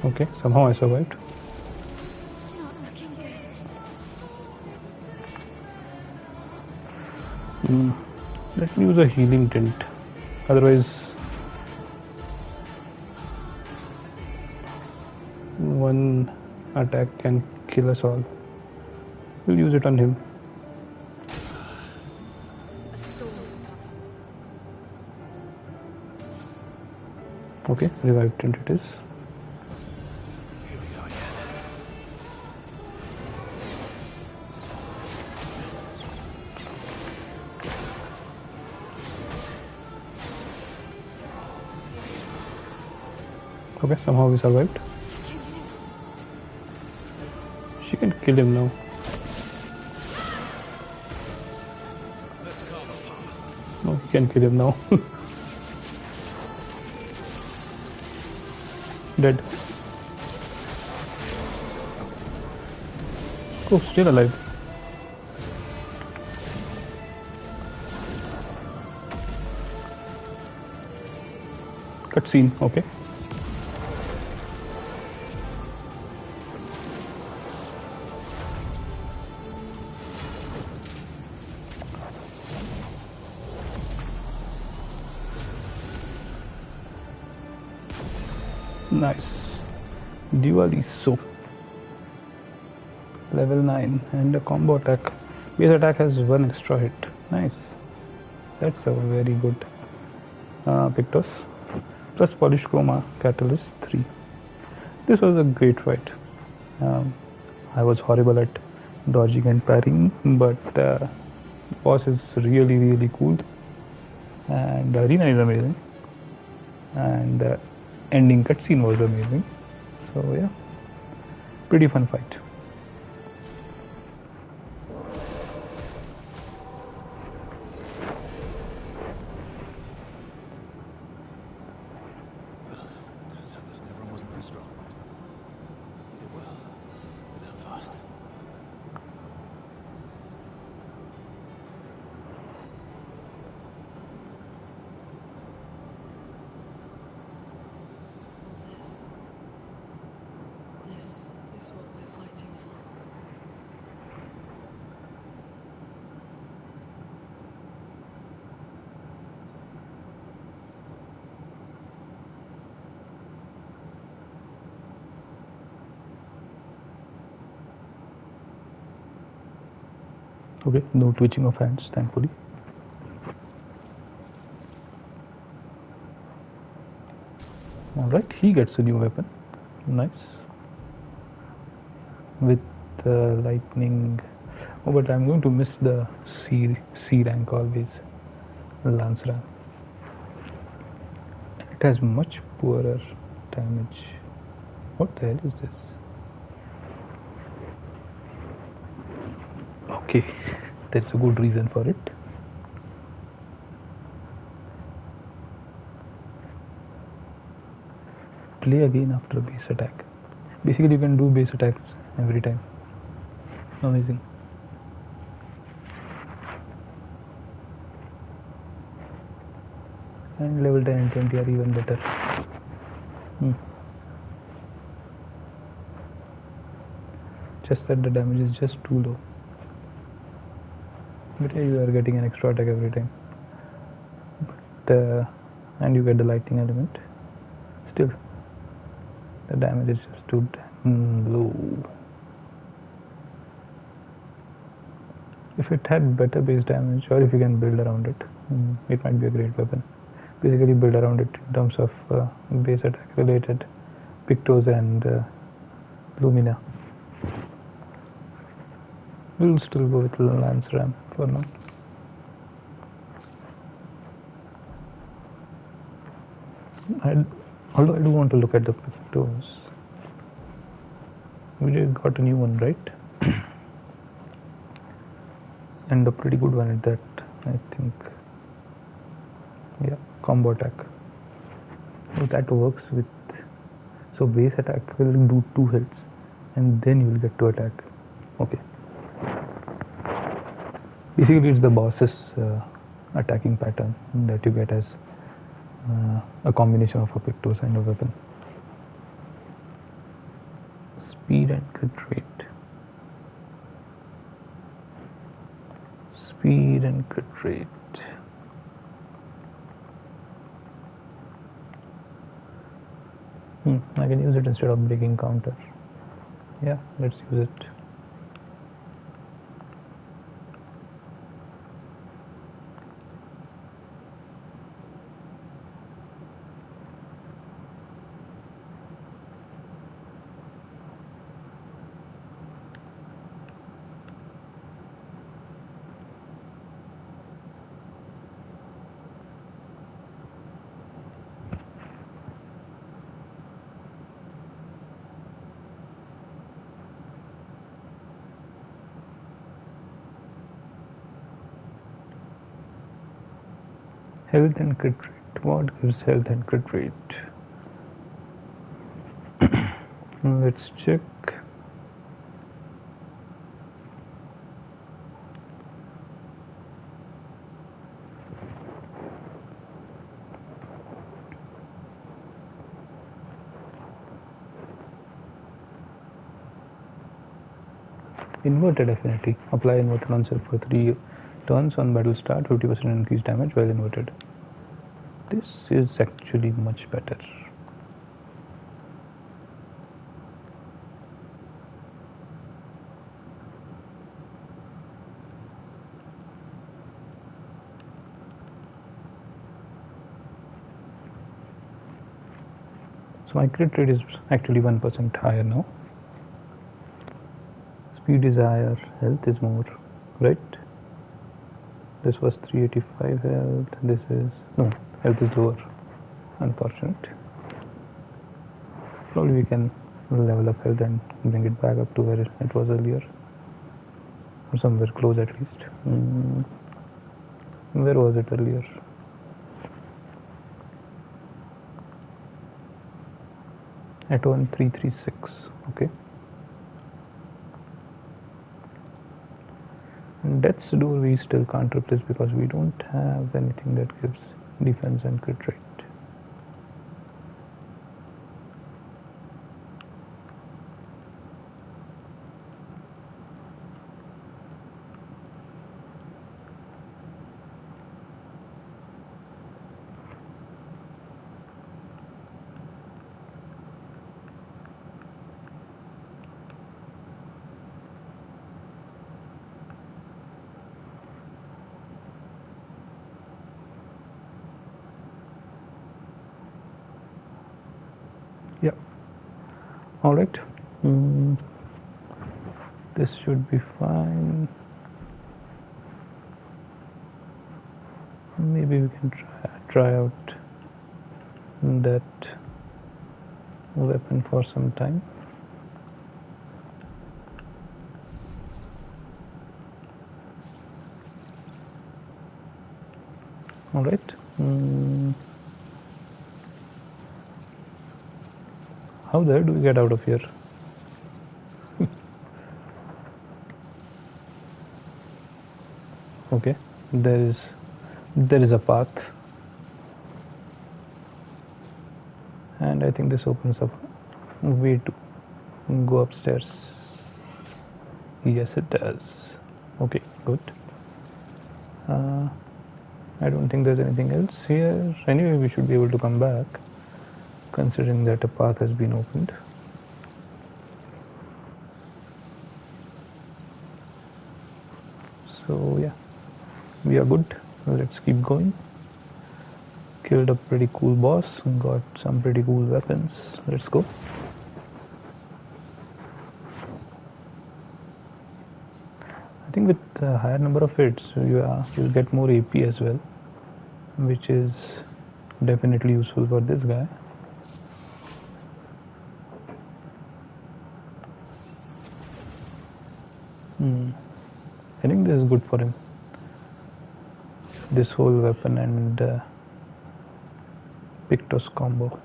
Okay, somehow I survived. Not looking good. Let me use a healing tint. Otherwise, one attack can kill us all. We'll use it on him. A storm is coming. Okay, revive tint it is. Here we go again. Okay, somehow we survived. She can kill him now. Let's carve a path. No, he can kill him now. Dead. Oh, still alive. Cutscene, okay. Nice. Diwali soap. Level 9 and a combo attack. Base attack has one extra hit. Nice. That's a very good Pictos. Plus Polish Chroma Catalyst 3. This was a great fight. I was horrible at dodging and parrying, but the boss is really cool. And the arena is amazing. And the ending cutscene was amazing. So yeah, pretty fun fight. Turns out this Nevron wasn't that strong, but he did well. He learned fast. This is what we're fighting for. Okay, no twitching of hands, thankfully. Alright, he gets a new weapon. Nice. With lightning. Oh, but I'm going to miss the C rank always. Lance rank. It has much poorer damage. What the hell is this? Okay, there's a good reason for it. Play again after base attack. Basically, you can do base attacks every time. Amazing. And level 10 and 20 are even better. Just that the damage is just too low. But yeah, you are getting an extra attack every time. But, and you get the lightning element. Still, the damage is just too low. If it had better base damage, or if you can build around it, it might be a great weapon. Basically build around it in terms of base attack related Pictos and Lumina. We'll still go with Lance Ram for now. Although I do want to look at the Pictos. We got a new one, right? And a pretty good one at that, I think. Yeah, combo attack. So that works with. So base attack will do 2 hits, and then you will get to attack. Okay. Basically, it's the boss's attacking pattern that you get as a combination of a Pictos and a weapon. Speed and crit rate. Speed and crit rate. I can use it instead of breaking counter. Yeah, let's use it. Health and crit rate. What gives health and crit rate? Let's check. Inverted affinity. Apply inverted on self for 3 turns on battle start, 50% increased damage while inverted. This is actually much better. So my crit rate is actually 1% higher now. Speed is higher, health is more, right? This was 385 health, this is, no, health is lower, unfortunate. Probably we can level up health and bring it back up to where it was earlier, or somewhere close at least. Where was it earlier? At 1336, okay. And Death's Door we still can't replace because we don't have anything that gives defense and crit rate. Yeah. All right. This should be fine. Maybe we can try out that weapon for some time. All right. How the hell do we get out of here? Okay, there is a path, and I think this opens up a way to go upstairs. Yes, it does. Okay, good. I don't think there's anything else here. Anyway, we should be able to come back, considering that a path has been opened. So yeah, we are good. Let's keep going. Killed a pretty cool boss and got some pretty cool weapons. Let's go. I think with a higher number of hits, you'll get more AP as well, which is definitely useful for this guy. I think this is good for him. This whole weapon and Pictos combo.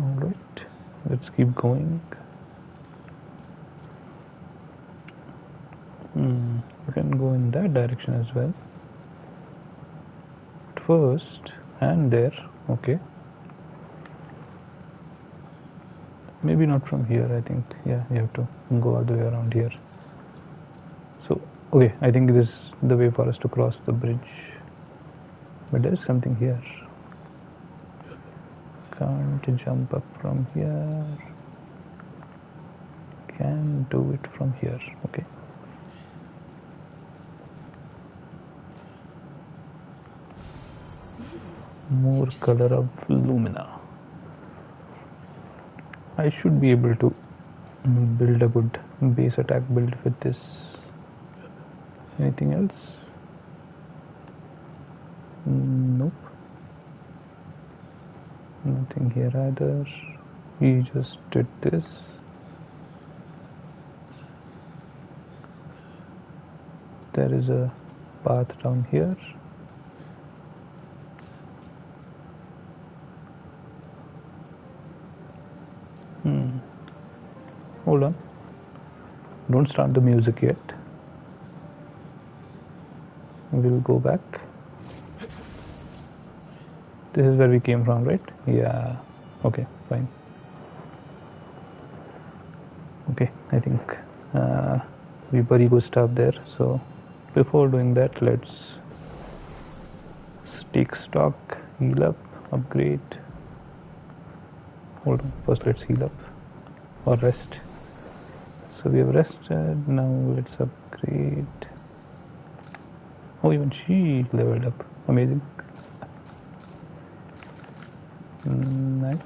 Alright, let's keep going. We can go in that direction as well. But first, and there. Okay, maybe not from here. I think, yeah, you have to go all the way around here. So okay, I think this is the way for us to cross the bridge, but there is something here. Can't jump up from here. Can do it from here. Okay. More color of lumina. I should be able to build a good base attack build with this. Anything else? Nope. Nothing here either. We just did this. There is a path down here. Hold on. Don't start the music yet. We'll go back. This is where we came from, right? Yeah. Okay, fine. Okay, I think we bury good stuff there. So before doing that, let's take stock, heal up, upgrade. Hold on, first let's heal up or rest. So we have rested, now let's upgrade. Oh, even she leveled up. Amazing. Nice.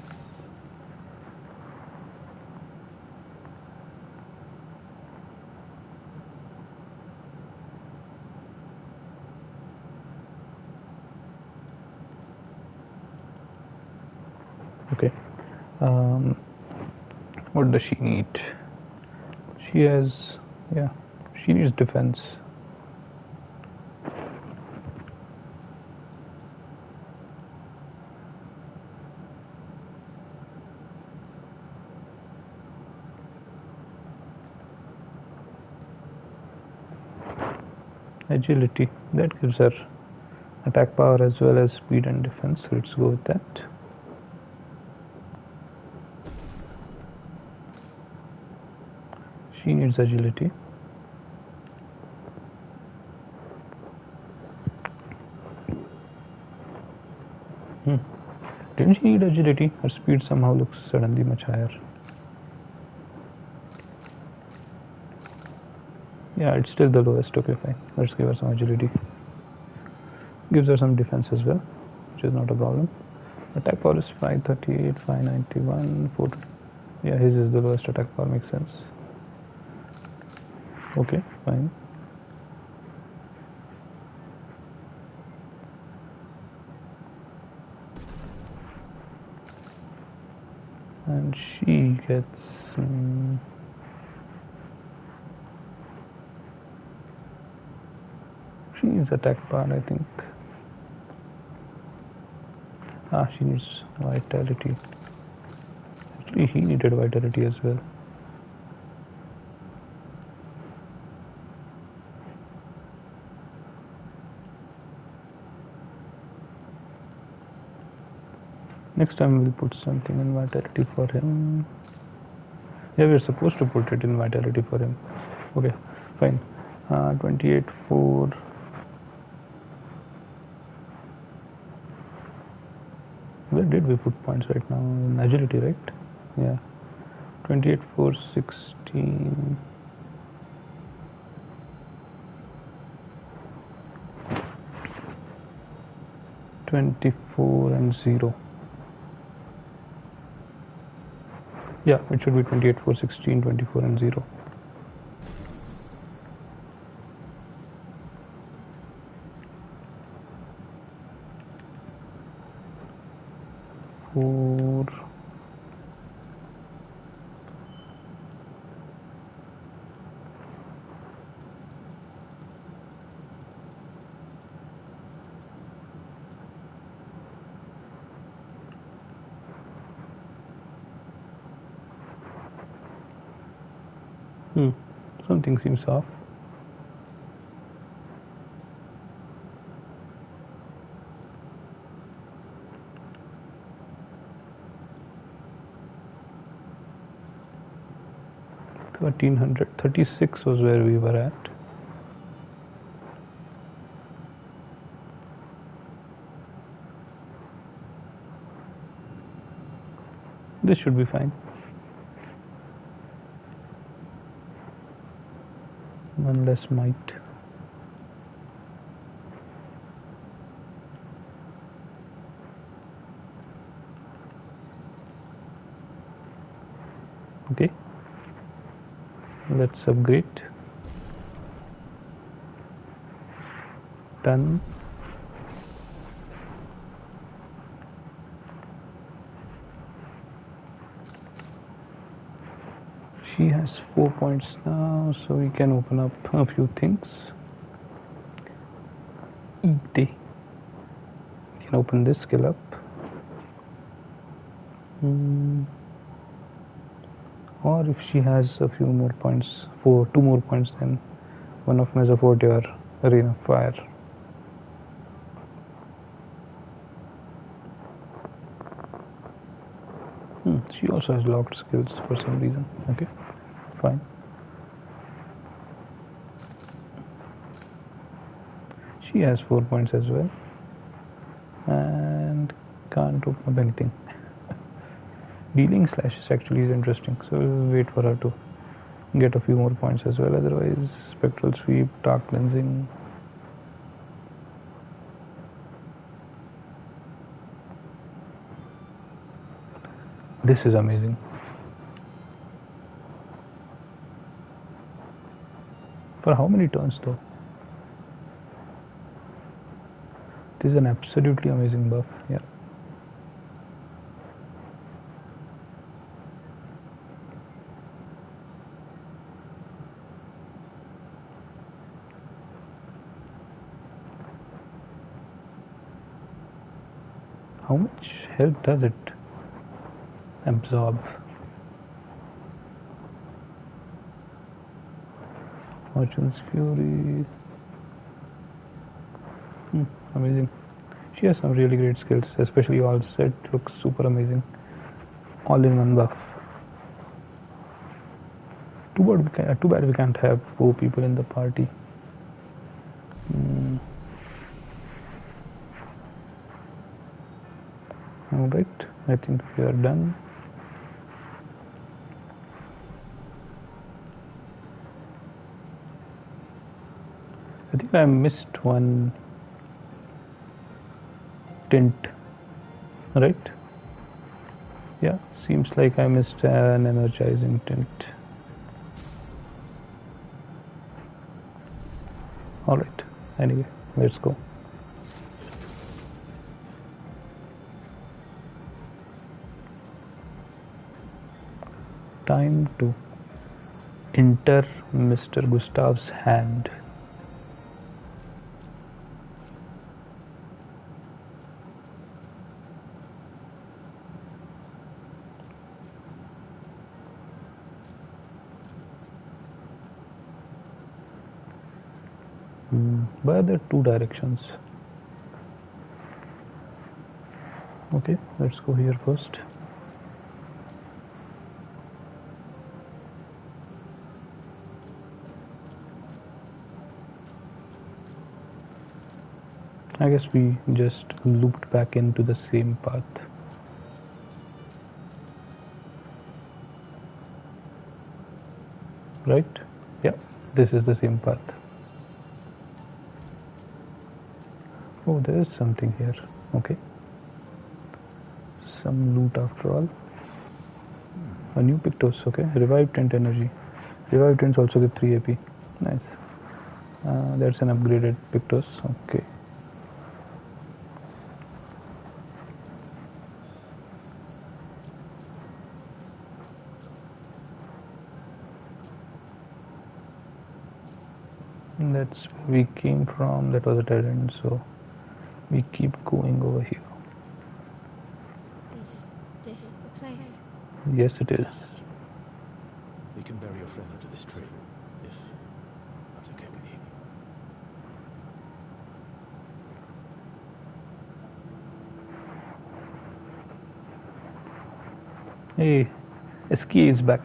Okay. What does she need? She has, yeah, she needs defense. Agility, that gives her attack power as well as speed and defense. So let's go with that. She needs agility. Didn't she need agility? Her speed somehow looks suddenly much higher. Yeah, it's still the lowest. Okay, fine. Let's give her some agility. Gives her some defense as well, which is not a problem. Attack power is 538, 591, 420. Yeah, his is the lowest attack power, makes sense. Okay, fine. And she gets she needs attack power, I think. She needs vitality. Actually, he needed vitality as well. Next time we'll put something in vitality for him. Yeah, we're supposed to put it in vitality for him. Okay, fine. 28, 4. Where did we put points right now? In agility, right? Yeah. 28, 4, 16. (24) and 0. Yeah, it should be 28, 4, 16, 24 and 0. Four. Something seems off. 1336 was where we were at. This should be fine. One less might. Okay, let's upgrade. Done. She has 4 points now, so we can open up a few things. We can open this skill up. Or if she has a few more points, 2 more points, then one of Mesoport or Rain of Fire. She also has locked skills for some reason. Okay, fine. She has 4 points as well, and can't open up anything. Dealing slashes actually is interesting, so we'll wait for her to get a few more points as well. Otherwise, spectral sweep, dark cleansing. This is amazing. For how many turns though? This is an absolutely amazing buff. Yeah. How much health does it absorb? Fortune's Fury. Amazing. She has some really great skills, especially all set looks super amazing. All in one buff. Too bad we can't have 4 people in the party. Alright, I think we are done. I think I missed one tint, right? Yeah, seems like I missed an energizing tint. Alright, anyway, let's go. Time to enter Mr. Gustav's hand. Why are there 2 directions? Okay, let's go here first. I guess we just looped back into the same path. Right? Yeah, this is the same path. Oh, there is something here. Okay. Some loot after all. A new Pictos, okay. Revive Tent Energy. Revive Tents also give 3 AP. Nice. That's an upgraded Pictos. Okay. That's where we came from. That was a dead end, so we keep going over here. Is this the place? Yes, it is. We can bury your friend under this tree, if that's okay with you. Hey, Ski is back.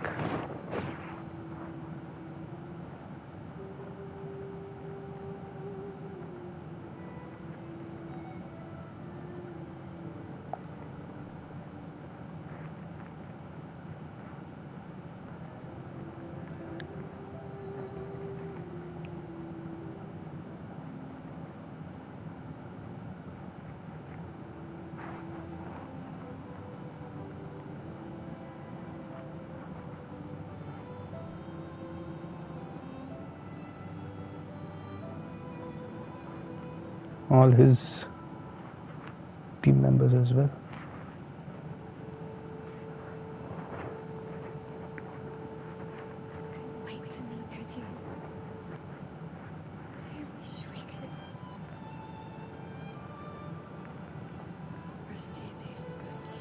all his team members as well. Couldn't wait for me, could you? I wish we could. Rest easy, Gustav.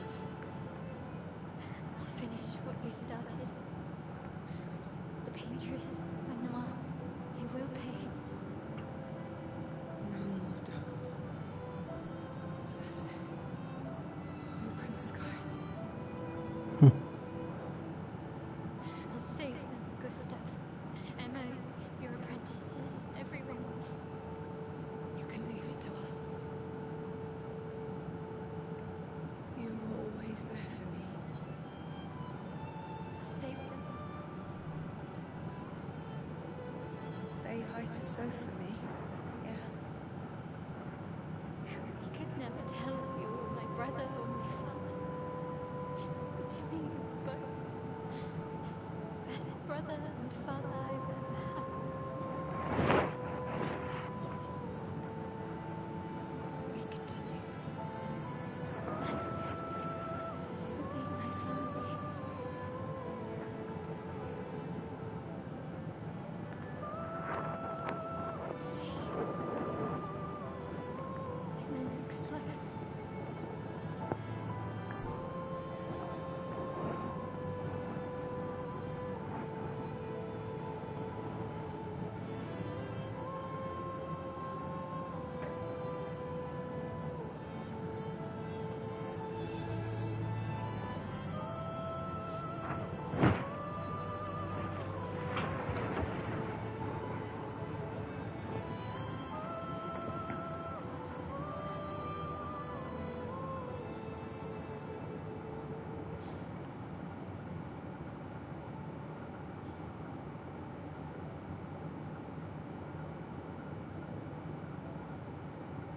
I'll finish what you started. The Paintress, Manoir, they will pay. No more down. Just open skies. I'll save them, Gustav. Emma, your apprentices, everyone. You can leave it to us. You were always there for me. I'll save them. Say hi to Soph for me. Yeah. We could never tell if you were my brother or my father. But to me, you're both. Best brother and father I've ever had. When one falls, we continue. Thanks for being my family. See you in the next life.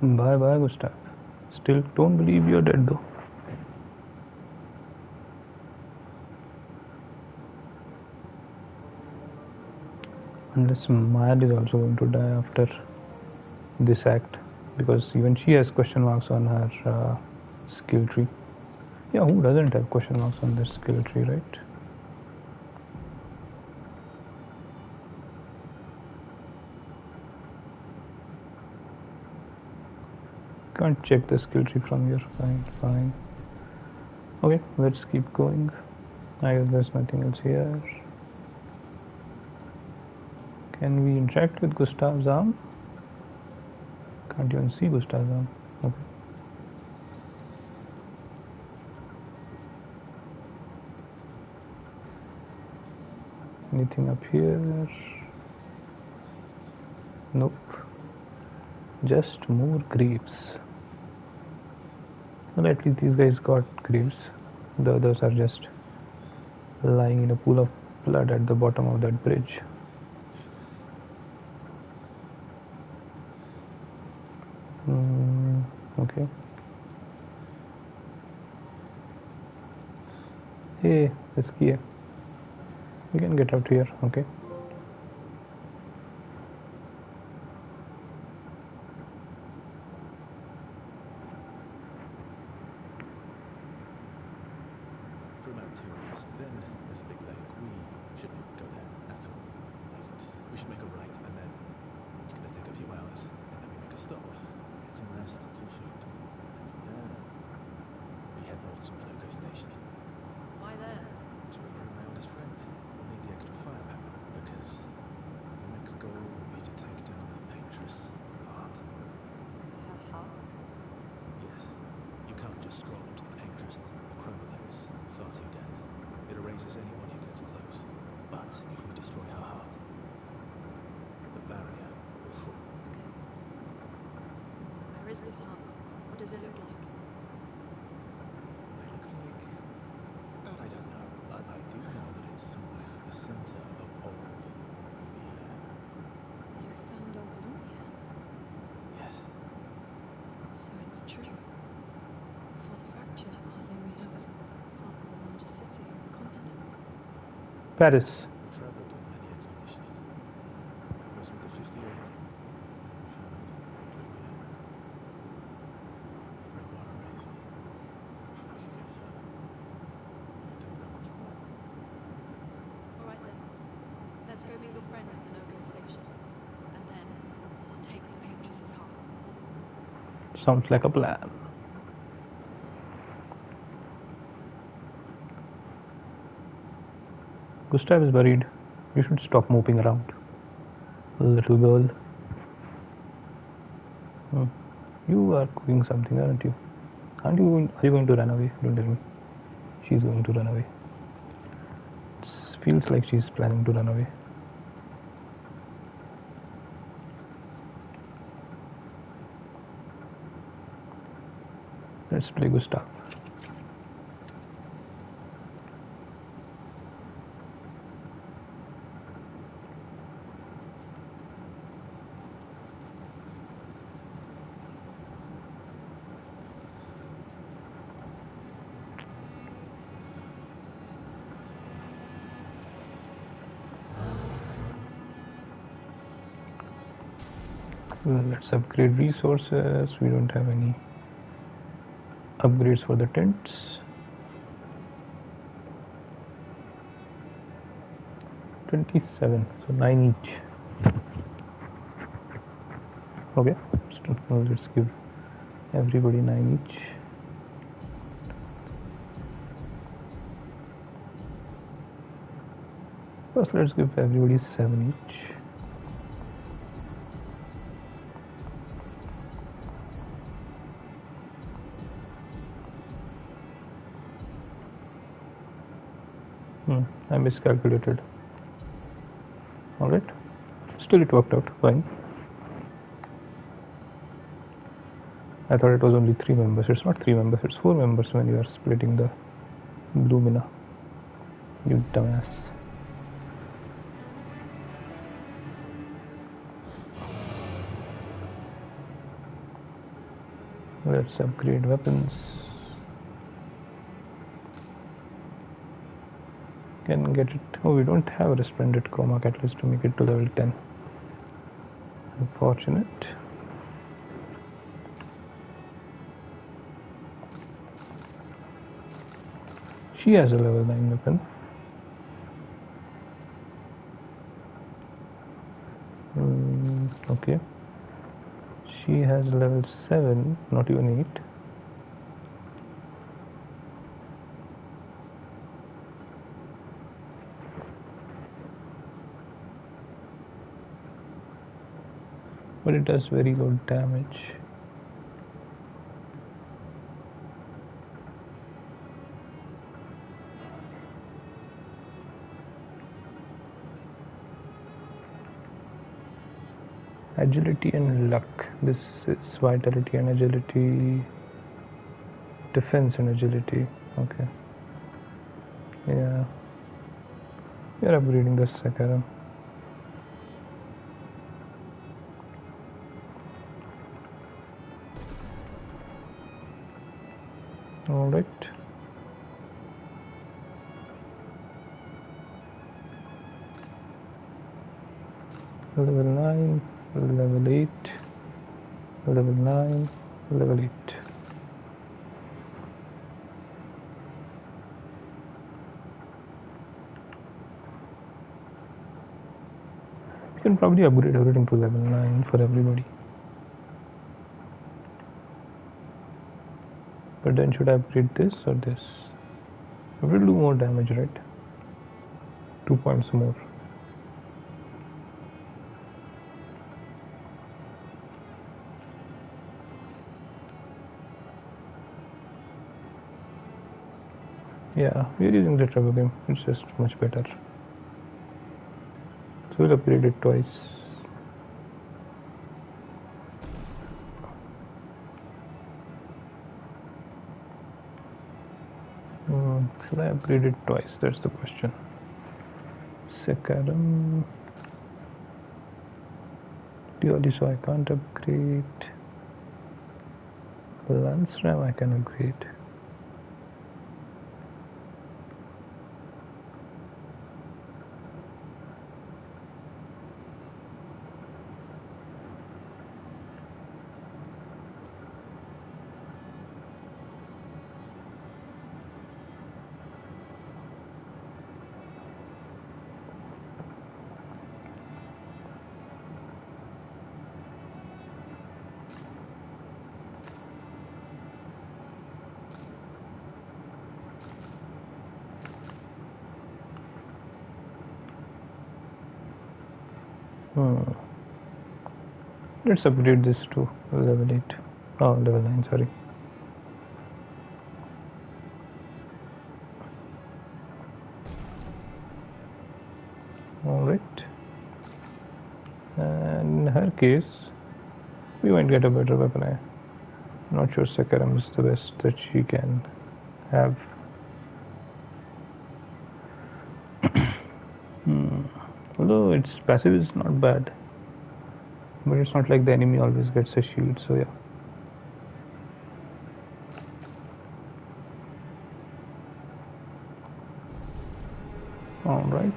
Bye bye, Gustav. Still don't believe you're dead though. Unless Maya is also going to die after this act, because even she has question marks on her skill tree. Yeah, who doesn't have question marks on their skill tree, right? Can't check the skill tree from here. Fine. Okay, let's keep going. I guess there's nothing else here. Can we interact with Gustav's arm? Can't even see Gustav's arm. Okay. Anything up here? Nope. Just more graves. Well, at least these guys got graves. The others are just lying in a pool of blood at the bottom of that bridge. Okay. Hey, it's here. We can get out here, okay. For about 2 hours. Then there's a big lake. We shouldn't go there at all. We should make a right, and then it's gonna take a few hours, and then we make a stop, get some rest and some food. And then from there, we head north to Minoko Station. Why there? To recruit my oldest friend. We'll need the extra firepower, because the next goal will be to take down the Paintress Heart. Her heart? Yes. You can't just stroll into the Paintress. The chroma there is far too dense. It erases anyone who gets close. But if we destroy her heart, the barrier will fall. Okay. So where is this heart? What does it look like? It looks like... that I don't know. But I do know that it's somewhere in the center of old Lumia. You found old Lumia? Yes. So it's true. Before the fracture, our Lumia was part of the largest city on the continent. Paris. We've traveled on many expeditions. I was with the 58th. We found Lumia. your friend at the no-go station, and then we'll take the Paintress's heart. Sounds like a plan. Gustav is buried. You should stop moping around, little girl. You are cooking something, aren't you? Are you going to run away? Don't tell me. She's going to run away. It feels like she's planning to run away. Let's play Gustav. Let's upgrade resources. We don't have any upgrades for the tents. $27, so 9 each. Okay, let's give everybody 9 each. First, let's give everybody 7 each. I miscalculated. Alright. Still it worked out fine. I thought it was only 3 members. It's not 3 members, it's 4 members when you are splitting the blue mina. You dumbass. Let's upgrade weapons. Can get it. Oh, we don't have a resplendent chroma catalyst to make it to level 10. Unfortunate. She has a level 9 weapon. Okay. She has level 7, not even 8. But it does very low damage. Agility and luck. This is vitality and agility. Defense and agility. Okay. Yeah. We are upgrading the Sakaram. Alright. Level 9, level 8, level 9, level 8. You can probably upgrade everything to level 9 for everybody. But then should I upgrade this or this? It will do more damage, right? 2 points more. Yeah, we're using the trouble game. It's just much better. So we'll upgrade it twice. Should I upgrade it twice? That's the question. Sakaram. Purely so I can't upgrade. Lance Ram I can upgrade. Let's upgrade this to level 8. Oh, level 9, sorry. Alright. And in her case, we might get a better weapon. I'm not sure Sakaram is the best that she can have. Although its passive is not bad, but it's not like the enemy always gets a shield, so yeah. Alright.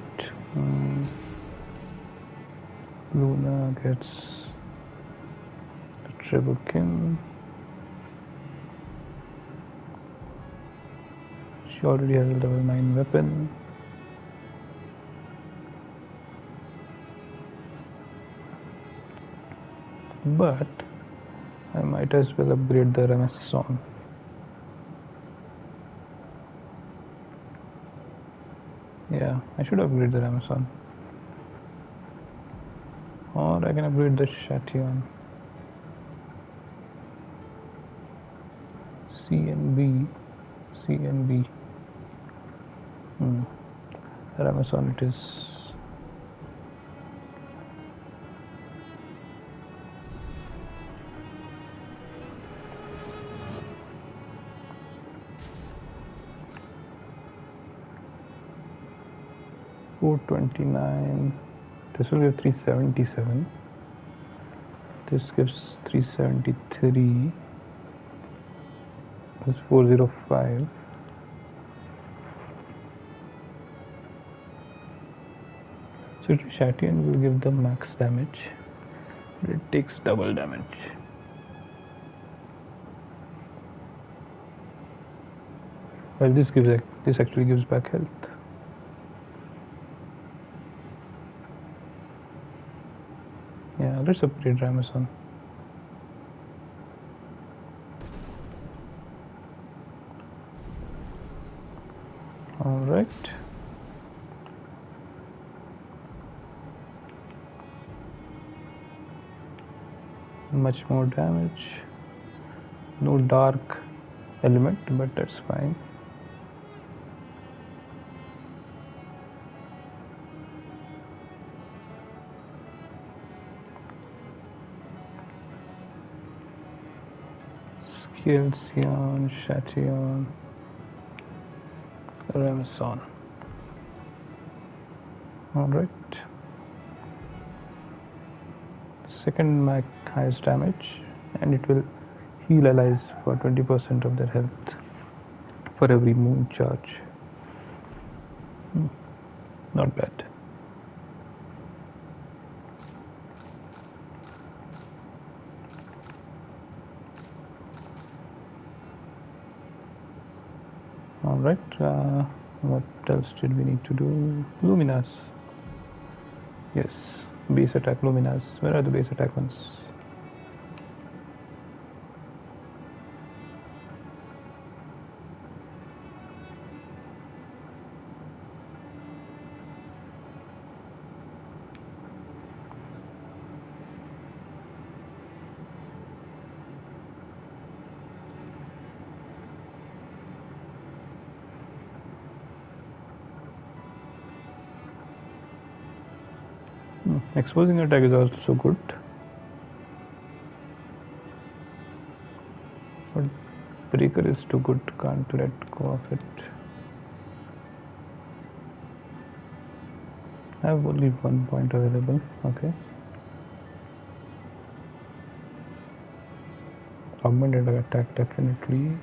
Luna gets the Trebuchin. She already has a level 9 weapon. But I might as well upgrade the Ramazan. Yeah, I should upgrade the Ramazan. Or I can upgrade the Shation. C and B. C and B. Ramazan it is. $429. This will give 377. This gives 373. This 405. So Shatian will give the max damage, but it takes double damage. Well, this actually gives back health. Yeah, let's upgrade Ramazan. Alright. Much more damage. No dark element, but that's fine. Sion, Shation, Ramazan. Alright. Second mag has damage, and it will heal allies for 20% of their health for every moon charge. Not bad. Alright, what else did we need to do? Luminas. Yes, base attack Luminas. Where are the base attack ones? Exposing attack is also good, but breaker is too good, can't let go of it. I have only 1 point available. Okay. Augmented attack definitely.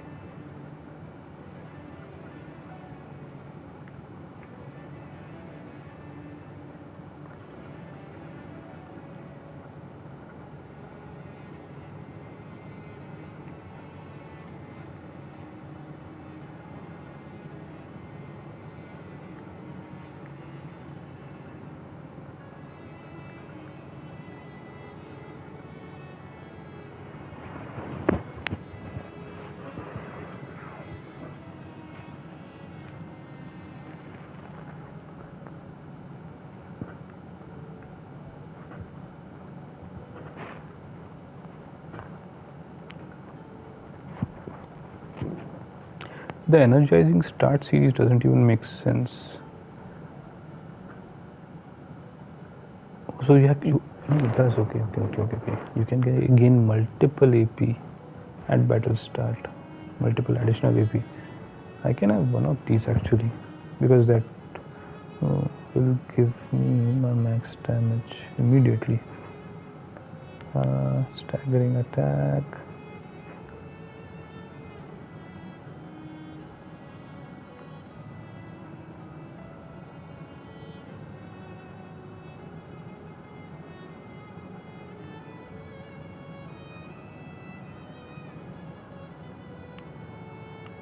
The energizing start series doesn't even make sense. So no, it does. Okay. You can gain multiple AP at battle start, multiple additional AP. I can have one of these actually, because that will give me my max damage immediately. Staggering attack.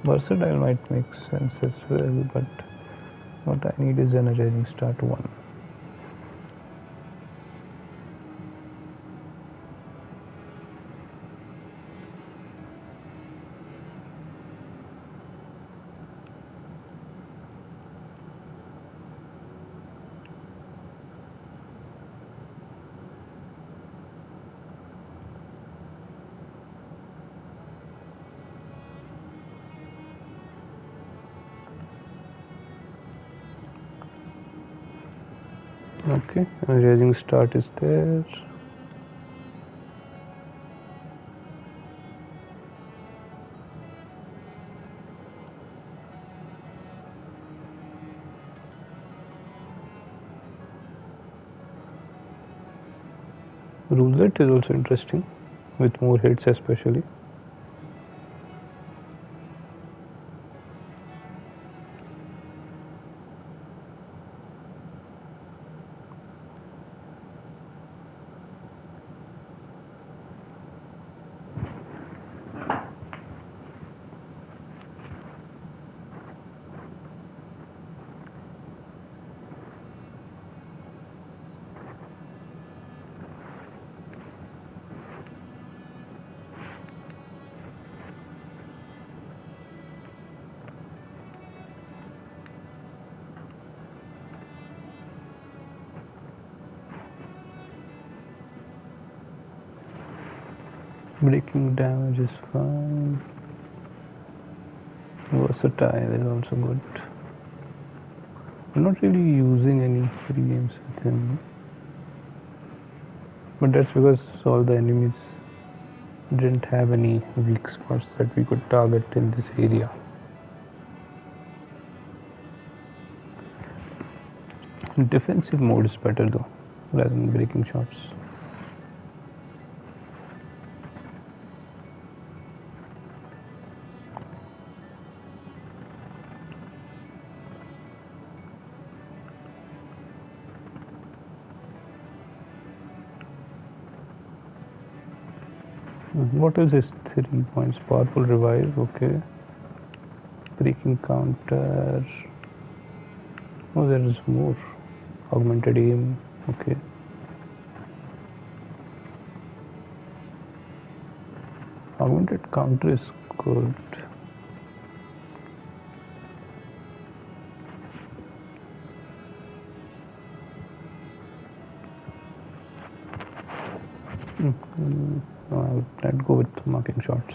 Versatile might make sense as well, but what I need is energizing start 1. Okay, energizing start is there. Roulette is also interesting, with more hits especially. Breaking damage is fine. Versatile is also good. I'm not really using any free games with him, but that's because all the enemies didn't have any weak spots that we could target in this area. Defensive mode is better though, rather than breaking shots. What is this 3 points? Powerful revive, okay. Breaking counter. Oh, there is more. Augmented aim, okay. Augmented counter is good. I'd go with marking shots.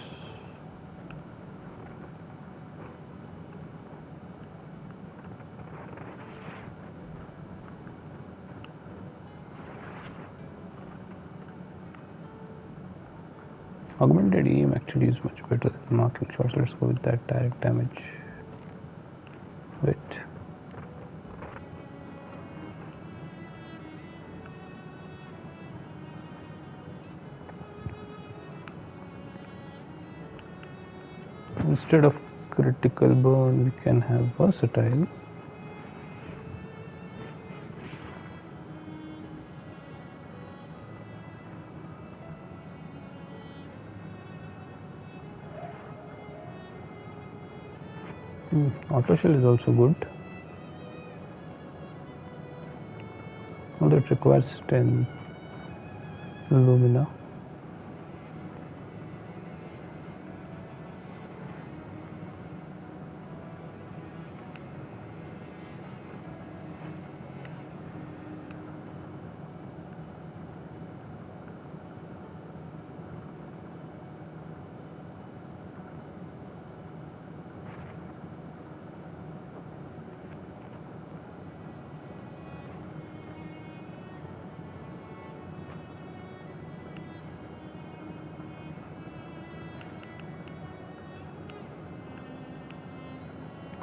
Augmented aim actually is much better than marking shots. Let's go with that direct damage. Wait. Instead of critical burn, we can have versatile. Auto shell is also good. Although it requires 10 lumina.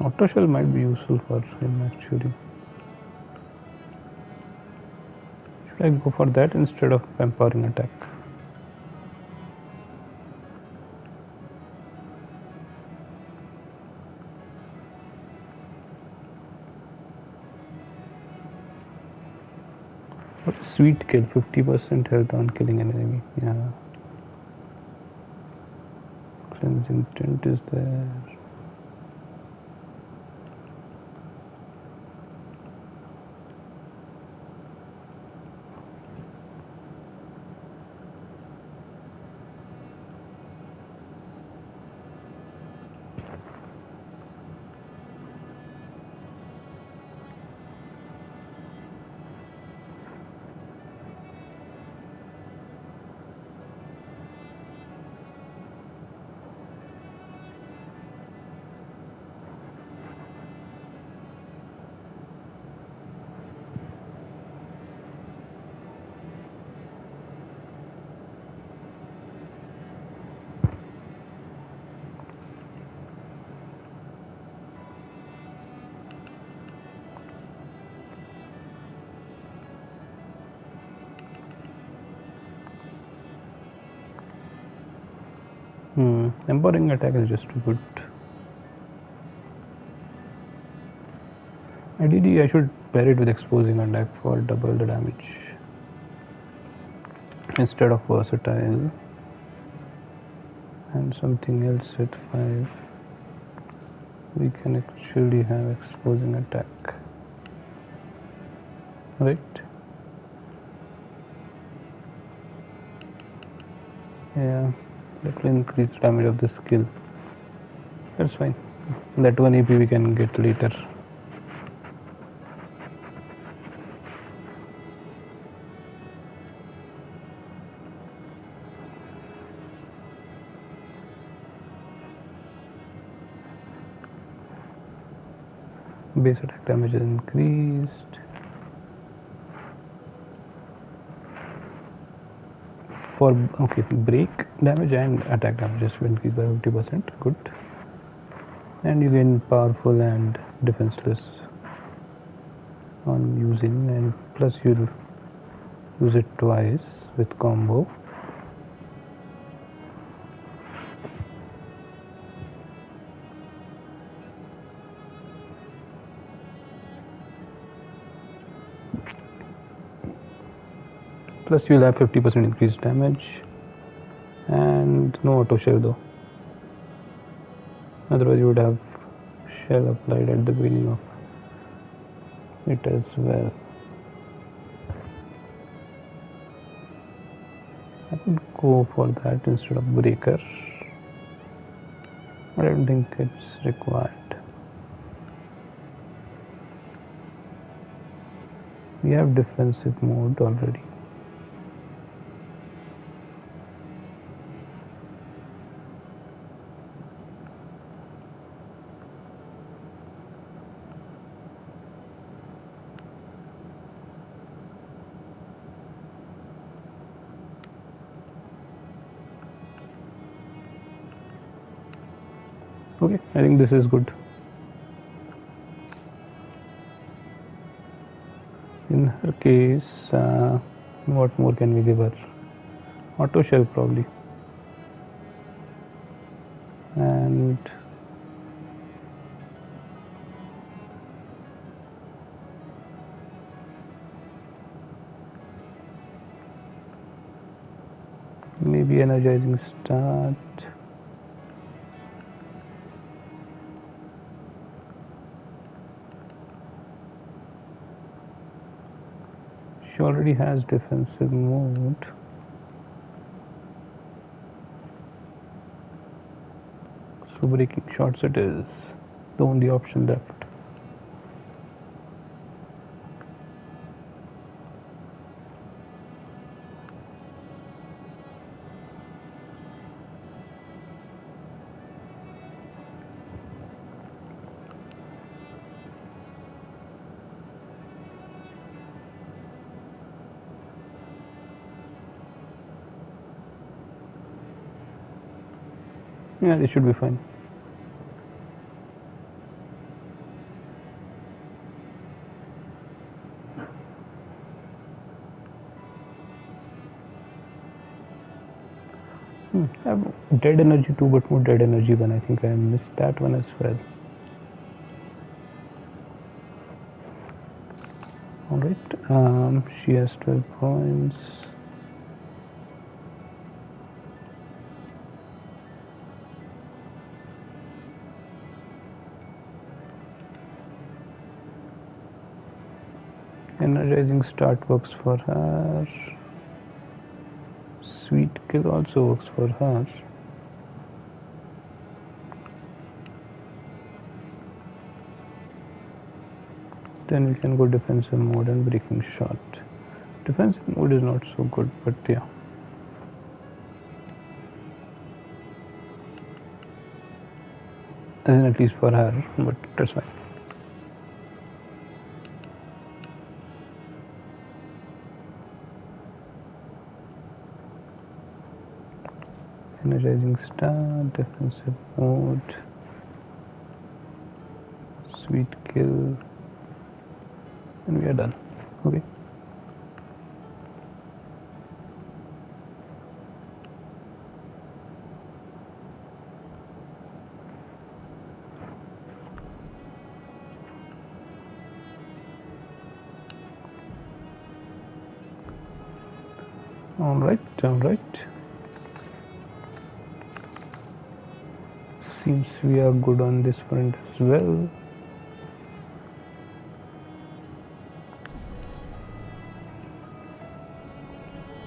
Auto shell might be useful for him actually. Should I go for that instead of empowering attack? What a sweet kill, 50% health on killing an enemy. Yeah. Cleansing tint is there. Empowering attack is just too good. Ideally, I should pair it with exposing attack for double the damage instead of versatile, and something else with 5. We can actually have exposing attack, right? Yeah, that will increase damage of the skill. That's fine. That 1 AP we can get later. Base attack damage is increased. For break damage and attack damage is increased by 50%. Good. And you gain powerful and defenseless on using, and plus you'll use it twice with combo. Plus you'll have 50% increased damage and no auto shell though. Otherwise you would have shell applied at the beginning of it as well. I would go for that instead of breaker, but I don't think it's required. We have defensive mode already. Okay, I think this is good. In her case, what more can we give her? Auto shell probably. And maybe energizing start. She already has defensive mode. So breaking shots it is the only option left. Yeah, this should be fine. I have dead energy too, but more dead energy one. I think I missed that one as well. Alright, she has 12 points. Energizing start works for her. Sweet kill also works for her. Then we can go defensive mode and breaking shot. Defensive mode is not so good, but yeah. At least for her, but that's fine. Energizing star, defensive mode, sweet kill, and we are done. Okay. Alright. Seems we are good on this front as well.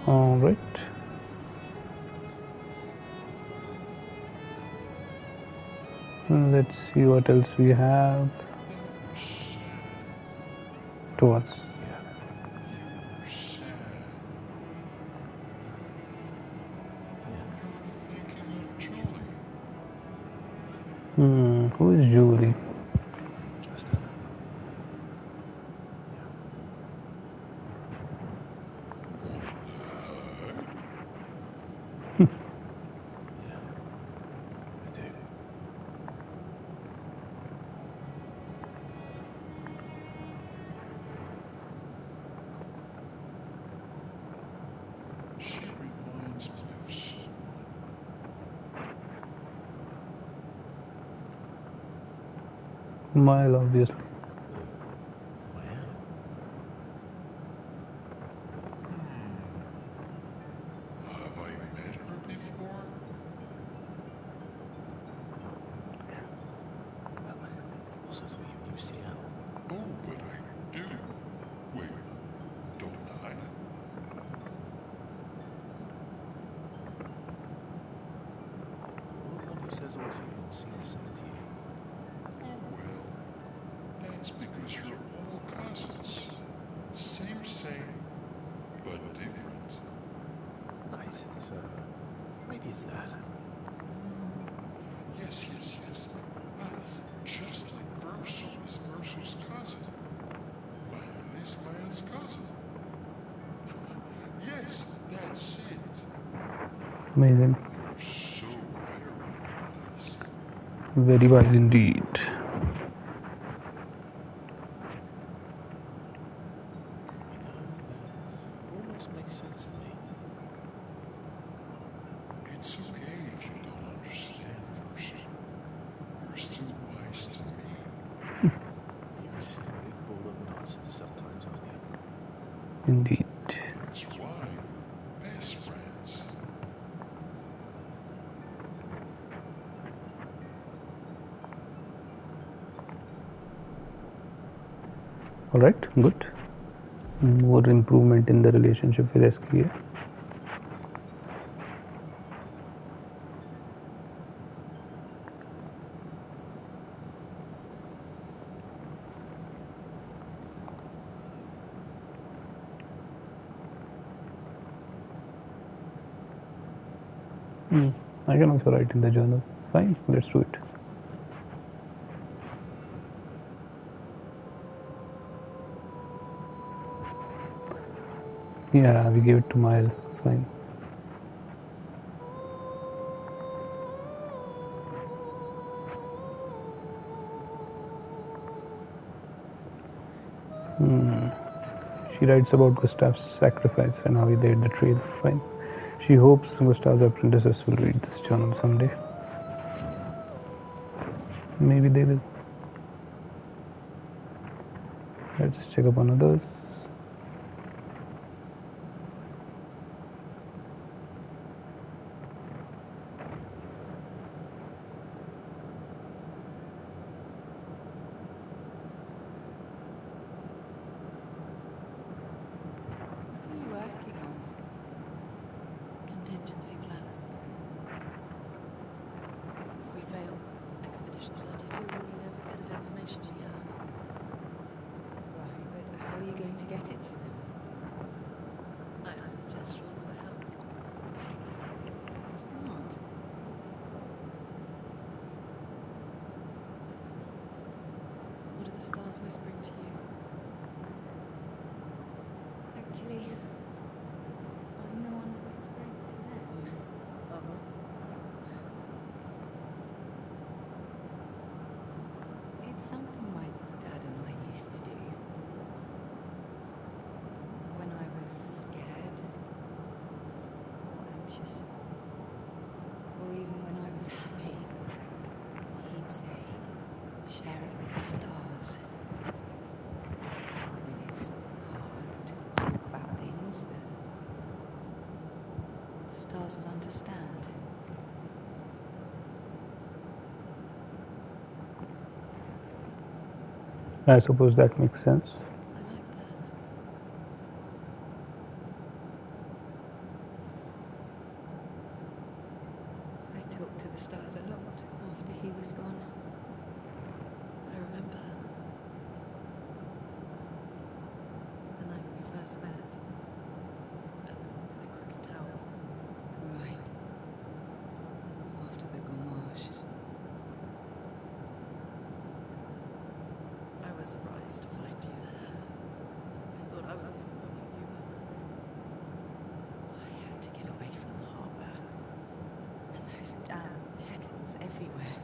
Alright. Let's see what else we have to us. Who is Julie? Just her. Yeah. Yeah, I do. She reminds me of someone. Mile, obviously. Well, Have I met her before? I also thought you knew CL. Oh, but I do. Wait, don't I? You're the one who says all humans seem the same to you. Oh, well, that's because you're all cousins. Same, but different. Right, so maybe it's that. Yes. Just like Virgil is Virgil's cousin. Man is man's cousin. Yes, that's it. Amazing. You're so very wise. Very wise indeed. That almost makes sense to me. It's okay if you don't understand, Virgil. You're still wise to me. You're just a big ball of nonsense sometimes, aren't you? Indeed. That's why we're best friends. Alright, good. More improvement in the relationship with SKA. I can also write in the journal. Fine, let's do it. Yeah, we gave it to Mile. Fine. She writes about Gustav's sacrifice and how he laid the trail. Fine. She hopes Gustav's apprentices will read this journal someday. Maybe they will. Let's check up on others. What are you working on? Contingency plans. If we fail, Expedition 32 will need every bit of information we have. Right, but how are you going to get it to them? I asked the Gestrals for help. Smart. What are the stars whispering to you? Actually, I'm the one whispering to them. It's something my dad and I used to do. When I was scared, or anxious, or even when I was happy, he'd say, share it with the stars. When it's hard to talk about things, the stars will understand. I suppose that makes sense. I like that. I talked to the stars a lot after he was gone. I remember the night we first met at the Crooked Tower. Right. After the gommage. I was surprised to find you there. I thought I was the only one who knew about that room. I had to get away from the harbour. And those damn petals everywhere.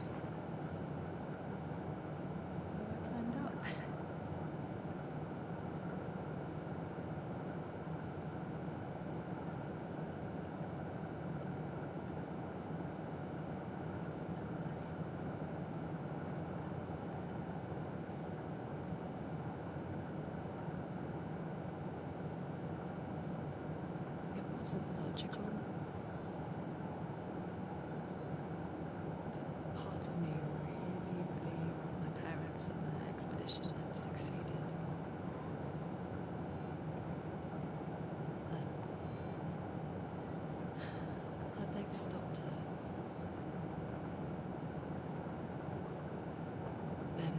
So I climbed up. It wasn't logical. But parts of me really believed my parents and their expedition had succeeded. That they'd stopped her. Then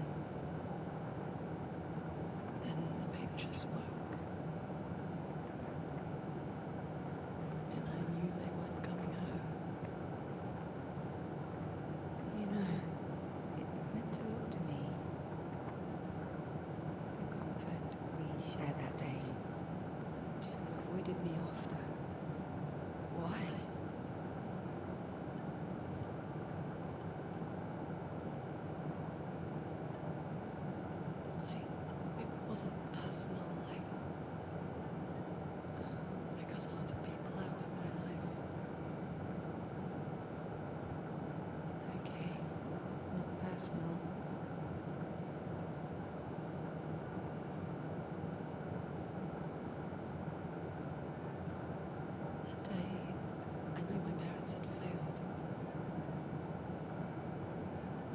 the Patriots woke. And I knew they weren't coming home. You know, it meant a lot to me. The comfort we shared that day. But you avoided me after. Why? It wasn't personal. I cut a lot of people out of my life. Okay, not personal. That day, I knew my parents had failed.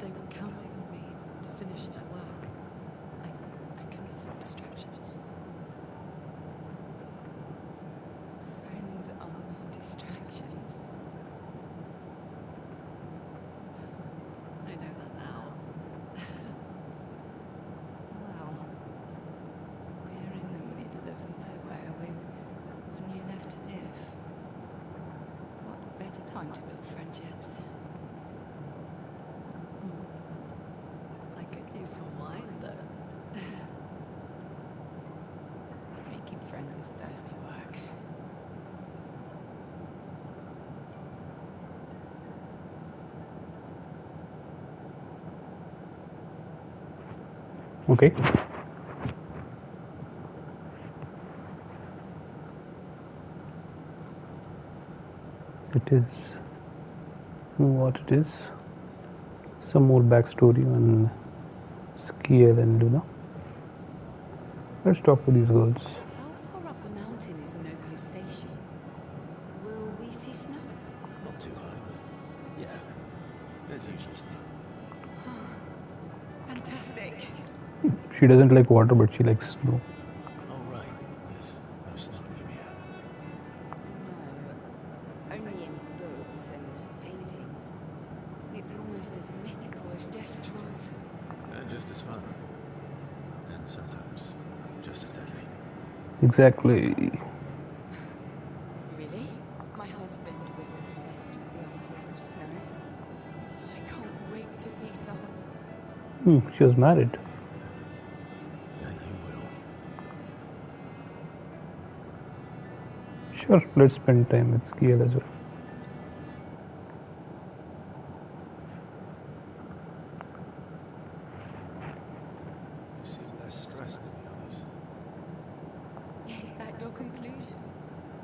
They were counting on me to finish their work. I couldn't afford distractions. Friends are not distractions. I know that now. Wow. We're in the middle of nowhere with 1 year left to live. What better time to build friendships? I could use some wine, though. Making friends is thirsty work. Okay. It is what it is. Some more backstory on Skiel and Luna. Let's talk to these girls. How far up the mountain is Minoko Station? Will we see snow? Not too high, but yeah, there's usually snow. Fantastic. She doesn't like water, but she likes snow. Oh, right. There's no snow in Lumia. No, only in books and paintings. It's almost as mythical as Gestrels. And just as fun. And sometimes just as deadly. Exactly. Really? My husband was obsessed with the idea of snow. I can't wait to see some. She was married. Yeah, you will. Sure, let's spend time with Skiel as well. You seem less stressed than the others. Is that your conclusion?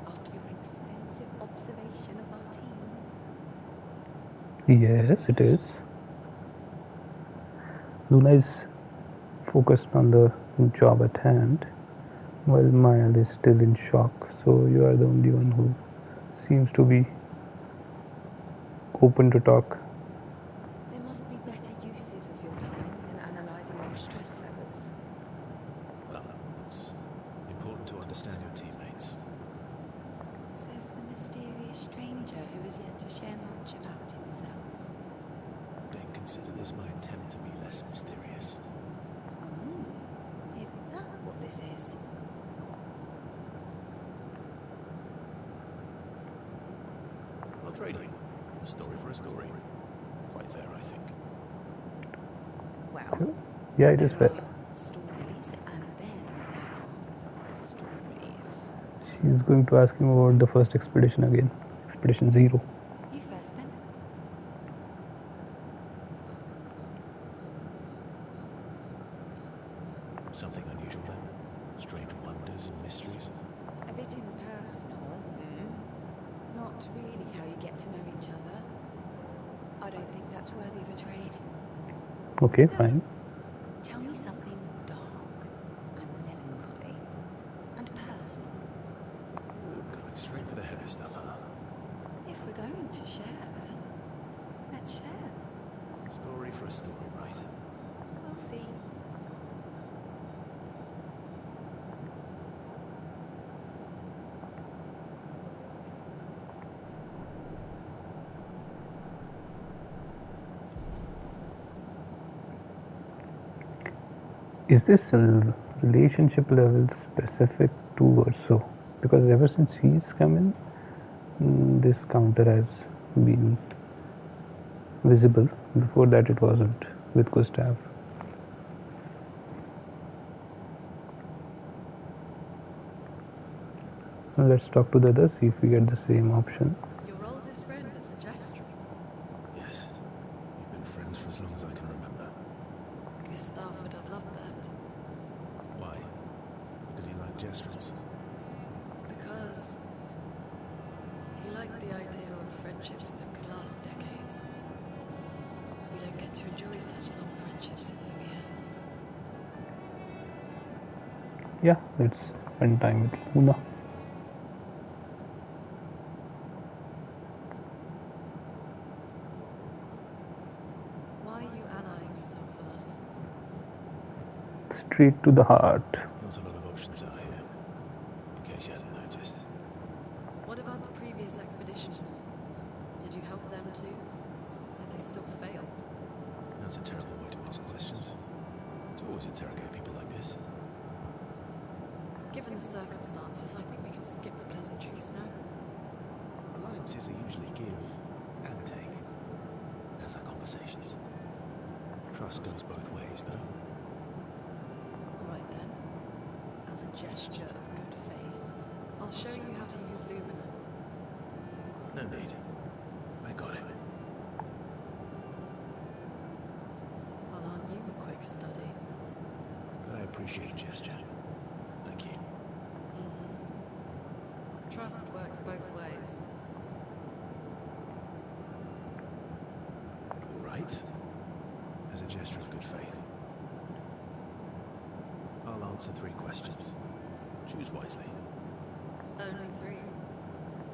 After your extensive observation of our team? Yes, it is. Luna is focused on the job at hand, while Maya is still in shock. So you are the only one who seems to be open to talk. There must be better uses of your time than analysing our stress levels. Well, it's important to understand your teammates. Says the mysterious stranger who has yet to share much about himself. Then consider this my attempt to be less mysterious. Oh, is that what this is? Well, trading. A story for a story. Quite fair, I think. Well, Yeah, it is there fair. are stories and then there are stories. She's going to ask him about the first expedition again. Expedition 0. You first then. Something unusual then? Strange wonders and mysteries? A bit impersonal. Not really how you get to know each other. I don't think that's worthy of a trade. Okay, No. fine. Tell me something dark and melancholy and personal. Going straight for the heavy stuff, huh? If we're going to share, let's share. Story for a story, right? We'll see. Is this a relationship level specific to or so? Because ever since he's come in, this counter has been visible. Before that, it wasn't with Gustav. Now let's talk to the others, see if we get the same option. Your oldest friend is a Gestrel. Yes. We've been friends for as long as I can remember. Gustav would have loved that. Why? Because he liked Gestrels. Because he liked the idea of friendships that could last decades. We don't get to enjoy such long friendships in Lumia. Yeah, let's spend time with Luna. Why are you allying yourself with us? Straight to the heart. Not a lot of options out here. In case you hadn't noticed. What about the previous expeditions? Did you help them too? Yet they still failed. That's a terrible way to ask questions. To always interrogate people like this. Given the circumstances, I think we can skip the pleasantries now. Alliances are usually give and take. As are conversations. Trust goes both ways, no? Alright then. As a gesture of good faith, I'll show you how to use Lumina. No need. I got it. Well, aren't you a quick study? But I appreciate the gesture. Thank you. Trust works both ways. right. As a gesture of good faith. I'll answer 3 questions. Choose wisely. Only 3.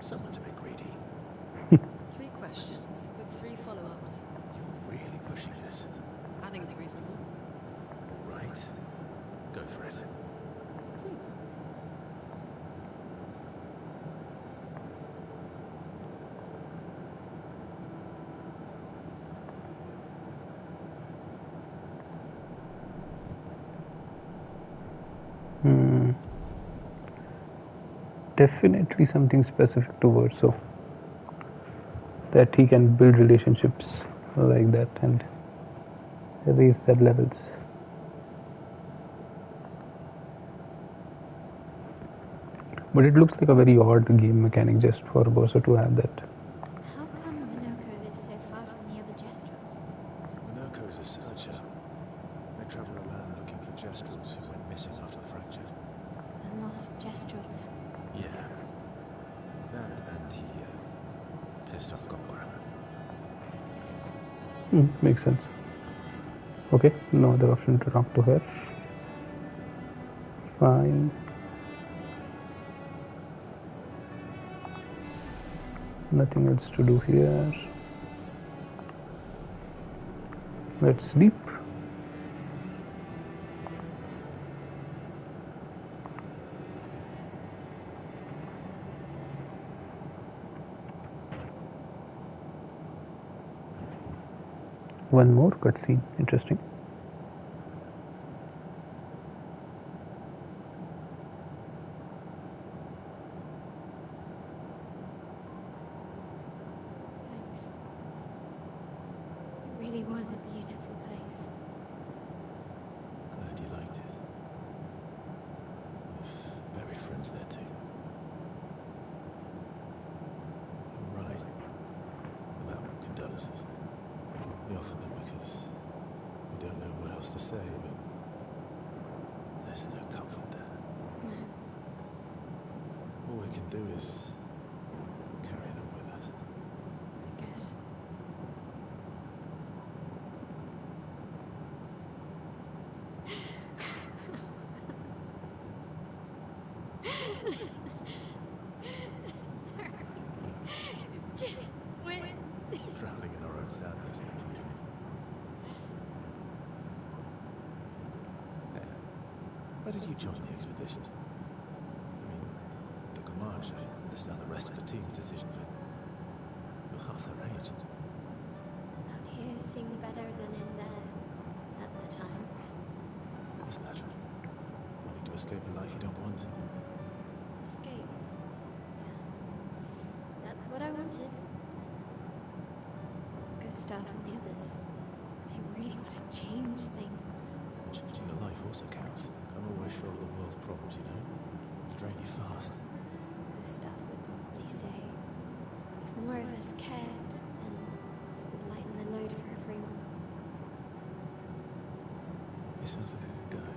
Someone's a bit greedy. 3 questions with 3 follow-ups. You're really pushing this. I think it's reasonable. All right. Go for it. Definitely something specific towards so that he can build relationships like that and raise their levels. But it looks like a very odd game mechanic just for Bosso to have that. How come Minoko lives so far from the other Jestrels? Minoko's a searcher. They travel the land looking for Jestrels who went missing after the fracture. The lost Jestrels. Yeah. That and he pissed off Golgram. Makes sense. Okay, no other option to talk to her. Fine. Nothing else to do here. Let's sleep. One more cutscene. Interesting. Thanks. It really was a beautiful place. Glad you liked it. We've buried friends there too. You're right. About condolences. We offer them because we don't know what else to say, but there's no comfort there. No. All we can do is carry them with us. I guess. Sorry. It's just when... Drowning in our own sadness. Hey, why did you join the expedition? I mean, the Comanche, I understand the rest of the team's decision, but you're half their age. Out here seemed better than in there at the time. It's natural. Wanting to escape a life you don't want. Escape. Yeah. That's what I wanted. Gustav and the others, they really want to change things. Changing your life also counts. Can't always shoulder the world's problems, you know. It'll drain you fast. Gustav would probably say, if more of us cared, then it would lighten the load for everyone. He sounds like a good guy.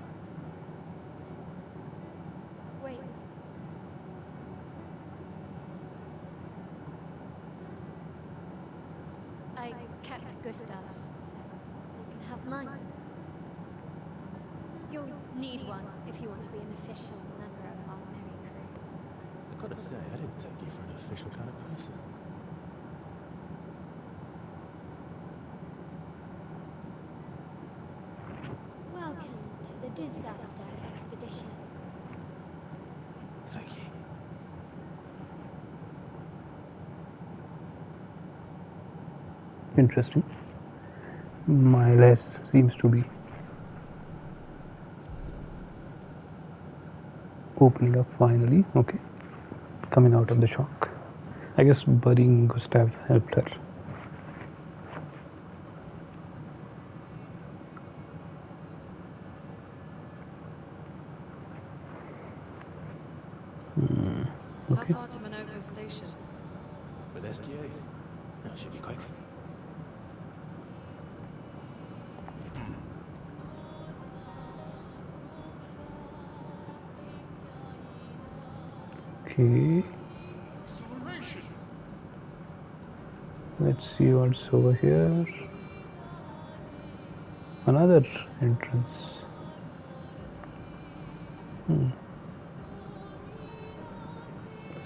Wait. I kept Gustav's, so you can have mine. You'll need one if you want to be an official member of our merry crew. I gotta say, I didn't take you for an official kind of person. Welcome to the disaster expedition. Thank you. Interesting. Miles seems to be opening up finally. Okay. Coming out of the shock. I guess burying Gustav helped her. How far to Minoko Station? With SGA? That should be quick. Okay. Acceleration! Let's see what's over here. Another entrance.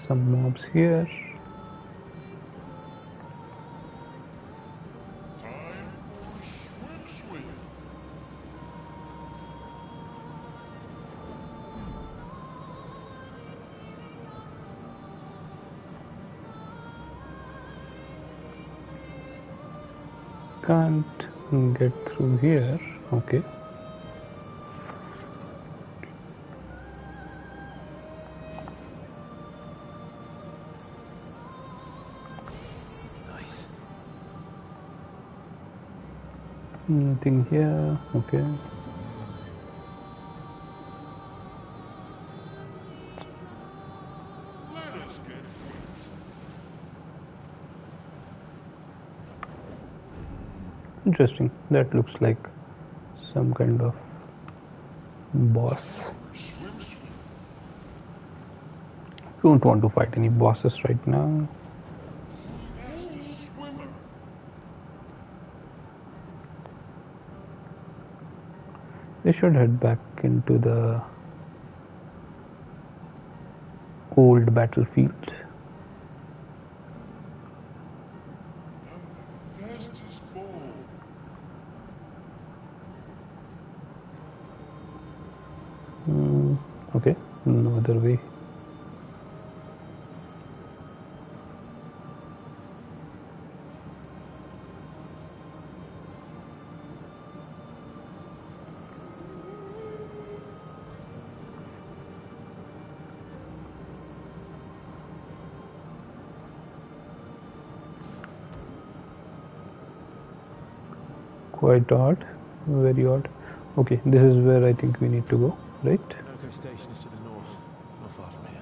Some mobs here. Time for swim. Can't get through here. Okay. Nice. Nothing here. Okay. Let us get quit. Interesting. That looks like some kind of boss. Swim, swim. Don't want to fight any bosses right now. Fastest swimmer. They should head back into the old battlefield. I'm the fastest ball. Okay, no other way. Quite odd, very odd. Okay, this is where I think we need to go, right? Noco Station is to the north, not far from here.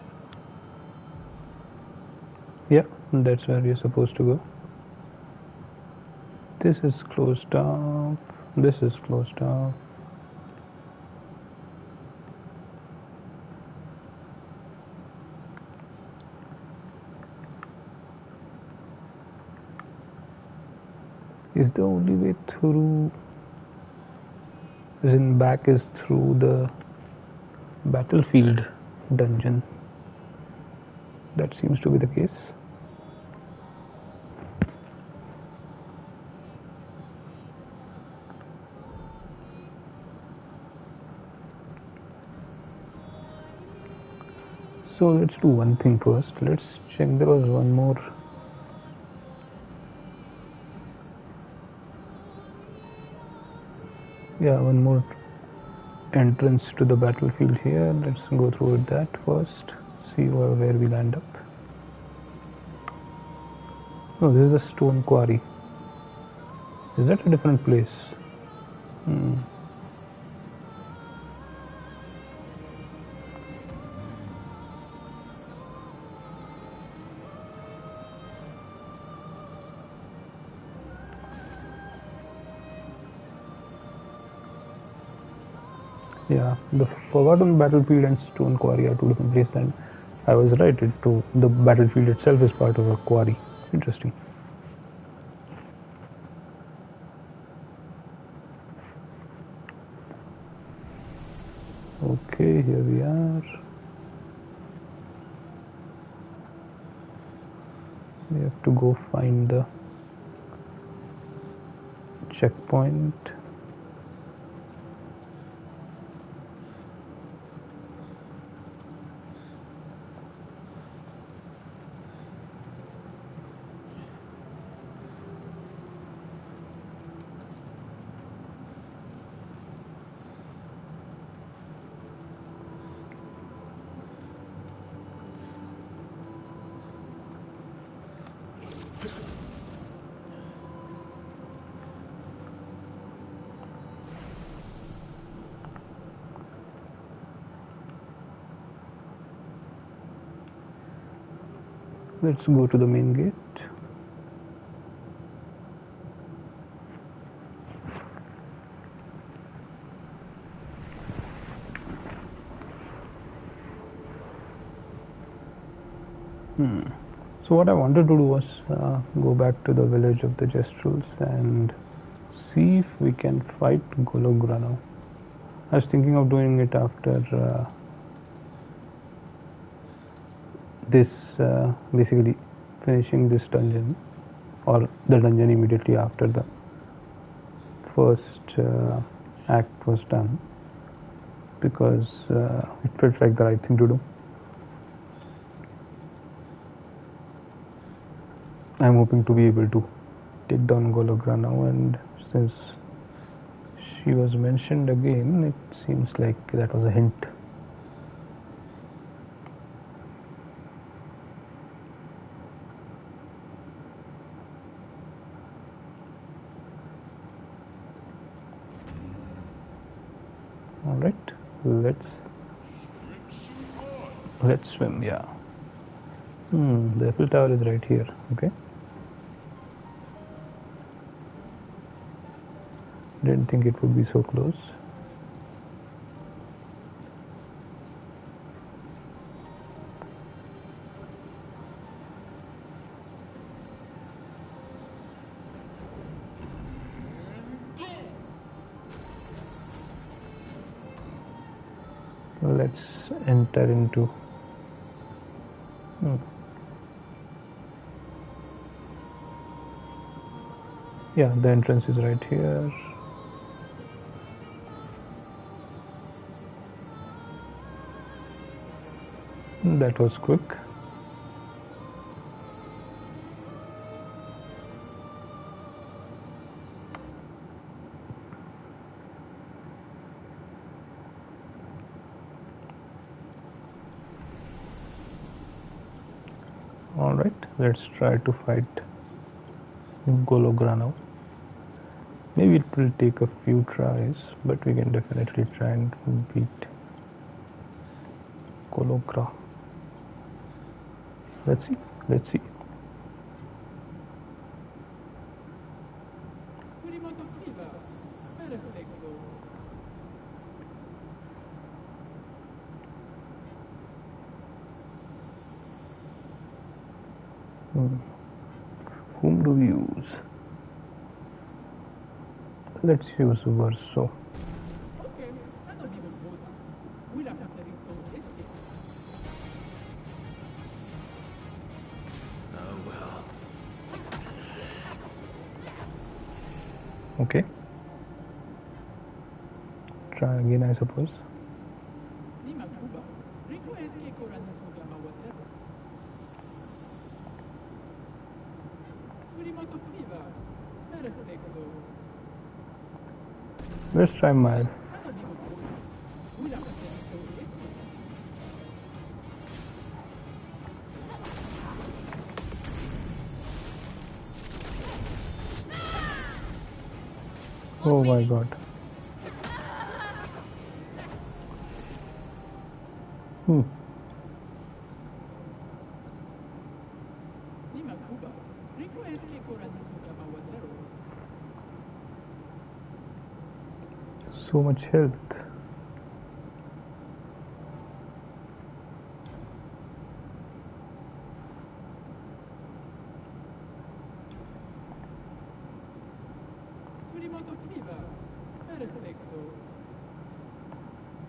Yeah, that's where we're supposed to go. This is closed off. This is closed off. Is the only way through? Then back is through the battlefield dungeon. That seems to be the case. So let's do one thing first. Let's check. There was one more. Yeah, one more entrance to the battlefield here. Let's go through that first. See where we land up. Oh, this is a stone quarry. Is that a different place? Yeah, the Forgotten Battlefield and Stone Quarry are two different places, and I was right. The battlefield itself is part of a quarry. Interesting. Okay, here we are. We have to go find the checkpoint. Let's go to the main gate. So what I wanted to do was go back to the village of the Jestrels and see if we can fight Gologra now. I was thinking of doing it after this, basically finishing this dungeon, or the dungeon immediately after the first act was done, because it felt like the right thing to do. I'm hoping to be able to take down Gologra now, and since she was mentioned again, it seems like that was a hint. Alright, let's swim, yeah. The Eiffel Tower is right here, okay. Didn't think it would be so close. Let's enter into yeah, the entrance is right here. That was quick. Alright, let's try to fight Gologra now. Maybe it will take a few tries, but we can definitely try and beat Gologra. Let's see. Whom do we use? Let's use Verso. Oh well. Okay. Try again, I suppose. Let's try Mile. Oh my god. So much health.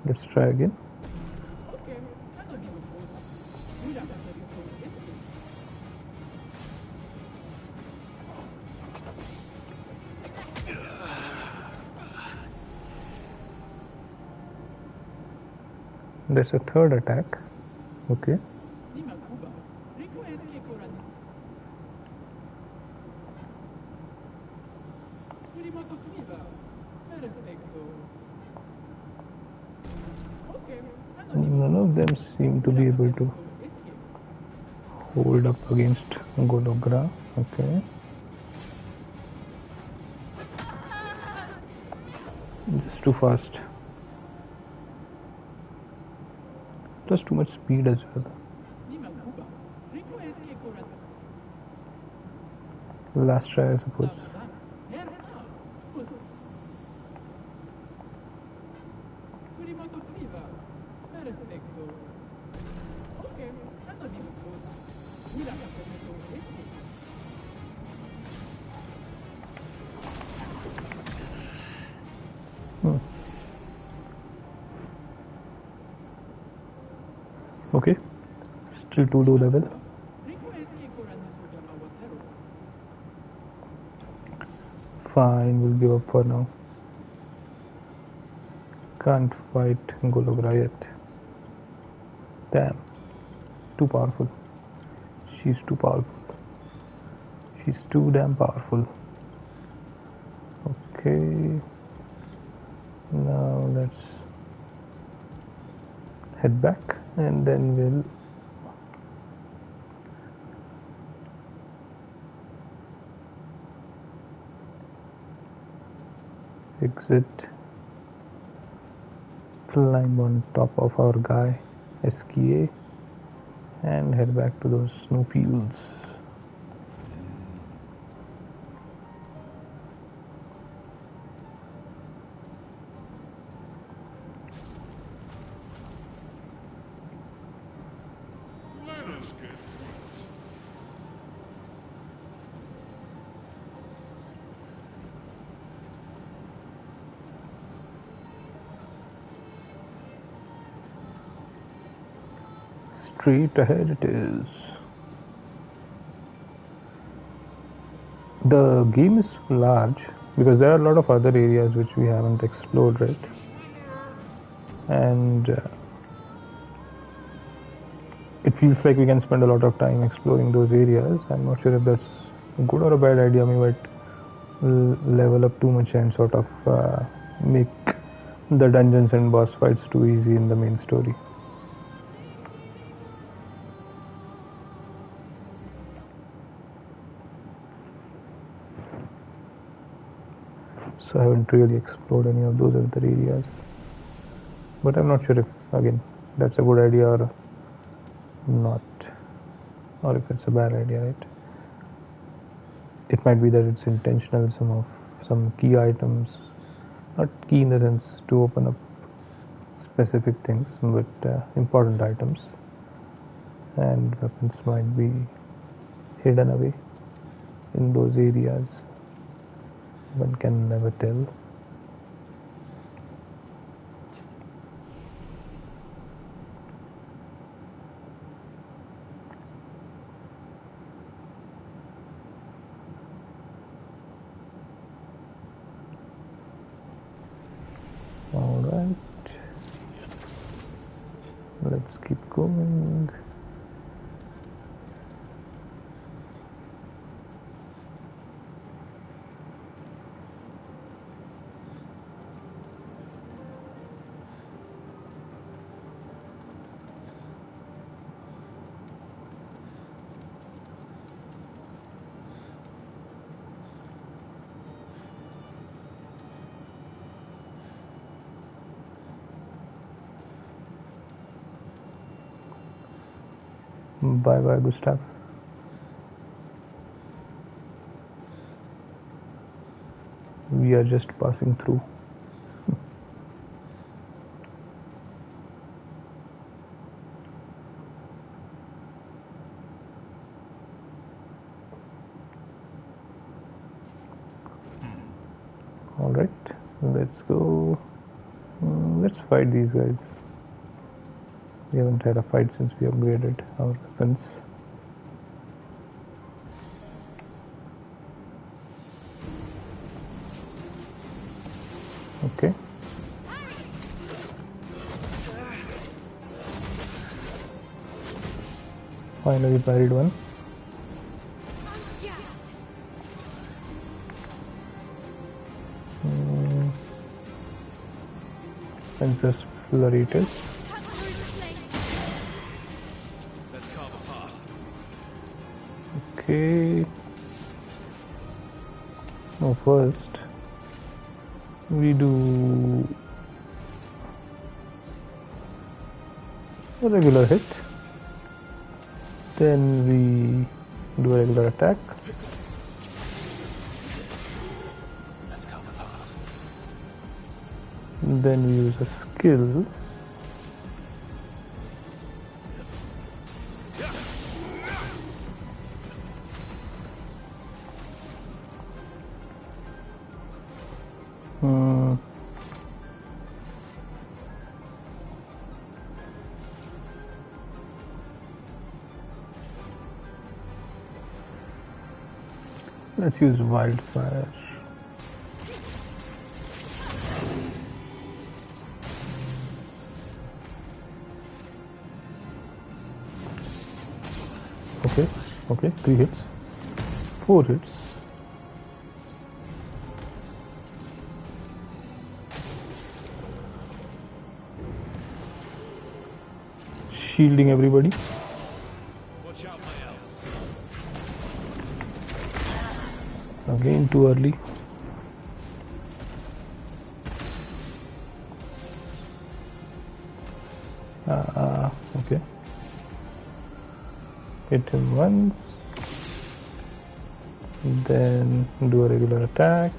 Let's try again. There's a third attack. Okay. None of them seem to be able to hold up against Gologra. Okay. Just too fast. Just too much speed as well. Last try, I suppose. Okay, still too low level. Fine, we'll give up for now. Can't fight Gologra yet. Damn, too powerful. She's too powerful. She's too damn powerful. Okay, now let's head back and then we'll exit, climb on top of our guy SKA and head back to those snowfields. Let us get right. Straight ahead it is. The game is large because there are a lot of other areas which we haven't explored, right? And it feels like we can spend a lot of time exploring those areas. I'm not sure if that's a good or a bad idea. We might level up too much and sort of make the dungeons and boss fights too easy in the main story. So I haven't really explored any of those other areas, but I'm not sure if again that's a good idea or not, or if it's a bad idea, right? It might be that it's intentional, some key items, not key in the sense to open up specific things, but important items and weapons might be hidden away in those areas. One can never tell. All right, let's keep going. Bye bye, Gustav. We are just passing through. All right, let's go. Let's fight these guys. We haven't had a fight since we upgraded our weapons. Okay. Finally parried one. Princess Flurry it is. Let's carve a path. Okay. Now first we do a regular hit. Then we do a regular attack. Let's carve a path. Then we use a skill. Let's use wildfire. Okay, okay, 3 hits, 4 hits. Shielding everybody. Watch out, my elf. Again, too early. Okay. Hit him once. Then do a regular attack.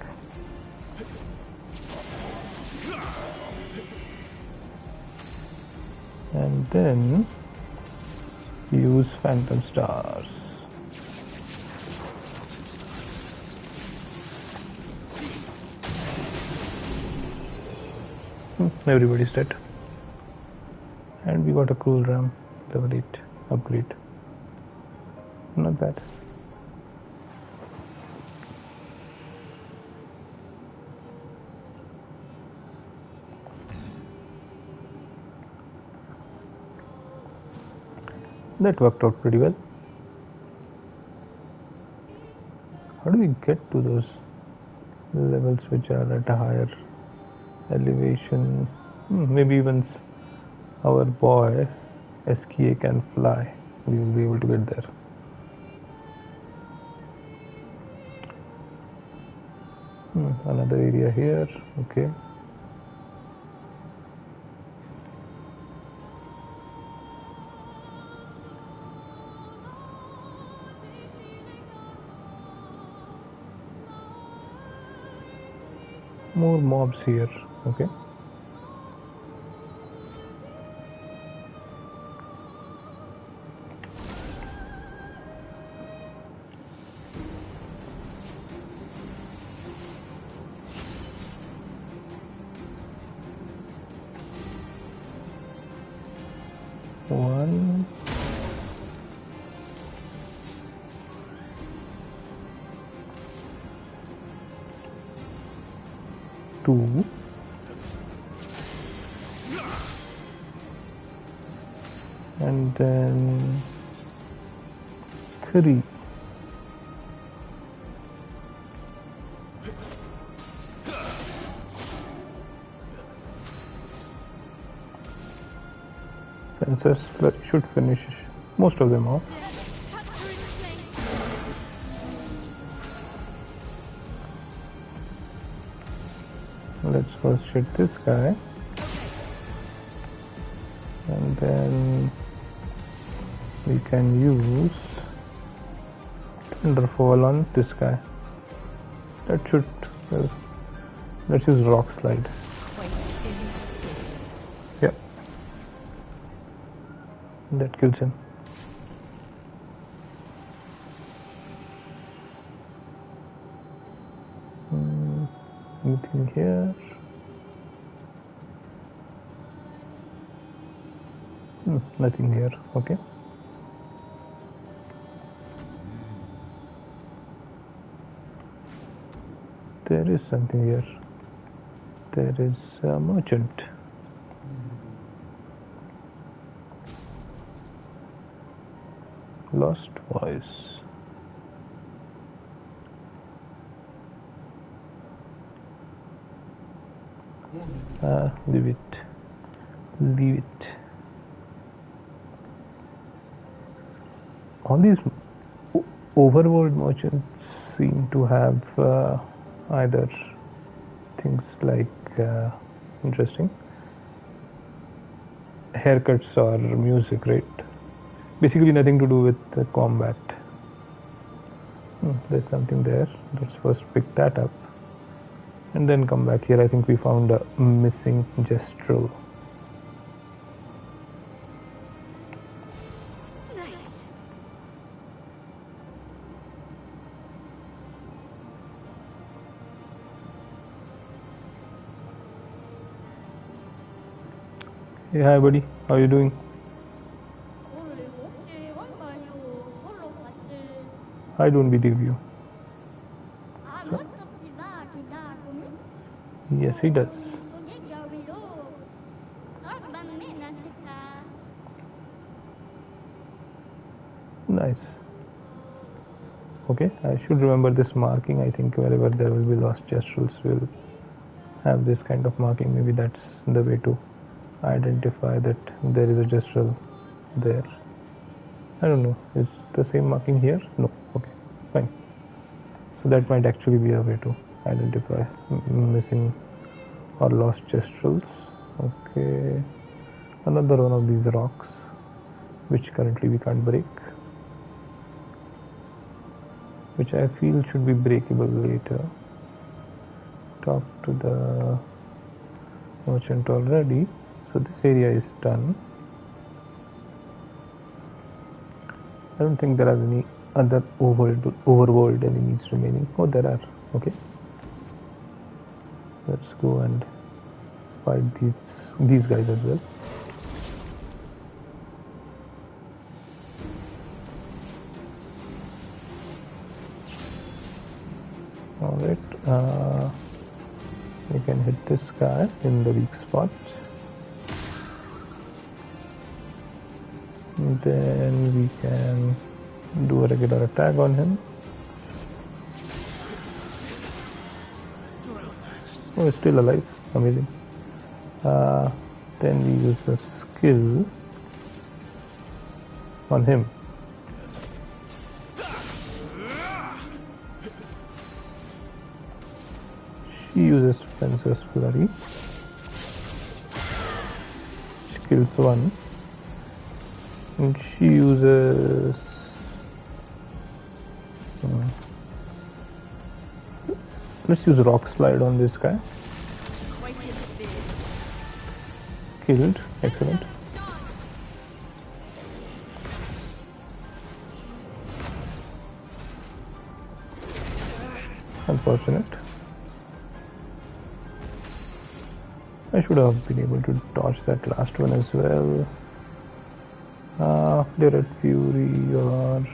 And then use Phantom Stars. Everybody's dead. And we got a cool ram, level 8 upgrade. Not bad. That worked out pretty well. How do we get to those levels which are at a higher elevation? Maybe once our boy SKA can fly, we will be able to get there. Another area here. Okay. More mobs here. Okay. One. Two. And then 3. Sensors should finish most of them off. Cut through the flames. Let's first hit this guy. And then we can use Thunderfall on this guy. That should, well, let's use Rock Slide. Yeah. That kills him. Anything here? Nothing here. Okay. There is something here. There is a merchant. Lost voice. Leave it. Leave it. All these overworld merchants seem to have either things like interesting haircuts or music, right? Basically nothing to do with the combat. There's something there. Let's first pick that up and then come back here. I think we found a missing gestrel. Nice. Hey, hi buddy, how are you doing? I don't believe you. Yes, he does. Nice. Okay, I should remember this marking. I think wherever there will be lost gestuals, will have this kind of marking. Maybe that's the way to identify that there is a gestual there. I don't know. Is the same marking here? No. Okay, fine. So that might actually be a way to identify missing or lost gestuals. Okay, another one of these rocks, which currently we can't break, which I feel should be breakable later. Talk to the merchant already, so this area is done. I don't think there are any other overworld enemies remaining. Oh, there are. Okay, let's go and fight these guys as well. Alright, we can hit this guy in the weak spot. Then we can do a regular attack on him. Oh, he's still alive. Amazing. Then we use a skill on him. She uses Fencer's Flurry. She kills one. And she uses... let's use Rock Slide on this guy. Killed. Excellent. Unfortunate. I should have been able to dodge that last one as well. Direct Fury, or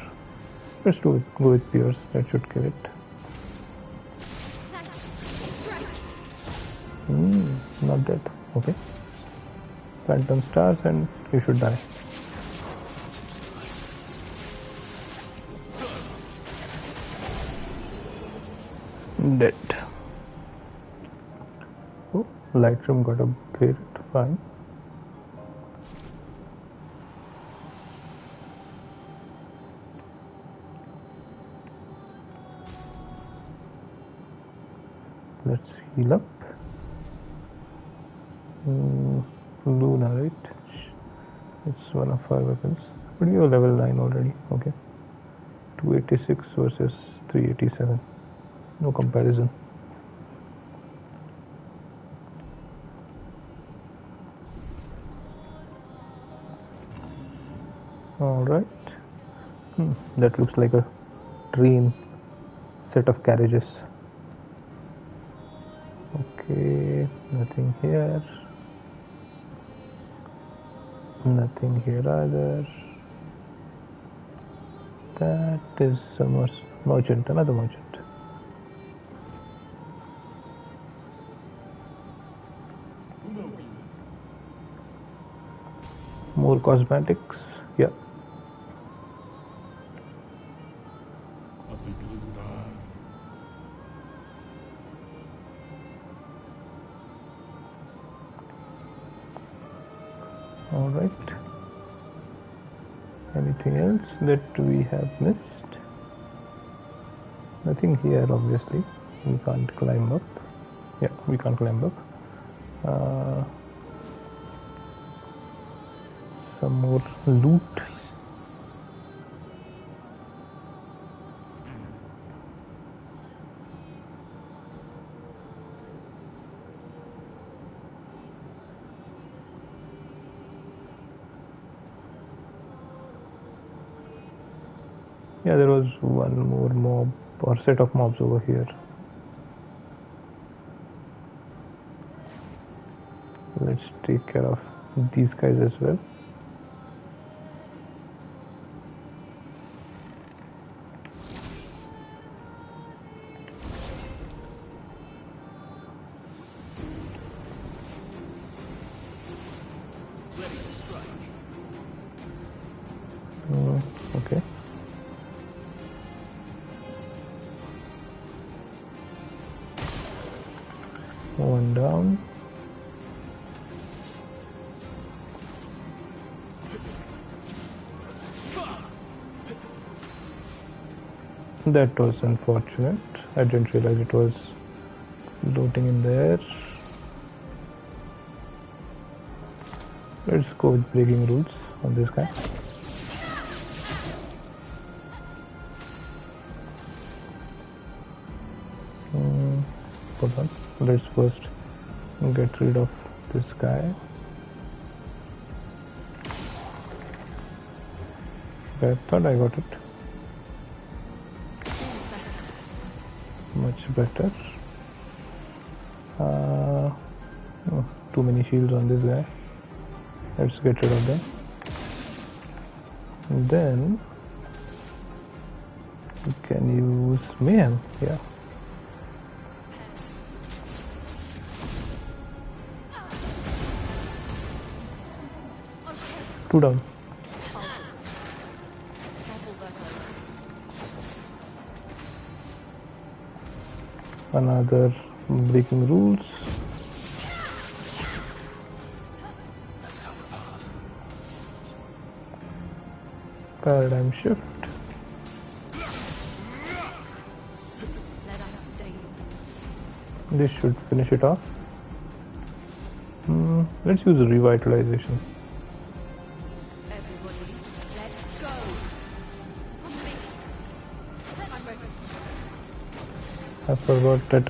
let's go with Pierce. That should kill it. Not dead. Okay. Phantom Stars and you should die. Dead. Oh, Lightroom got upgraded. Fine. Let's heal up. Luna, right? It's one of our weapons. But you're level 9 already. Okay. 286 versus 387. No comparison. Alright. That looks like a train set of carriages. Okay, nothing here. Nothing here either. That is a merchant, another merchant. More cosmetics, yeah. All right. Anything else that we have missed? Nothing here, obviously. We can't climb up. Yeah, we can't climb up. Some more loot. Yeah, there was one more mob or set of mobs over here. Let's take care of these guys as well. Okay. One down. That was unfortunate. I didn't realize it was looting in there. Let's go with breaking rules on this guy. Hold on. Let's first get rid of this guy. I thought I got it. Much better. Oh, too many shields on this guy. Let's get rid of them. And then we can use mayhem. Yeah. Two down. Another breaking rules. Let's cover path. Paradigm shift. Let us stay. This should finish it off. Let's use revitalization. Everybody, let's go. I'm ready. I forgot that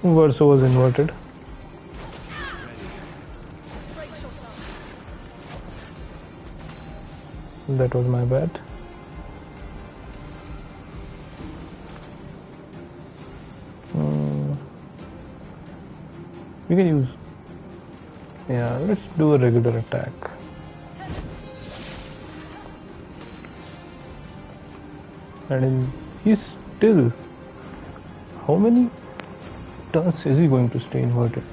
Verso was inverted. Brace yourself. That was my bad. We can use. Yeah, let's do a regular attack. And he's still. How many turns is he going to stay inverted?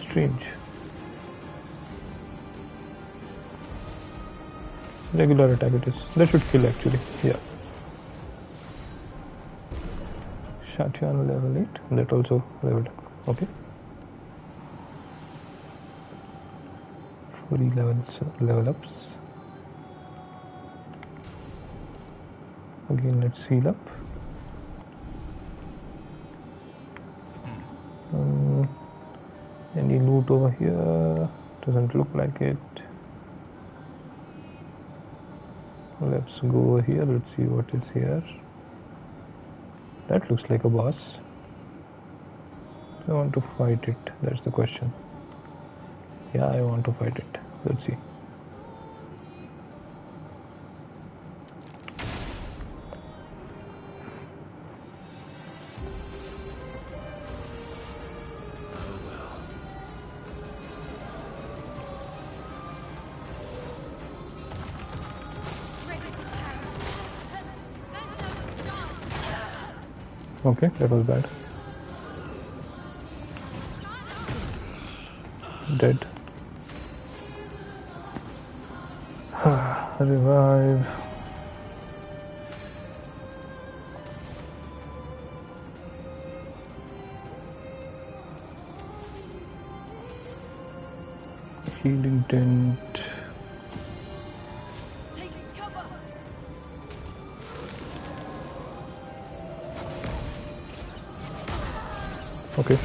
Strange. Regular attack it is. That should kill actually. Yeah. Shatian level 8. That also leveled up. Okay. 3 level ups. Again, let's heal up. Any loot over here? Doesn't look like it. Let's go over here. Let's see what is here. That looks like a boss. I want to fight it. That's the question. Yeah, I want to fight it. Let's see. Okay, that was bad. Dead. Revive. Healing tent. Take cover. Okay,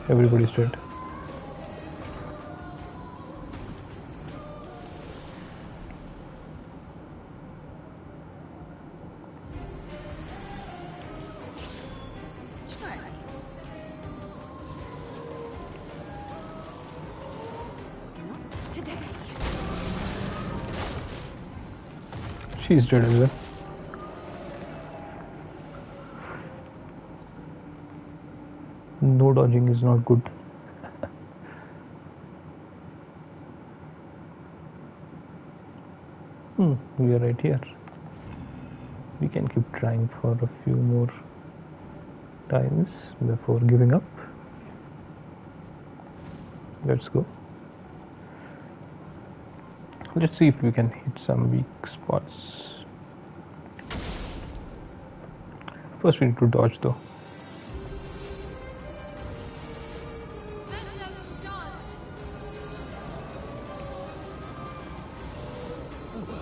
everybody's dead. Not today. She's dead as well. No dodging is not good. We are right here. We can keep trying for a few more times before giving up. Let's go. Let's see if we can hit some weak spots. First we need to dodge though.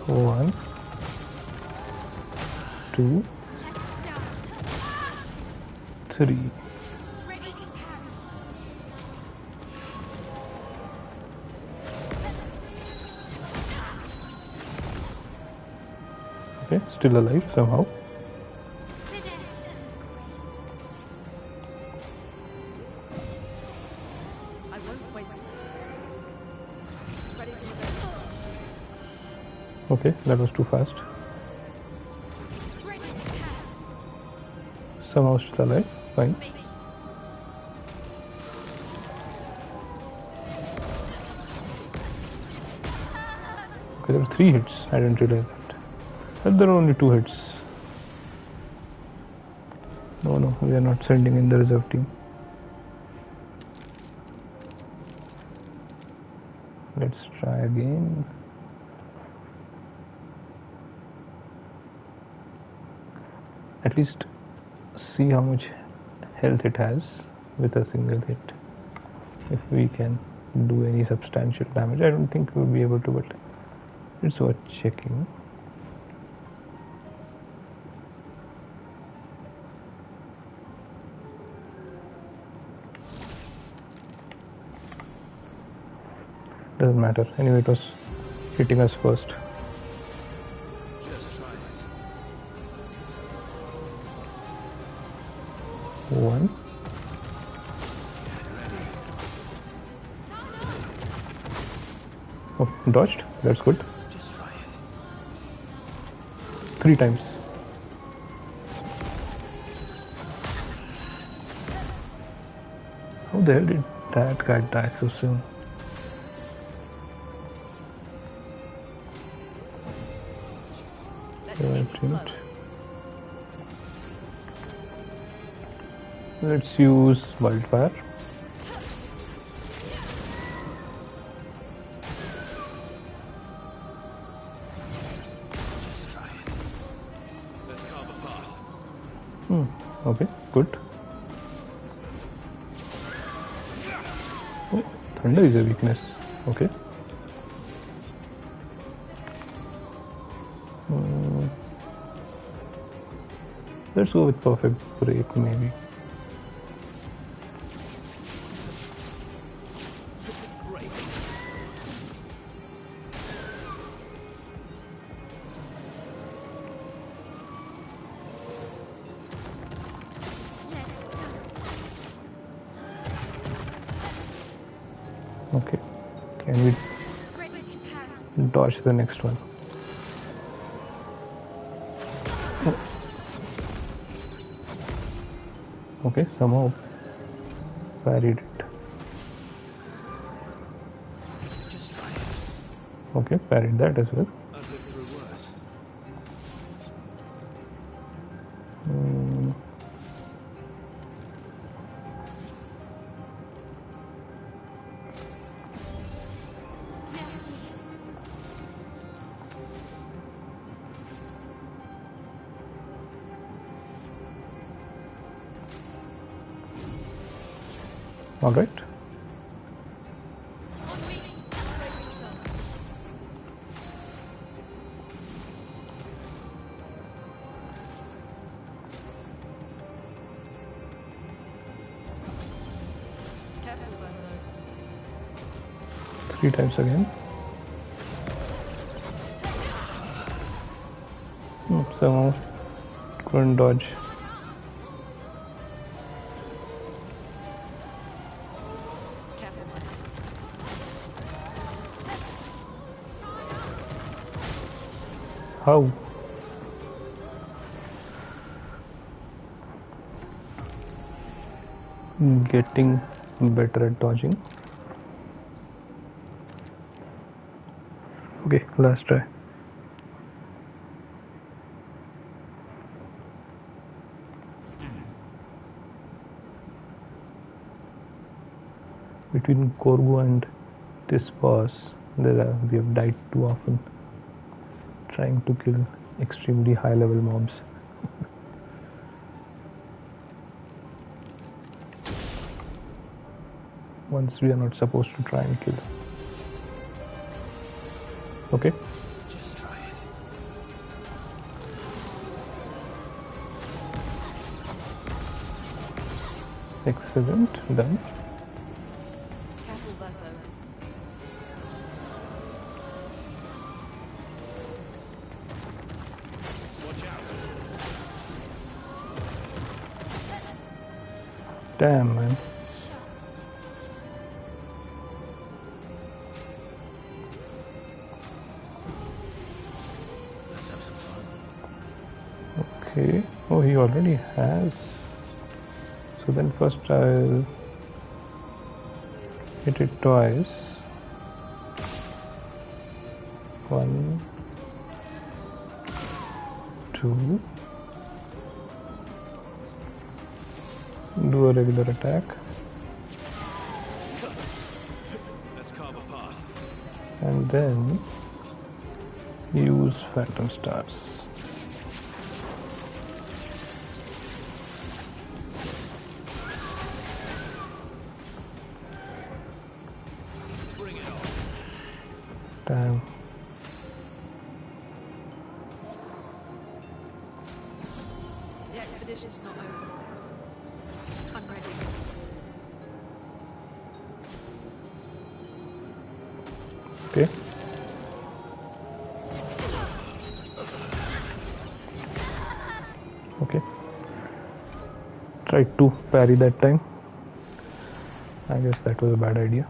One, two, three. Okay, still alive somehow. I won't waste this. Ready to go. Okay, that was too fast. Somehow still alive. Fine. Okay, there were 3 hits. I didn't realize that. But there are only 2 hits. No, we are not sending in the reserve team. Let's try again. At least see how much health it has with a single hit. If we can do any substantial damage, I don't think we'll be able to, but it's worth checking. Doesn't matter. Anyway, it was hitting us first. Just try it. 1. Oh, dodged. That's good. Just try it. 3 times. How the hell did that guy die so soon? Let's use wildfire. Just try it. Let's carve a path. Okay, good. Oh, thunder is a weakness. Okay. Let's go with perfect break, maybe. Break. Okay. Can we dodge the next one? Oh. Okay, somehow parried it. Just try it. Okay, parried that as well. I've lived through worse. All right. Brace yourself. 3 times again. Somehow couldn't dodge. Careful. How? Getting better at dodging. Okay, last try. Between Corvo and this boss, we have died too often trying to kill extremely high level mobs. Once we are not supposed to try and kill. Okay. Just try it. Excellent. Done. Careful, Verso. Watch out. Damn, man. Let's have some fun. Okay. Oh, he already has. So then first I'll hit it twice. 1, 2. Do a regular attack. Let's carve a path. And then use phantom stars. Bring it on. Damn. The expedition's not over. I'm ready. Okay. Okay. Tried to parry that time. I guess that was a bad idea.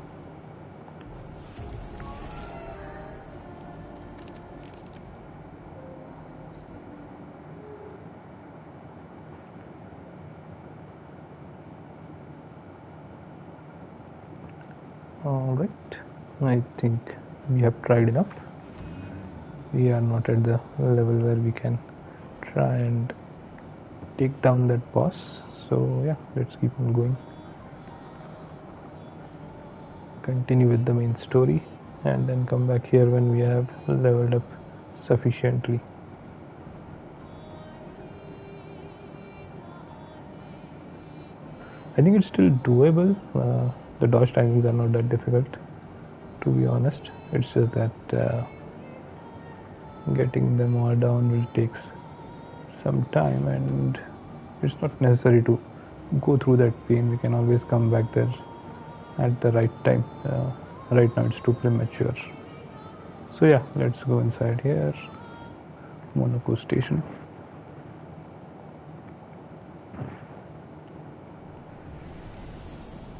Alright, I think we have tried enough. We are not at the level where we can try and take down that boss. So yeah, let's keep on going. Continue with the main story and then come back here when we have leveled up sufficiently. I think it's still doable. The dodge timings are not that difficult, to be honest. It's just that getting them all down will take some time, and it's not necessary to go through that pain. We can always come back there at the right time. Right now it's too premature. So yeah, let's go inside here. Monaco station.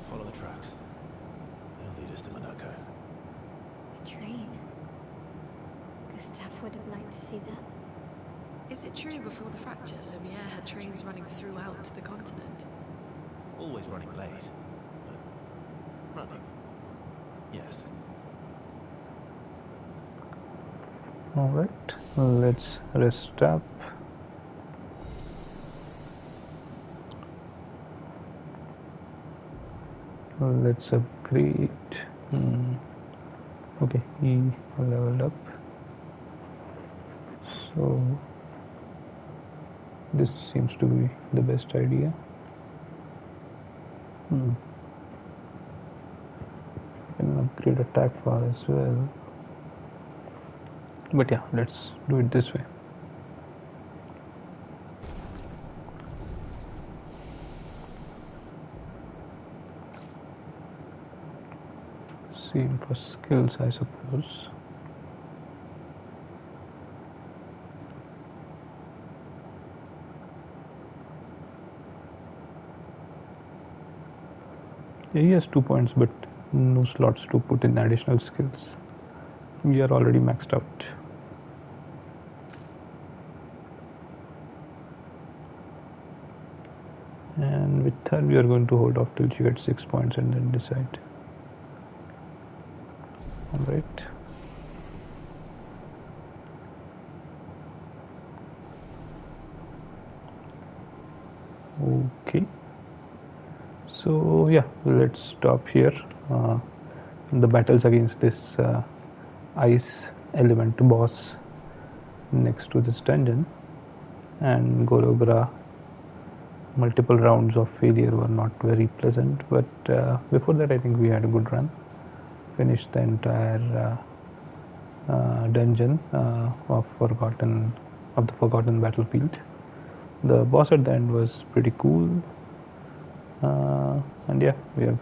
Follow the tracks. They'll lead us to Monaco. A train. Gustav would have liked to see that. Is it true before the fracture, Lumiere had trains running throughout the continent? Always running late, but running. Yes. Alright, let's rest up. Let's upgrade. Okay, he leveled up. So this seems to be the best idea. Can upgrade attack power as well. But yeah, let's do it this way. Same for skills, I suppose. Yeah, he has 2 points, but no slots to put in additional skills. We are already maxed out. And with her, we are going to hold off till she gets 6 points and then decide. Alright. Okay. So yeah, let's stop here. The battles against this ice element boss next to this dungeon, and Gorogra. Multiple rounds of failure were not very pleasant, but before that I think we had a good run. Finished the entire dungeon of the Forgotten Battlefield. The boss at the end was pretty cool, and yeah, we have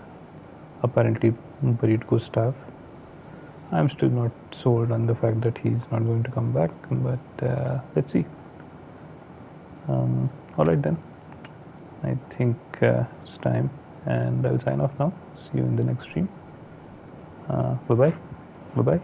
apparently buried Gustav. I'm still not sold on the fact that he's not going to come back, but let's see. Alright then, I think it's time, and I'll sign off now. See you in the next stream. Bye bye.